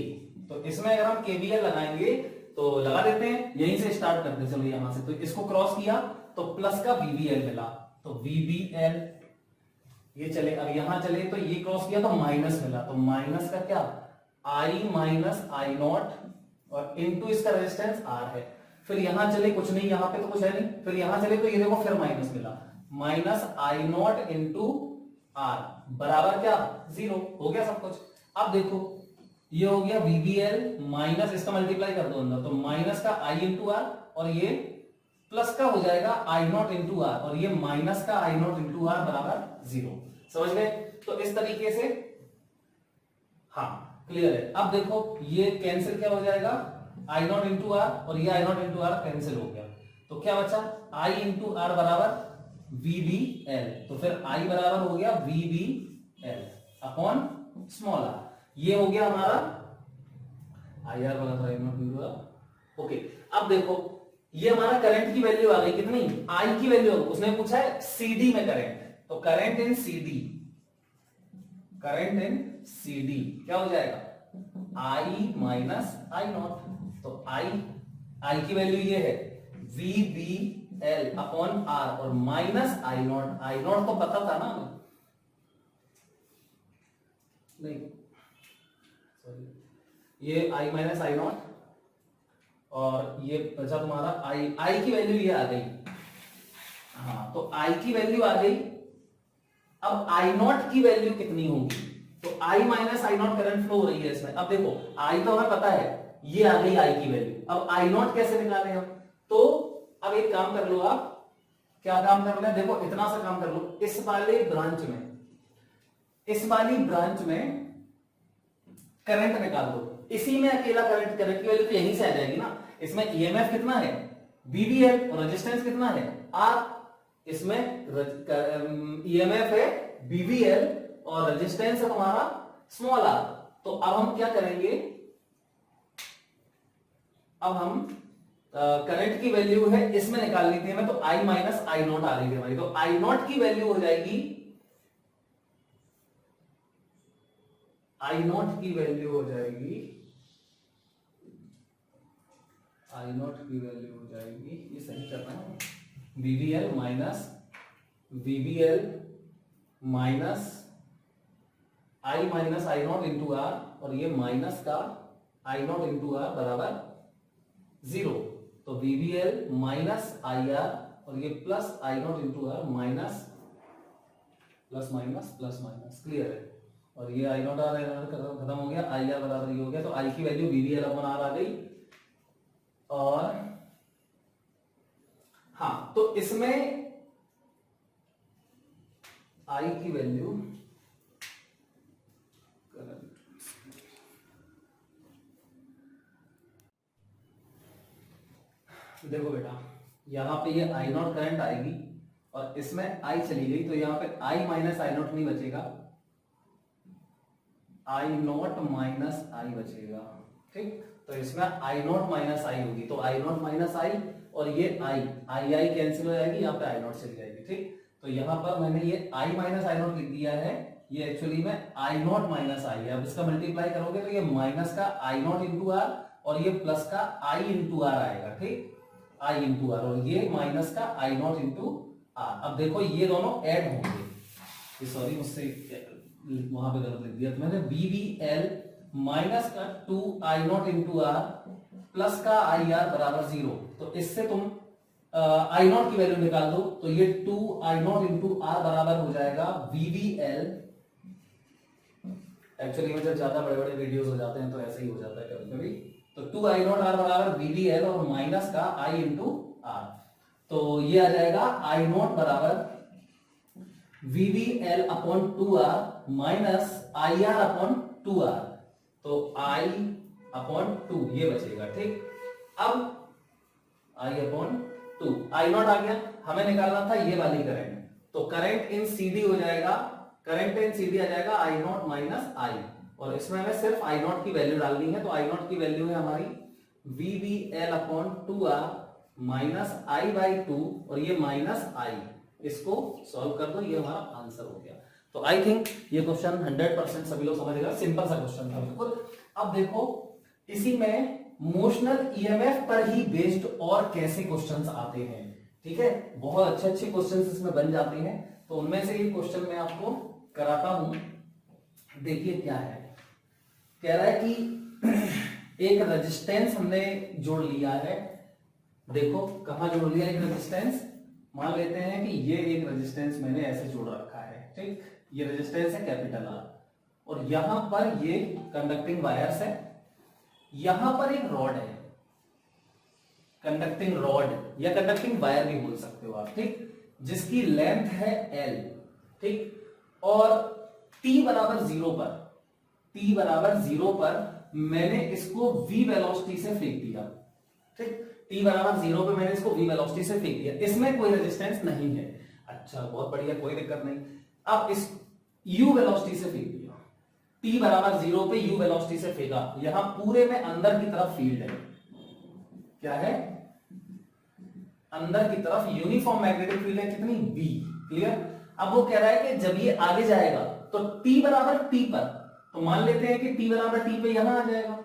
तो इसमें अगर हम केवीएल लगाएंगे तो लगा देते हैं, यहीं से स्टार्ट करते हैं। चलो यहां से, तो इसको क्रॉस किया तो प्लस का वीवीएल मिला, तो वीवीएल ये चले। अब यहां चले तो ये क्रॉस किया तो माइनस मिला, तो माइनस का क्या, आई माइनस आई नॉट और इनटू इसका रेजिस्टेंस आर है। फिर यहां चले, कुछ नहीं, यहां पे तो कुछ है नहीं। फिर यहां चले तो ये देखो फिर माइनस मिला, minus I naught into R बराबर क्या, 0 हो गया सब कुछ। अब देखो ये हो गया वीवीएल माइनस इसका मल्टीप्लाई कर दो अंदर, तो माइनस का आई इंटू आर और ये प्लस का हो जाएगा आई नॉट इंटू आर और ये माइनस का आई नॉट इंटू आर बराबर 0। समझ गए? तो इस तरीके से, हाँ क्लियर है। अब देखो ये कैंसिल क्या हो जाएगा, आई नॉट इंटू आर और ये आई नॉट इंटू आर कैंसिल हो गया, तो क्या बचा, आई इंटू आर बराबर वीवीएल। तो फिर आई बराबर हो गया वीवीएल अपॉन स्मॉल आर। ये हो गया हमारा आई आर बराबर I naught into are. Okay, अब देखो ये हमारा करंट की वैल्यू आ गई कितनी, आई की वैल्यू। उसने पूछा है सीडी में करंट, तो current in CD, current in CD क्या हो जाएगा, आई माइनस आई नॉट। तो आई की वैल्यू ये है V B L upon R और माइनस आई नॉट तो पता था ना हमें, नहीं सॉरी, ये आई माइनस आई नॉट और ये बचा तुम्हारा आई की वैल्यू ये आ गई। हाँ, तो आई की वैल्यू आ गई। अब आई नॉट की वैल्यू कितनी होगी, तो I minus I naught current flow हो रही है इसमें। अब देखो आई तो हमें पता है, ये आ गई आई की वैल्यू। अब आई नॉट कैसे निकालें हम, तो अब एक काम कर लो आप, क्या काम कर लो, देखो इतना सा काम कर लो, इस वाले ब्रांच में, इस वाली ब्रांच में करंट निकाल दो, इसी में अकेला करंट की वैल्यू तो यहीं से आ जाएगी ना। इसमें ईएमएफ कितना है, बीवीएल, और रेजिस्टेंस कितना है, आर। इसमें ईएमएफ है बीवीएल और रेजिस्टेंस है हमारा स्मॉल आर। तो अब हम क्या करेंगे, अब हम करंट की वैल्यू है इसमें निकालनी थी हमें, तो आई माइनस आई नॉट आ रही थी हमारी। तो आई नॉट की वैल्यू हो जाएगी, आई नॉट की वैल्यू हो जाएगी, आई नॉट की वैल्यू हो जाएगी, ये सही कर रहा है, VVL minus VVL minus I naught into R और ये माइनस का आई नॉट इंटू आर बराबर 0। तो वीवीएल माइनस आई आर और ये plus I naught into R minus plus minus plus minus, clear है। और ये आई नॉट आर खत्म हो गया, आई आर बराबर ये हो गया। तो आई की वैल्यू वीवीएल अपॉन आर आ गई। और हाँ, तो इसमें आई की वैल्यू, देखो बेटा यहां पे ये आई नॉट करंट आएगी और इसमें आई चली गई, तो यहां पे आई माइनस आई नॉट नहीं बचेगा, आई नॉट माइनस आई बचेगा, ठीक। तो इसमें आई नॉट माइनस आई होगी, तो आई नॉट माइनस आई और ये आई कैंसिल हो जाएगी, यहाँ पे आई नॉट चली जाएगी, ठीक। तो यहाँ पर मैंने ये आई माइनस आई नॉट लिख दिया है, ये एक्चुअली में आई नॉट माइनस आई है। अब इसका मल्टीप्लाई करोगे तो ये माइनस का आई नॉट इंटू आर और ये प्लस का आई इंटू आर आएगा, ठीक, आई इंटू आर और ये माइनस का आई नॉट इंटू आर। अब देखो ये दोनों ऐड होंगे, सॉरी मुझसे वहां पे गलत लिख दिया, तो मैंने BVL माइनस का 2 आई नॉट इंटू आर प्लस का आई आर बराबर 0। तो इससे तुम आई नॉट की वैल्यू निकाल दो, तो ये 2 आई नॉट इंटू आर बराबर हो जाएगा VVL। एक्चुअली में जब ज्यादा बड़े बड़े वीडियोस हो जाते हैं तो ऐसे ही हो जाता है कभी कभी। तो 2 आई नॉट आर बराबर VVL और माइनस का आई इंटू आर। तो ये आ जाएगा आई नॉट बराबर VBL upon 2R minus IR upon 2R, तो I अपॉन 2 ये बचेगा। ठीक, अब I अपॉन 2, I नॉट आ गया, हमें निकालना था ये वाली करंट, तो करंट इन CD हो जाएगा, करंट इन CD आ जाएगा I नॉट माइनस I, और इसमें हमें सिर्फ I नॉट की वैल्यू डालनी है, तो I नॉट की वैल्यू है हमारी VBL upon 2R minus I by 2, और ये माइनस I, इसको सॉल्व कर दो, ये हमारा आंसर हो गया। तो आई थिंक ये क्वेश्चन 100% सभी लोग समझ गए, सिंपल सा क्वेश्चन था बिल्कुल। अब देखो इसी में मोशनल ईएमएफ पर ही बेस्ड और कैसे क्वेश्चंस आते हैं, ठीक है, बहुत अच्छे अच्छे क्वेश्चंस इसमें बन जाते हैं, तो उनमें से ये क्वेश्चन मैं आपको कराता हूं। देखिए क्या है, कह रहा है कि एक रेजिस्टेंस हमने जोड़ लिया है, देखो कहां जोड़ लिया एक रेजिस्टेंस, मान लेते हैं कि ये एक रेजिस्टेंस मैंने ऐसे जोड़ रखा है, ठीक, ये रेजिस्टेंस है कैपिटल R, और यहां पर ये कंडक्टिंग वायर्स है, यहां पर एक रॉड है, कंडक्टिंग रॉड या कंडक्टिंग वायर भी बोल सकते हो आप, ठीक, जिसकी लेंथ है L, ठीक, और t बराबर 0 पर, t बराबर 0 पर मैंने इसको v वेलोसिटी से फेंक दिया, ठीक, t बराबर 0 पे मैंने इसको v वेलोसिटी से फेंक दिया, इसमें कोई रेजिस्टेंस नहीं है, अच्छा बहुत बढ़िया, कोई दिक्कत नहीं। अब इस u वेलोसिटी से फेंक दिया, t बराबर 0 पे u वेलोसिटी से फेंका, यहां पूरे में अंदर की तरफ फील्ड है, क्या है, अंदर की तरफ यूनिफॉर्म मैग्नेटिक फील्ड है, कितनी v, क्लियर। अब वो कह रहा है कि जब ये आगे जाएगा तो t बराबर t पर, तो मान लेते हैं कि t बराबर t पे यहां आ जाएगा,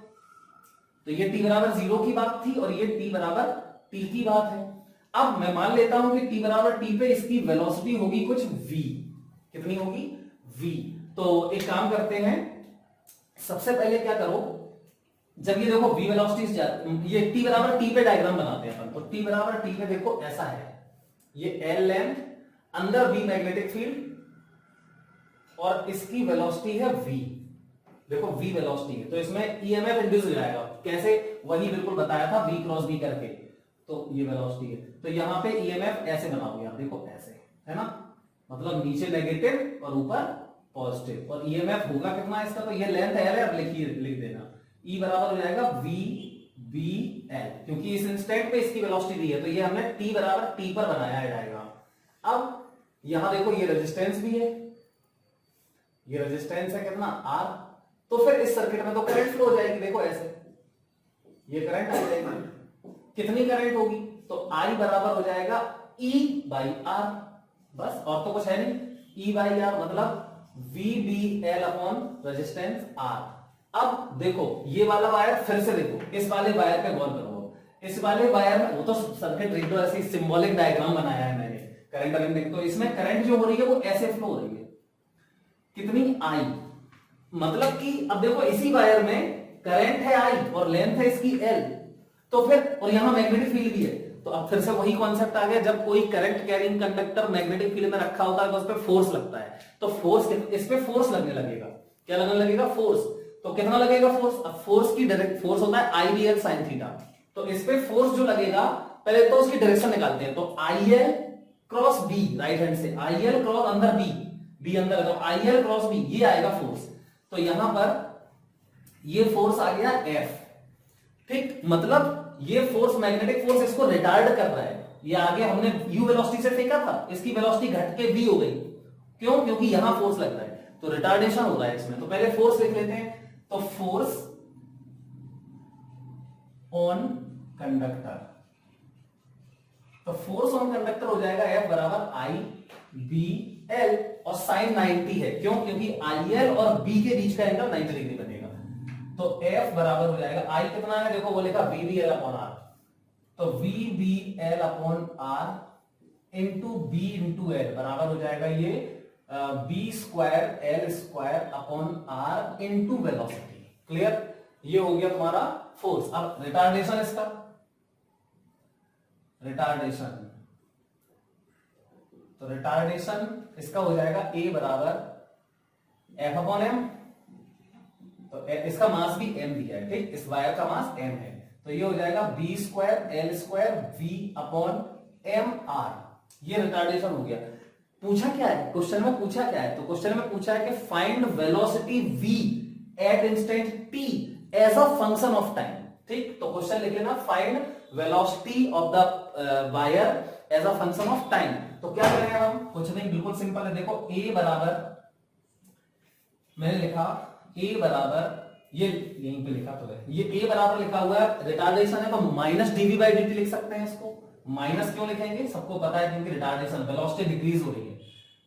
तो ये t बराबर 0 की बात थी और ये t बराबर t की बात है। अब मैं मान लेता हूं कि t बराबर t पे इसकी वेलोसिटी होगी कुछ v, कितनी होगी v, तो एक काम करते हैं, सबसे पहले क्या करो, जब ये देखो v वेलोसिटी, ये t बराबर t पे डायग्राम बनाते हैं अपन, तो t बराबर t पे देखो ऐसा है, ये L लेंथ, अंदर v मैग्नेटिक फील्ड, और इसकी वेलोसिटी है v, देखो v वेलोसिटी है, तो इसमें ईएमएफ इंड्यूस हो जाएगा, कैसे, वही बिल्कुल बताया था v क्रॉस v करके, तो ये वेलोसिटी है, तो यहां पे ईएमएफ ऐसे बनाओगे आप, देखो ऐसे, है ना, मतलब नीचे नेगेटिव और ऊपर पॉजिटिव, और ईएमएफ होगा कितना इसका, तो ये लेंथ L है, अब लिख देना, E बराबर हो जाएगा VBL, क्योंकि इस इंस्टेंट पे इसकी वेलोसिटी दी है, तो ये हमने t बराबर t पर बनाया है डायग्राम। अब यहां देखो ये रेजिस्टेंस भी है, ये रेजिस्टेंस है कितना R, तो फिर इस सर्किट में तो करंट फ्लो हो जाएगी, देखो ऐसे, ये करंट आ जाएगी, कितनी करंट होगी, तो I बराबर हो जाएगा E बाई R, बस और तो कुछ है नहीं, E बाई R मतलब VBL अपॉन रेजिस्टेंस R। अब देखो ये वाला वायर, फिर से देखो इस वाले वायर पे गौर करो, इस वाले वायर में, वो तो सर्किट रीड लो, ऐसे सिंबॉलिक डायग्राम बनाया है मैंने, करंट अगर देखो तो इसमें करंट जो हो रही है वो ऐसे फ्लो हो रही है, कितनी I, मतलब कि अब देखो इसी वायर में करंट है I और लेंथ है इसकी L, तो फिर और यहां मैग्नेटिक फील्ड भी है, तो अब फिर से वही कॉन्सेप्ट आ गया, जब कोई current carrying conductor magnetic field में रखा होता है तो उस पर फोर्स लगता है, तो फोर्स, इस पे फोर्स लगने लगेगा, क्या लगने लगेगा, फोर्स, तो कितना लगेगा फोर्स, अब फोर्स की डायरेक्ट फोर्स होता है IBL sin थीटा, तो इस पे फोर्स जो लगेगा, पहले तो उसकी डायरेक्शन निकालते हैं, तो IL cross B, right hand से IL क्रॉस अंदर B अंदर है, तो IL क्रॉस B ये आएगा फोर्स, तो यहां पर ये फोर्स आ गया F, ठीक, मतलब ये फोर्स, मैग्नेटिक फोर्स इसको रिटार्ड कर रहा है, ये आगे हमने u वेलोसिटी से फेंका था, इसकी वेलोसिटी घट के v हो गई, क्यों, क्योंकि यहां फोर्स लग रहा है, तो रिटार्डेशन हो रहा है इसमें, तो पहले फोर्स लिख लेते हैं, तो फोर्स ऑन कंडक्टर, तो फोर्स ऑन कंडक्टर हो जाएगा F बराबर IBL, और साइन 90 है, क्यों, क्योंकि IL और B के बीच का एंगल 90 डिग्री बनेगा, तो F बराबर हो जाएगा, I कितना है देखो, वो लिखा VBL अपॉन R, तो VBL upon R into B into L बराबर हो जाएगा ये B square L square upon R into velocity, clear, ये हो गया तुम्हारा फोर्स। अब रिटार्डेशन, इसका रिटार्डेशन, तो रिटार्डेशन इसका हो जाएगा A बराबर F अपॉन M, तो इसका मास भी m दिया है, ठीक, इस वायर का मास m है, तो ये हो जाएगा B square L square V upon M R, ये रिटार्डेशन हो गया। पूछा क्या है क्वेश्चन में, पूछा क्या है, तो क्वेश्चन में पूछा है कि find velocity v at instant t as a function of time. ठीक, तो क्वेश्चन लिख लेना, find velocity of the wire as a function of time. तो क्या करेंगे हम, कुछ नहीं, बिल्कुल सिंपल है। देखो a बराबर, मैंने लिखा a बराबर, ये यहीं पे लिखा तो है, ये a बराबर लिखा हुआ है, रिटार्डेशन है तो माइनस dv बाई dt लिख सकते हैं इसको। माइनस क्यों लिखेंगे, सबको पता है क्योंकि रिटार्डेशन, वेलोसिटी डिक्रीज हो रही है,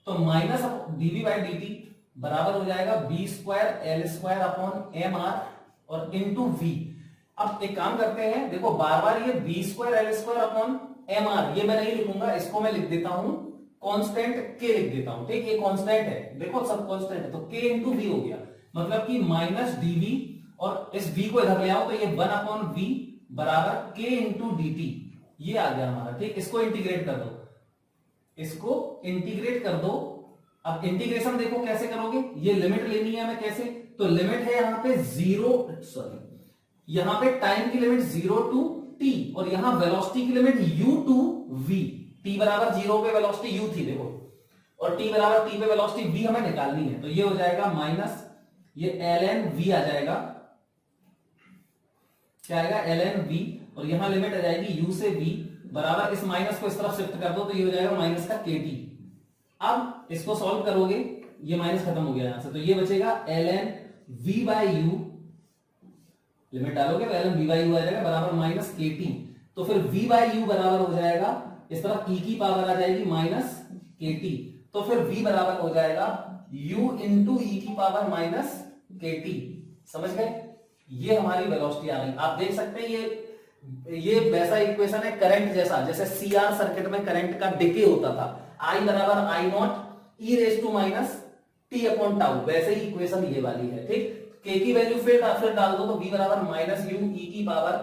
तो माइनस dv बाई dt बराबर हो जाएगा b square L square upon M R और इनटू v। अब एक काम करते हैं, देखो बार बार ये b square L square upon M R ये मैं नहीं लिखूंगा, इसको मैं लिख देता हूं कांस्टेंट k लिख देता हूं। ठीक, ये कांस्टेंट है, देखो सब कांस्टेंट है, तो k इंटू वी हो गया, मतलब कि माइनस dv और इस v को इधर ले आओ तो ये 1 अपॉन v बराबर k इंटू dt, ये आ गया हमारा। ठीक, इसको इंटीग्रेट कर दो, इसको इंटीग्रेट कर दो। अब इंटीग्रेशन देखो कैसे करोगे, ये लिमिट लेनी है हमें, कैसे, तो लिमिट है यहां पे 0, सॉरी यहां पे टाइम की लिमिट 0 टू t और यहां वेलोसिटी की limit u to v। t बराबर 0 पे वेलोसिटी u थी देखो, और t बराबर t पे वेलोसिटी v हमें निकालनी है, तो ये हो जाएगा माइनस ये ln v आ जाएगा, क्या आएगा ln v, और यहां लिमिट आ जाएगी u से v बराबर, इस माइनस को इस तरफ शिफ्ट कर दो तो ये हो जाएगा माइनस का kt। अब इसको सॉल्व करोगे, ये माइनस खत्म हो गया यहां से, तो ये बचेगा ln v by u, limit डालोगे तो ln v बाई u आ जाएगा बराबर माइनस kt। तो फिर v बाई u बराबर हो जाएगा, इस तरफ e की पावर आ जाएगी माइनस kt, तो फिर v बराबर हो जाएगा u इंटू e की पावर माइनस kt। समझ गए, ये हमारी वेलोसिटी आ गई। आप देख सकते हैं ये वैसा इक्वेशन है करंट जैसा, जैसे सीआर सर्किट में करंट का डिके होता था, I बराबर I naught E raise to minus T upon tau, वैसे ही इक्वेशन ये वाली है। ठीक, k की वैल्यू फिर डाल दो तो v बराबर माइनस यू ई की पावर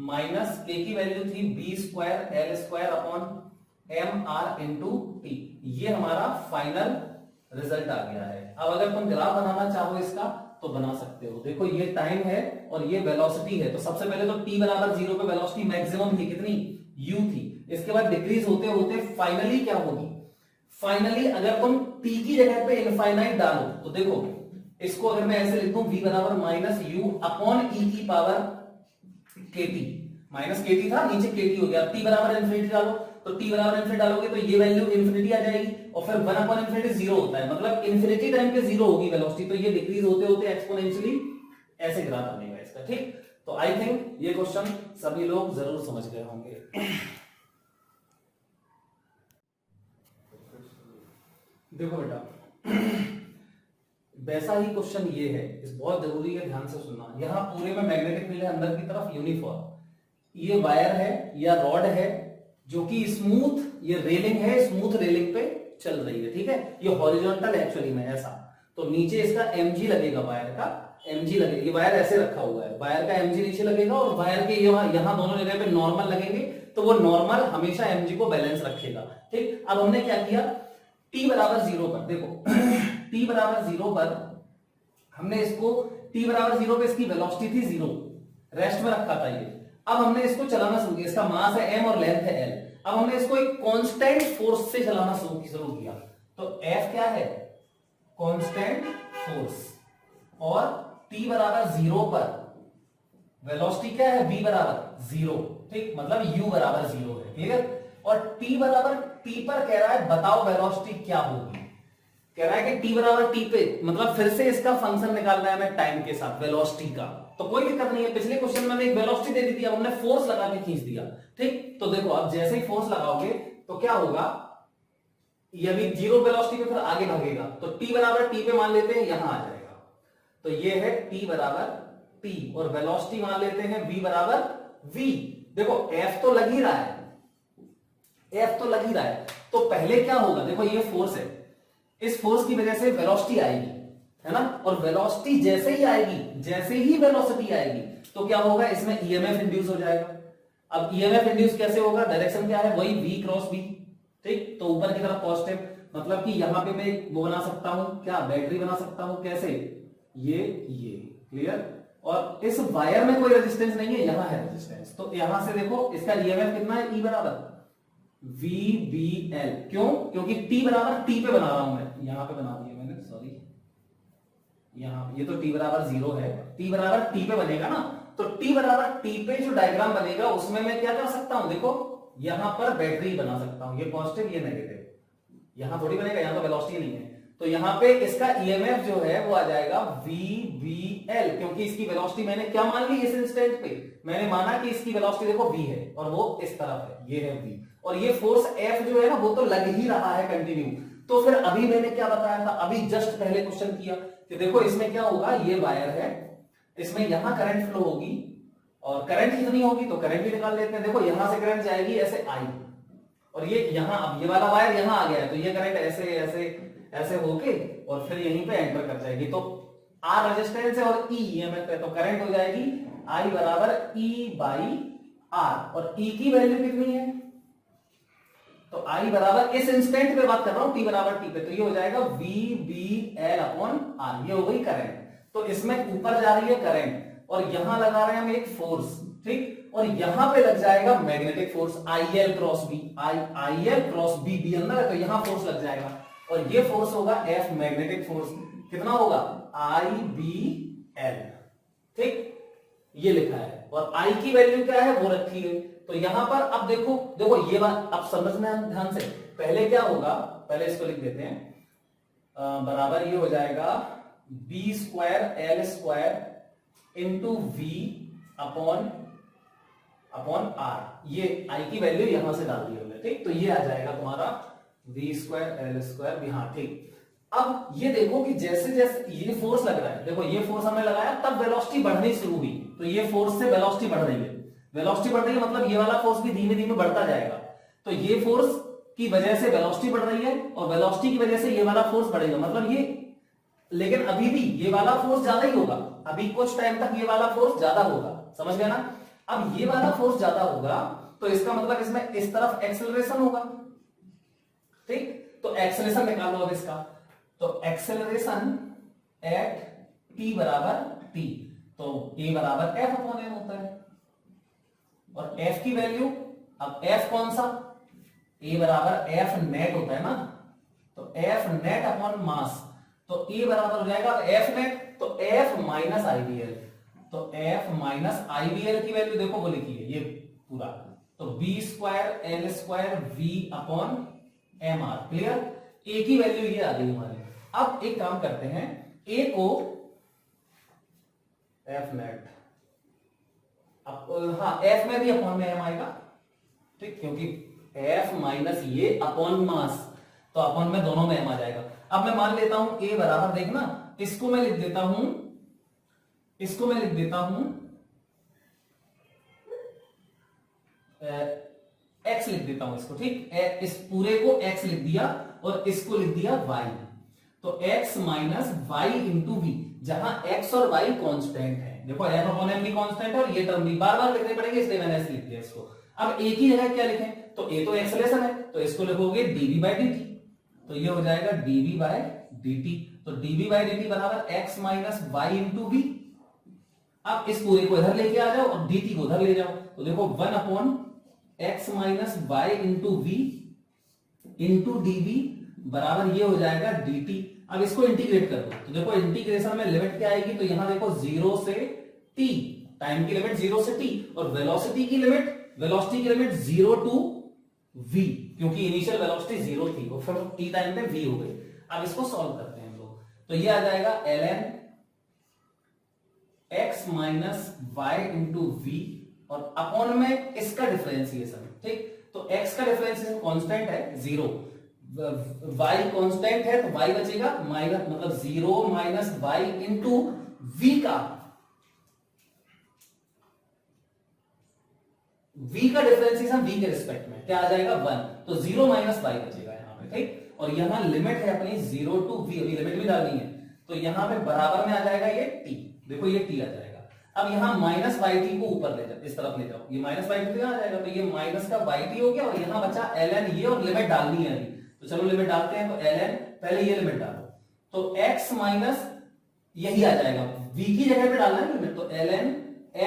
माइनस k की वैल्यू थी b square L square upon M R into T. ये हमारा फाइनल रिजल्ट आ गया है। अब अगर तुम ग्राफ बनाना चाहो इसका तो बना सकते हो। देखो ये टाइम है और ये वेलोसिटी है, तो सबसे पहले तो t बराबर 0 पे वेलोसिटी मैक्सिमम थी, कितनी, u थी। इसके बाद डिक्रीज होते होते फाइनली क्या होगी, फाइनली अगर तुम t की जगह पे इनफाइनाइट डालो तो देखो इसको अगर मैं ऐसे लिख दूं v बराबर माइनस यू अपॉन e की पावर kt, माइनस kt था नीचे kt हो गया, t बराबर इन्फिनिटी डालो, तो t बराबर इन्फिनिटी डालोगे तो ये वैल्यू इन्फिनिटी आ जाएगी, और फिर 1 अपॉन इन्फिनिटी 0 होता है, मतलब इन्फिनिटी टाइम पे 0 होगी वेलोसिटी, तो ये डिक्रीज होते होते एक्सपोनेंशियली ऐसे ग्राफ बनेगा इसका। ठीक, तो आई थिंक ये क्वेश्चन सभी लोग जरूर समझ गए होंगे। देखो बेटा वैसा ही क्वेश्चन ये है, इस बहुत जरूरी है, ध्यान से सुनना। यहां पूरे में मैग्नेटिक फील्ड है अंदर की तरफ यूनिफॉर्म, ये वायर है या रॉड है जो कि स्मूथ, ये रेलिंग है, स्मूथ रेलिंग पे चल रही है। ठीक है, ये हॉरिजॉन्टल एक्चुअली में ऐसा, तो नीचे इसका mg लगेगा, वायर का mg लगेगा, ये वायर ऐसे रखा हुआ है, वायर का mg नीचे लगेगा और वायर के यहां दोनों जगह पे नॉर्मल लगेंगे, तो वो नॉर्मल हमेशा mg को बैलेंस रखेगा। ठीक, अब हमने क्या किया, t बराबर 0 पर, देखो t बराबर 0 पर हमने इसको, t बराबर 0 पे इसकी वेलोसिटी थी 0, रेस्ट में रखा था ये। अब हमने इसको चलाना शुरू किया, इसका मास है m और लेंथ है l। अब हमने इसको एक कांस्टेंट फोर्स से चलाना शुरू किया, तो f क्या है, कांस्टेंट फोर्स, और t बराबर 0 पर वेलोसिटी क्या है, v बराबर 0। ठीक, मतलब u बराबर 0 है, क्लियर। और t बराबर t पर कह रहा है बताओ वेलोसिटी क्या होगी, कह रहा है कि t बराबर t पे, मतलब फिर से इसका फंक्शन निकालना है हमें टाइम के साथ वेलोसिटी का, तो कोई दिक्कत नहीं है। पिछले क्वेश्चन में हमने एक वेलोसिटी दे दी थी, अब हमने फोर्स लगा के खींच दिया। ठीक, तो देखो अब जैसे ही फोर्स लगाओगे तो क्या होगा, ये भी 0 वेलोसिटी पे फिर आगे भागेगा, तो t बराबर t पे मान लेते हैं, यहां आ जाएगा, तो ये है t बराबर t, और वेलोसिटी मान लेते हैं v बराबर v। देखो f तो लग ही रहा है, f तो लग ही रहा है, तो पहले क्या होगा, देखो ये फोर्स है, इस फोर्स की वजह से वेलोसिटी आएगी, है ना, और वेलोसिटी जैसे ही आएगी, जैसे ही वेलोसिटी आएगी तो क्या होगा, इसमें ईएमएफ इंड्यूस हो जाएगा। अब ईएमएफ इंड्यूस कैसे होगा, डायरेक्शन क्या है, वही v क्रॉस v। ठीक, तो ऊपर की तरफ पॉजिटिव, मतलब कि यहां पे मैं वो बना सकता हूं, क्या बैटरी बना सकता हूं, कैसे, ये क्लियर। और इस वायर में कोई रेजिस्टेंस नहीं है, यहां है रेजिस्टेंस, तो यहां से देखो इसका ईएमएफ कितना है, E बराबर वी बी एल। क्यों? क्योंकि टी बराबर टी पे बना रहा हूं मैं, यहां पे बना दिया मैंने, सॉरी, यहां ये तो टी बराबर 0 है, टी बराबर टी पे बनेगा ना, तो टी बराबर टी पे जो डायग्राम बनेगा उसमें मैं क्या कर सकता हूं, देखो यहां पर बैटरी बना सकता हूं, ये पॉजिटिव ये नेगेटिव, यहां थोड़ी बनेगा, यहां तो वेलोसिटी नहीं है, तो यहां पे इसका ईएमएफ जो है वो आ जाएगा वी बी एल, क्योंकि इसकी वेलोसिटी मैंने क्या मान ली इस इंस्टेंट पे, मैंने माना कि इसकी वेलोसिटी देखो v है और वो इस तरफ है, ये है v, और ये फोर्स F जो है ना वो तो लग ही रहा है कंटिन्यू। तो फिर अभी मैंने क्या बताया था, अभी जस्ट पहले क्वेश्चन किया कि देखो इसमें क्या होगा, ये वायर है, इसमें यहां करंट फ्लो होगी, और करंट कितनी होगी तो करंट भी निकाल लेते हैं, देखो यहां से करंट जाएगी ऐसे आई, और ये यहां, अब ये वाला वायर यहां आ गया है, तो ये करंट ऐसे ऐसे ऐसे होके और फिर यहीं पे एंटर कर जाएगी, तो आर रेजिस्टेंस है और ई ईएमएफ है, तो करंट हो जाएगी आई बराबर ई बाई आर, और ई की वैल्यू कितनी है, तो आई बराबर इस इंस्टेंट पे बात कर रहा हूं, टी बराबर टी पे, तो ये हो जाएगा V B L upon R, ये हो गई करंट। तो इसमें ऊपर जा रही है करंट और यहां लगा रहे हैं हम एक फोर्स, ठीक, और यहां पे लग जाएगा magnetic force I L cross B, I L cross B, B अंदर है तो यहां फोर्स लग जाएगा, और ये फोर्स होगा एफ मैग्नेटिक फोर्स, कितना होगा आई बी एल, ठीक, ये लिखा है, और आई की वैल्यू क्या है वो रखी है, तो यहां पर अब देखो देखो ये बात अब समझना ध्यान से, पहले क्या होगा, पहले इसको लिख देते हैं, बराबर ये हो जाएगा B square L square into V upon upon R, ये आई की वैल्यू यहां से डाल दी हमने, ठीक, तो ये आ जाएगा तुम्हारा वी स्क्वायर एल स्क्वायर भी, हाँ ठीक। अब ये देखो कि जैसे जैसे ये फोर्स लग रहा है, देखो ये फोर्स हमने लगाया तब वेलोसिटी बढ़नी शुरू हुई, तो ये फोर्स से वेलोसिटी बढ़ रही है, वेलोसिटी बढ़ रही है मतलब ये वाला फोर्स भी धीमे धीमे बढ़ता जाएगा, तो ये फोर्स की वजह से वेलोसिटी बढ़ रही है और वेलोसिटी की वजह से ये वाला फोर्स बढ़ेगा, मतलब ये, लेकिन अभी भी ये वाला फोर्स ज्यादा ही होगा, अभी कुछ टाइम तक ये वाला फोर्स ज्यादा होगा, समझ गया ना। अब ये वाला फोर्स ज्यादा होगा तो इसका मतलब इसमें इस तरफ एक्सेलरेशन होगा, ठीक, तो एक्सेलरेशन निकालो अब इसका, तो एक्सेलरेशन एट टी बराबर टी, तो ए बराबर एफ अपॉन एम होता है, और एफ की वैल्यू, अब एफ कौन सा, ए बराबर एफ नेट होता है ना, तो एफ नेट अपॉन मास, तो ए बराबर हो जाएगा एफ नेट, तो एफ माइनस आईबीएल, तो एफ माइनस आईबीएल की वैल्यू देखो वो लिखी है ये पूरा, तो B square L square V upon M R, clear, A की वैल्यू ये आ गई हमारे। अब एक काम करते हैं, ए को एफ नेट, अब हाँ एफ में भी अपॉन में एम आएगा, ठीक, क्योंकि एफ माइनस ये अपॉन मास, तो अपॉन में दोनों में एम आ जाएगा। अब मैं मान लेता हूं ए बराबर, देखना इसको मैं लिख देता हूं, इसको मैं लिख देता हूं एक्स लिख देता हूं इसको, ठीक, इस पूरे को एक्स लिख दिया और इसको लिख दिया वाई, तो X minus Y into V, जहां एक्स और वाई कांस्टेंट है, देखो एफ अपॉन एम भी कांस्टेंट है और ये टर्म भी बार बार लिखने पड़ेंगे इसलिए मैंने ऐसे लिख दिया इसको। अब ए की जगह क्या लिखें, तो ए तो एक्सेलरेशन है तो इसको लिखोगे डीवी बाई डी टी, तो ये हो जाएगा डीवी बाई डी टी, तो डीवी बाई डी टी बराबर X minus Y into V. अब इस पूरे को इधर लेके आ जाओ और डी टी को उधर ले जाओ, तो देखो one upon X minus Y into V into DV बराबर ये हो जाएगा डी टी। अब इसको इंटीग्रेट कर दो, तो देखो इंटीग्रेशन में लिमिट क्या आएगी, तो यहां देखो 0 से t, टाइम की लिमिट 0 से t, और वेलोसिटी की लिमिट 0 टू v, क्योंकि इनिशियल वेलोसिटी 0 थी और फिर t टाइम पे v हो गई। अब इसको सॉल्व करते हैं हम लोग, तो ये आ जाएगा ln x minus Y into V और अपॉन में इसका डिफरेंशिएशन, ठीक, तो x का डिफरेंशिएशन कांस्टेंट है 0, y कांस्टेंट है तो y बचेगा माइनस, मतलब 0 माइनस वाई इंटू v का डिफरेंशिएशन v के रिस्पेक्ट में क्या आ जाएगा 1, तो 0 माइनस वाई बचेगा यहां पे, ठीक, और यहां लिमिट है अपनी 0 टू v, अभी लिमिट भी डालनी है, तो यहां पे बराबर में आ जाएगा ये t, देखो ये t आ जाएगा। अब यहां माइनस वाई टी को ऊपर ले जाओ, इस तरफ ले जाओ, ये माइनस वाई टी आ जाएगा, तो ये माइनस का वाई टी हो गया और यहां बचा ln ये, और लिमिट डालनी है अभी, तो चलो लिमिट डालते हैं, तो ln पहले ये लिमिट डालो, तो x माइनस यही आ जाएगा, v की जगह पे डालना है लिमिट, तो ln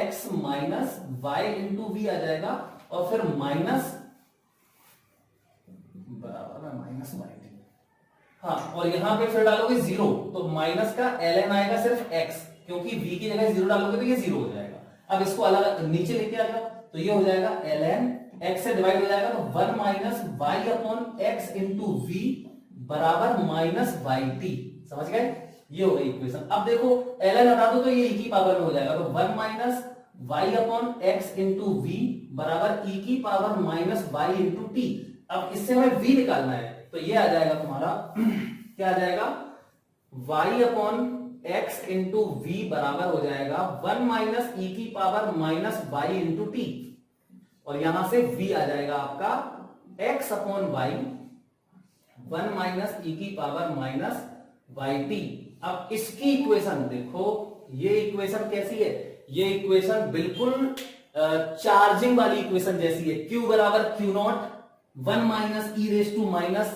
x minus Y into V आ जाएगा, और फिर माइनस हाँ, और यहाँ पे फिर डालोगे 0, तो माइनस का ln आएगा सिर्फ x, क्योंकि v की जगह 0 डालोगे तो ये 0 हो जाएगा। अब इसको अलग नीचे लेके आ जाओ, तो ये हो जाएगा ln x से डिवाइड हो जाएगा, तो 1 minus Y upon X into V बराबर माइनस वाई टी। समझ गए? ये हो गई इक्वेशन। अब देखो ln हटा दो तो ये e की पावर में हो जाएगा, तो 1 minus Y upon X into V बराबर e की power minus Y into T. अब इससे हमें v निकालना है, तो ये आ जाएगा तुम्हारा क्या आ जाएगा, y upon X into V बराबर हो जाएगा 1 माइनस ई की power minus Y into T, और यहां से v आ जाएगा आपका x upon Y 1 minus E की पावर माइनस वाई टी। अब इसकी इक्वेशन देखो, ये इक्वेशन कैसी है, ये इक्वेशन बिल्कुल चार्जिंग वाली इक्वेशन जैसी है। Q बराबर Q naught 1 minus E raise to minus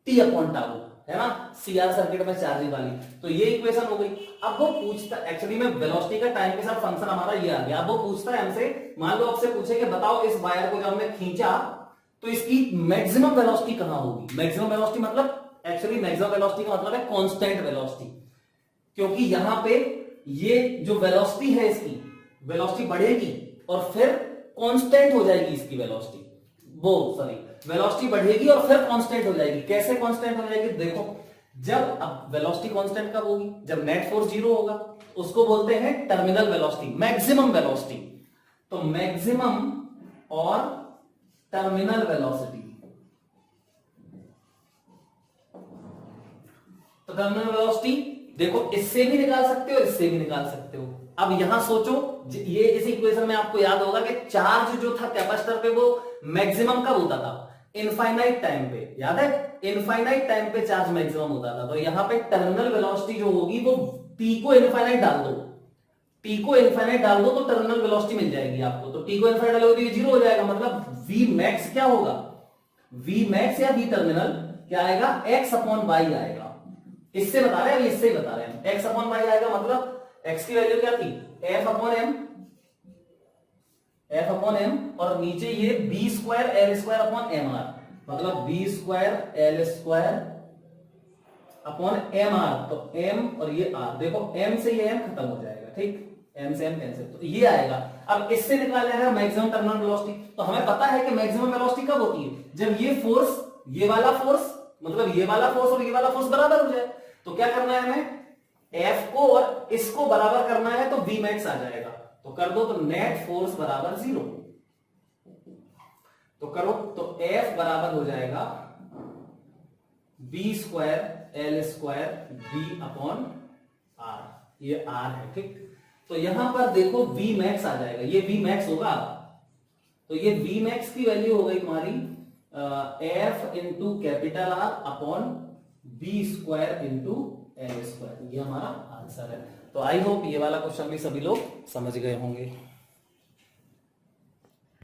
T upon tau, है ना, सीआर सर्किट में चार्जिंग वाली। तो ये इक्वेशन हो गई। अब वो पूछता, एक्चुअली में वेलोसिटी का टाइम के साथ फंक्शन हमारा ये आ गया। अब वो पूछता है हमसे, मान लो आपसे पूछे कि बताओ इस वायर को जब हमने खींचा तो इसकी मैक्सिमम वेलोसिटी कहां होगी। मैक्सिमम वेलोसिटी मतलब, एक्चुअली मैक्सिमम वेलोसिटी का मतलब है कांस्टेंट वेलोसिटी, क्योंकि यहां पे ये जो वेलोसिटी है इसकी वेलोसिटी बढ़ेगी और फिर कांस्टेंट हो जाएगी इसकी वेलोसिटी, वो सॉरी वेलोसिटी बढ़ेगी और फिर कांस्टेंट हो जाएगी। कैसे कांस्टेंट हो जाएगी, देखो जब, अब वेलोसिटी कांस्टेंट कब होगी, जब नेट फोर्स 0 होगा, उसको बोलते हैं टर्मिनल वेलोसिटी, मैक्सिमम वेलोसिटी। तो मैक्सिमम और टर्मिनल वेलोसिटी, तो टर्मिनल वेलोसिटी देखो इससे भी निकाल सकते हो, इससे भी निकाल सकते हो। अब यहां सोचो, ये इस इक्वेशन में आपको याद होगा कि चार्ज जो था कैपेसिटर पे वो मैक्सिमम कब होता था, इनफाइनाइट टाइम पे, याद है, इनफाइनाइट टाइम पे चार्ज मैक्सिमम होता था। तो यहां पे टर्मिनल वेलोसिटी जो होगी वो t को इनफाइनाइट डाल दो, t को इनफाइनाइट डाल दो तो टर्मिनल वेलोसिटी मिल जाएगी आपको। तो t को इनफाइनाइट डालोगे तो ये 0 हो जाएगा, मतलब v max क्या होगा, v max या v टर्मिनल क्या आएगा, x अपॉन y आएगा। इससे बता रहे हैं, अभी इससे ही बता रहे हैं, x अपॉन y आएगा, मतलब x की वैल्यू क्या थी, f अपॉन m, और नीचे ये b square l square upon m r, मतलब b square l square upon m r। तो m और ये r, देखो m से ये m खत्म हो जाएगा, ठीक, m से m कैंसिल, तो ये आएगा। अब इससे निकालना है मैक्सिमम टर्मिनल वेलोसिटी। तो हमें पता है कि मैक्सिमम वेलोसिटी कब होती है, जब ये फोर्स, ये वाला फोर्स, मतलब ये वाला फोर्स और ये वाला फोर्स बराबर हो जाए। तो क्या करना है हमें, F को और इसको बराबर करना है, तो V max आ जाएगा। तो कर दो, तो नेट फोर्स बराबर 0, तो करो, तो F बराबर हो जाएगा B square L square V upon R, ये R है, ठीक। तो यहां पर देखो V max आ जाएगा, ये V max होगा। तो ये V max की वैल्यू हो गई तुम्हारी F into capital R upon B square into L square, ये हमारा आंसर है। तो आई होप ये वाला क्वेश्चन भी सभी लोग समझ गए होंगे।